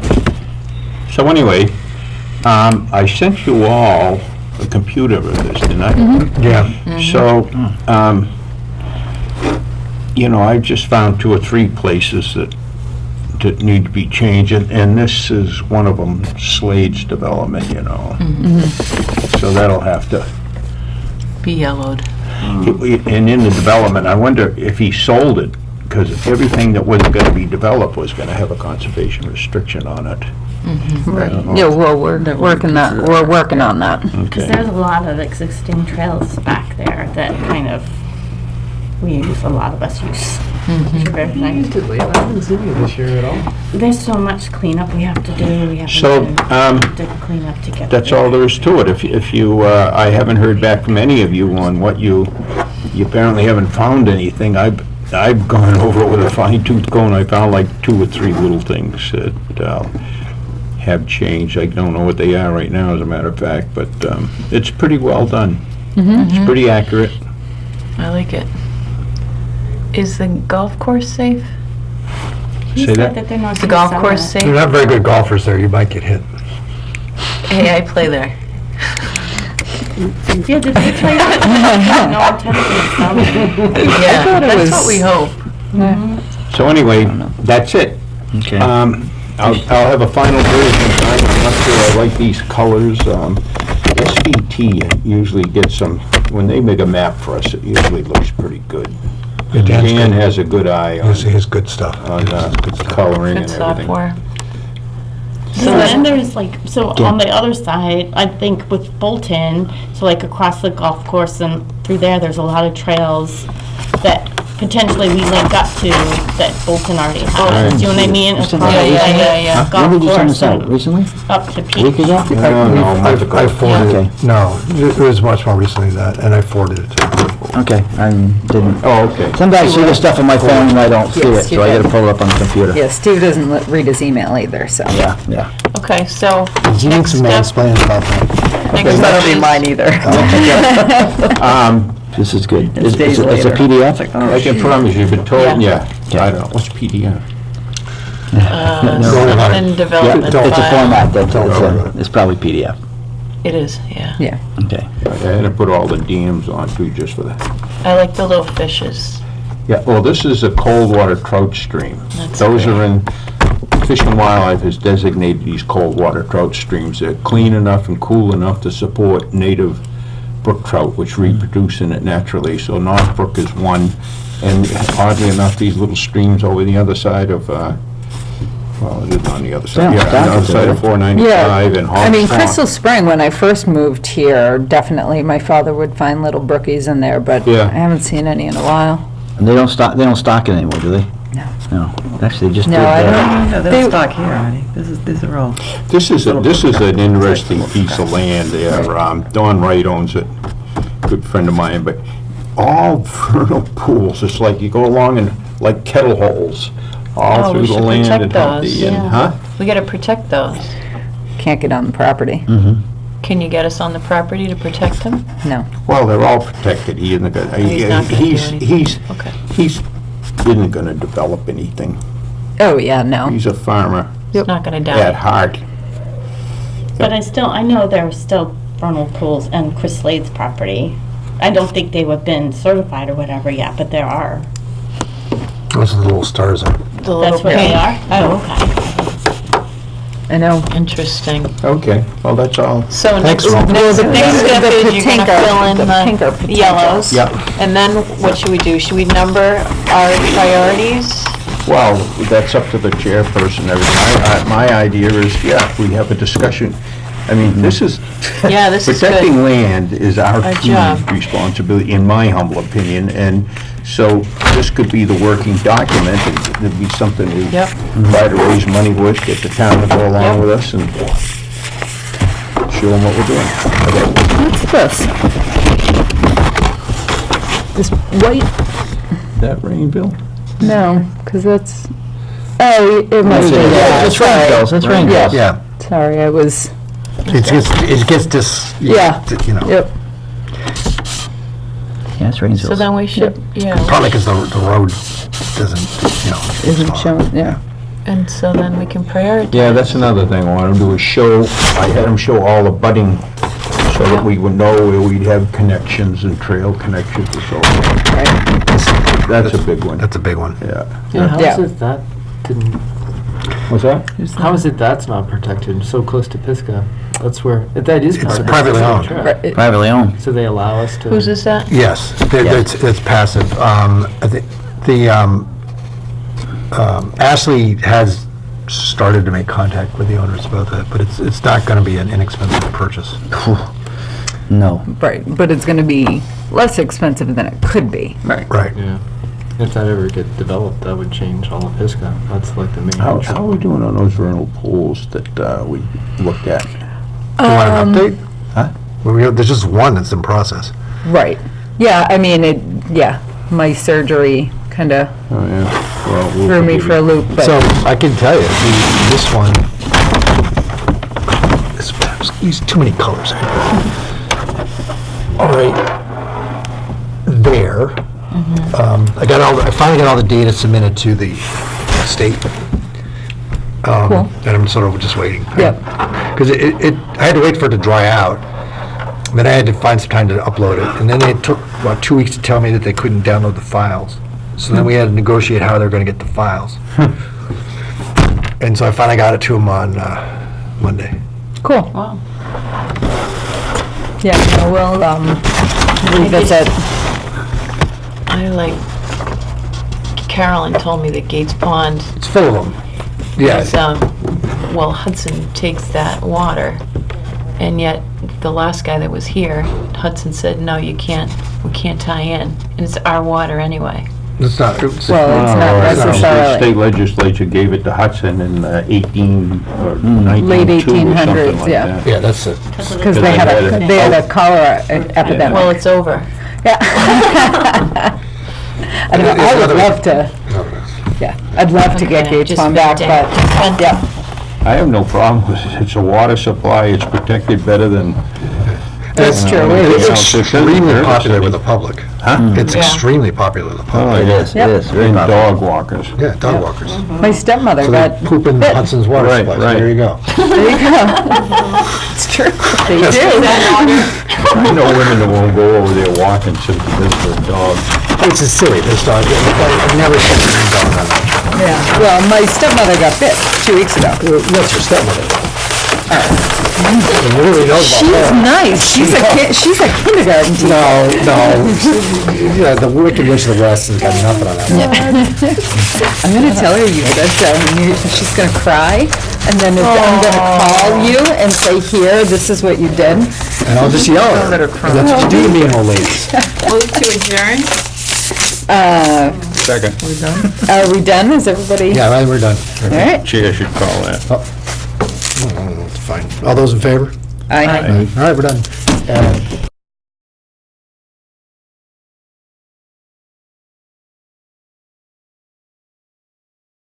F: So anyway, I sent you all a computer of this, didn't I? Yeah. So, you know, I just found 2 or 3 places that need to be changed, and this is one of them, Slade's development, you know. So that'll have to,
G: Be yellowed.
F: and in the development, I wonder if he sold it, because everything that wasn't gonna be developed was gonna have a conservation restriction on it. I don't know.
C: Yeah, well, we're working on that.
D: Because
F: Okay.
D: there's a lot of existing trails back there that kind of, a lot of us use. Which are very nice.
H: I haven't seen you this year at all.
D: There's so much cleanup we have to do. We have
F: So,
D: to clean up together.
F: that's all there is to it. If you, I haven't heard back from any of you on what you apparently haven't found anything. I've gone over it with a fine tooth comb. I found like 2 or 3 little things that have changed. I don't know what they are right now, as a matter of fact, but it's pretty well done. It's pretty accurate.
G: I like it. Is the golf course safe?
D: He
F: Say
D: said
F: that?
D: they're not
G: Is the
D: gonna
G: golf
D: sell
G: course
D: it.
G: safe?
A: They're not very good golfers there, you might get hit.
G: Hey, I play there.
D: Yeah, did they tell you that? No, technically,
G: Yeah, that's
C: was-
G: what we hope.
F: So anyway, that's it.
B: Okay.
F: I'll have a final version. I'm not sure I like these colors. SVT usually gets some, when they make a map for us, it usually looks pretty good.
A: Yeah, Dan's
F: Dan
A: good.
F: has a good eye on
A: His good stuff.
F: coloring
G: Good
F: and everything.
G: software.
D: So then there's like, so on the other side, I think with Bolton, so like across the golf course and through there, there's a lot of trails that potentially we link up to that Bolton already has. Do you know what I mean?
B: You sent
D: Across
B: that out
D: the
B: recently?
D: golf
B: When did you send
D: course
B: this out?
D: and
B: Recently?
D: up to
B: A week
D: Peach.
B: ago?
F: I don't know, a month ago.
A: I forwarded
B: Okay.
A: it, no, it was much more recently than that, and I forwarded it to him.
B: Okay, I didn't.
F: Oh, okay.
B: Sometimes I see the stuff on my phone and I don't see
C: Yes,
B: it,
C: you
B: so I
C: did.
B: gotta pull it up on the computer.
C: Yeah, Steve doesn't read his email either, so.
B: Yeah, yeah.
G: Okay, so
A: He needs
G: next
A: some
G: step,
A: mansplaining about that.
G: next
C: That'll
G: step
C: be
G: is,
C: mine either.
B: This is good.
C: It's days
B: It's a
C: later.
B: PDF?
F: I can promise you've been told,
G: Yeah.
F: yeah. I don't know, what's PDF?
G: and development
B: It's a
G: file.
B: format it's probably PDF.
G: It is, yeah.
C: Yeah.
B: Okay.
F: I had to put all the dams on too, just for that.
G: I like the little fishes.
F: Yeah, well, this is a cold water trout stream.
G: That's
F: Those
G: great.
F: are in Fish and Wildlife has designated these cold water trout streams. They're clean enough and cool enough to support native brook trout, which reproduce in it naturally. So North Brook is one, and oddly enough, these little streams over the other side of, well, it is on the other side,
B: Yeah,
F: yeah, on the other side of 495 and Hawks
C: I mean,
F: Pond.
C: Crystal Spring, when I first moved here, definitely my father would find little brookies in there, but
F: Yeah.
C: I haven't seen any in a while.
B: And they don't stock it anymore, do they?
C: No.
B: No. Actually, they just
C: No,
B: did,
C: I don't.
E: No,
C: They-
E: they'll stock here, Artie. These are all.
F: This is an interesting piece of land there. Don Wright owns it, good friend of mine, but all vernal pools, it's like you go along and like kettle holes, all
G: Oh, we
F: through the
G: should
F: land
G: protect
F: and
G: those,
F: healthy and,
G: yeah.
F: huh?
G: We gotta protect those.
C: Can't get on the property.
G: Can you get us on the property to protect them?
C: No.
F: Well, they're all protected. He isn't gonna,
G: He's not gonna do anything.
F: he's isn't gonna develop anything.
C: Oh, yeah, no.
F: He's a farmer
G: It's not gonna
F: at
G: die.
F: heart.
D: But I know there are still vernal pools on Chris Slade's property. I don't think they have been certified or whatever yet, but there are.
A: Those are the little stars.
G: The little
D: That's where they
G: pink.
D: are? Oh, okay.
C: I know.
G: Interesting.
F: Okay, well, that's all.
G: So
A: Thanks,
G: next
A: Ron.
G: next step is you're gonna
C: Patinka,
G: fill in
C: the Pinker
G: the
C: Patinka.
G: yellows.
F: Yep.
G: And then what should we do? Should we number our priorities?
F: Well, that's up to the chairperson and everything. My idea is, yeah, we have a discussion. I mean, this is,
G: Yeah, this is
F: protecting
G: good.
F: land is our
G: Our
F: key
G: job.
F: responsibility, in my humble opinion. And so this could be the working document, and it'd be something we
G: Yep.
F: try to raise money with, get the town to go along
G: Yep.
F: with us and show them what we're doing.
C: What's this? This white,
F: That rain, Bill?
C: no, because that's, oh, it must be, yeah,
B: That's rain bills, that's rain
C: Yeah.
B: bills.
A: Yeah.
C: Sorry, I was,
A: It gets this,
C: Yeah.
A: you know,
C: yep.
B: Yeah, it's rain
G: So
B: bills.
G: then we should, yeah.
A: partly because the road doesn't, you know.
C: Isn't shown, yeah.
G: And so then we can prioritize.
F: Yeah, that's another thing I want to do is show, I had them show all the budding so that we would know where we'd have connections and trail connections and so on. That's a big one.
A: That's a big one.
F: Yeah.
H: Yeah, how
C: Yeah.
H: is it that didn't,
F: What's that?
H: how is it that's not protected, so close to Pisgah? That's where, that is
A: It's
H: part of
A: privately
H: the
A: owned.
H: trail.
C: Right.
B: Privately owned.
H: So they allow us to.
G: Whose is that?
A: Yes, it's passive. I think Ashley has started to make contact with the owners about that, but it's not going to be an inexpensive purchase.
B: No.
C: Right, but it's gonna be less expensive than it could be.
A: Right.
H: Yeah. If that ever gets developed, that would change all of Pisgah. That's like the main.
F: How are we doing on those vernal pools that we looked at?
A: Do you want an update?
F: Huh?
A: Well, there's just one that's in process.
C: Right. Yeah, I mean, my surgery kinda
F: Oh, yeah. Well, we'll
C: threw me
F: forgive
C: for a
F: you.
C: loop, but.
A: So I can tell you, this one, these too many colors. All right, there. I finally got all the data submitted to the state.
C: Cool.
A: And I'm sort of just waiting.
C: Yep.
A: Because I had to wait for it to dry out. Then I had to find some time to upload it. And then it took about 2 weeks to tell me that they couldn't download the files. So then we had to negotiate how they're going to get the files. And so I finally got it to them on Monday.
C: Cool.
D: Wow.
C: Yeah, no, we'll, revisit.
G: Carolyn told me that Gates Pond
A: It's full of them. Yeah.
G: is, well, Hudson takes that water, and yet the last guy that was here, Hudson said, no, you can't, we can't tie in, and it's our water anyway.
A: It's not.
C: Well, it's
F: No,
C: not
F: the
C: necessarily.
F: state legislature gave it to Hudson in 18 or 1902
C: Late
F: or something
C: 1800s,
F: like
C: yeah.
F: that.
A: Yeah, that's it.
C: Because they had a cholera epidemic.
G: Well, it's over.
C: Yeah. I don't know, I would love to, yeah, I'd love to get
G: Okay,
C: Gates
G: just
C: Pond back,
G: vent
C: but,
G: it.
C: yeah.
F: I have no problem with it. It's a water supply. It's protected better than...
C: That's true.
A: It's
F: It's
A: extremely popular with the public.
F: Huh?
A: It's
G: Yeah.
A: extremely popular with the public.
B: It is,
C: Yep.
B: very
F: And
B: popular.
F: dog walkers.
A: Yeah, dog walkers.
C: My stepmother
A: So
C: got
A: they poop in
C: bit.
A: Hudson's water
F: Right,
A: supply. So
F: right.
A: there you go.
C: There you go. It's true, they do.
F: I know women that won't go over there walking simply because of their dogs.
A: Which is silly, this dog, I've never seen a dog on that.
C: Yeah, well, my stepmother got bit 2 weeks ago.
A: What's your stepmother? You really know about
C: She's
A: her.
C: nice. She's a kindergarten teacher.
A: No. Yeah, the Wicked Witch of the West has got nothing on that one.
C: I'm gonna tell her you said so, and she's gonna cry, and then I'm gonna call you and say, here, this is what you did.
A: And I'll just yell at her. That's what you do to me and old ladies.
I: Move to adjourn?
F: Second.
C: Are we done? Is everybody?
A: Yeah, right, we're done.
C: All right.
F: Chair should call that.
A: It's fine. All those in favor?
C: Aye.
A: All right, we're done.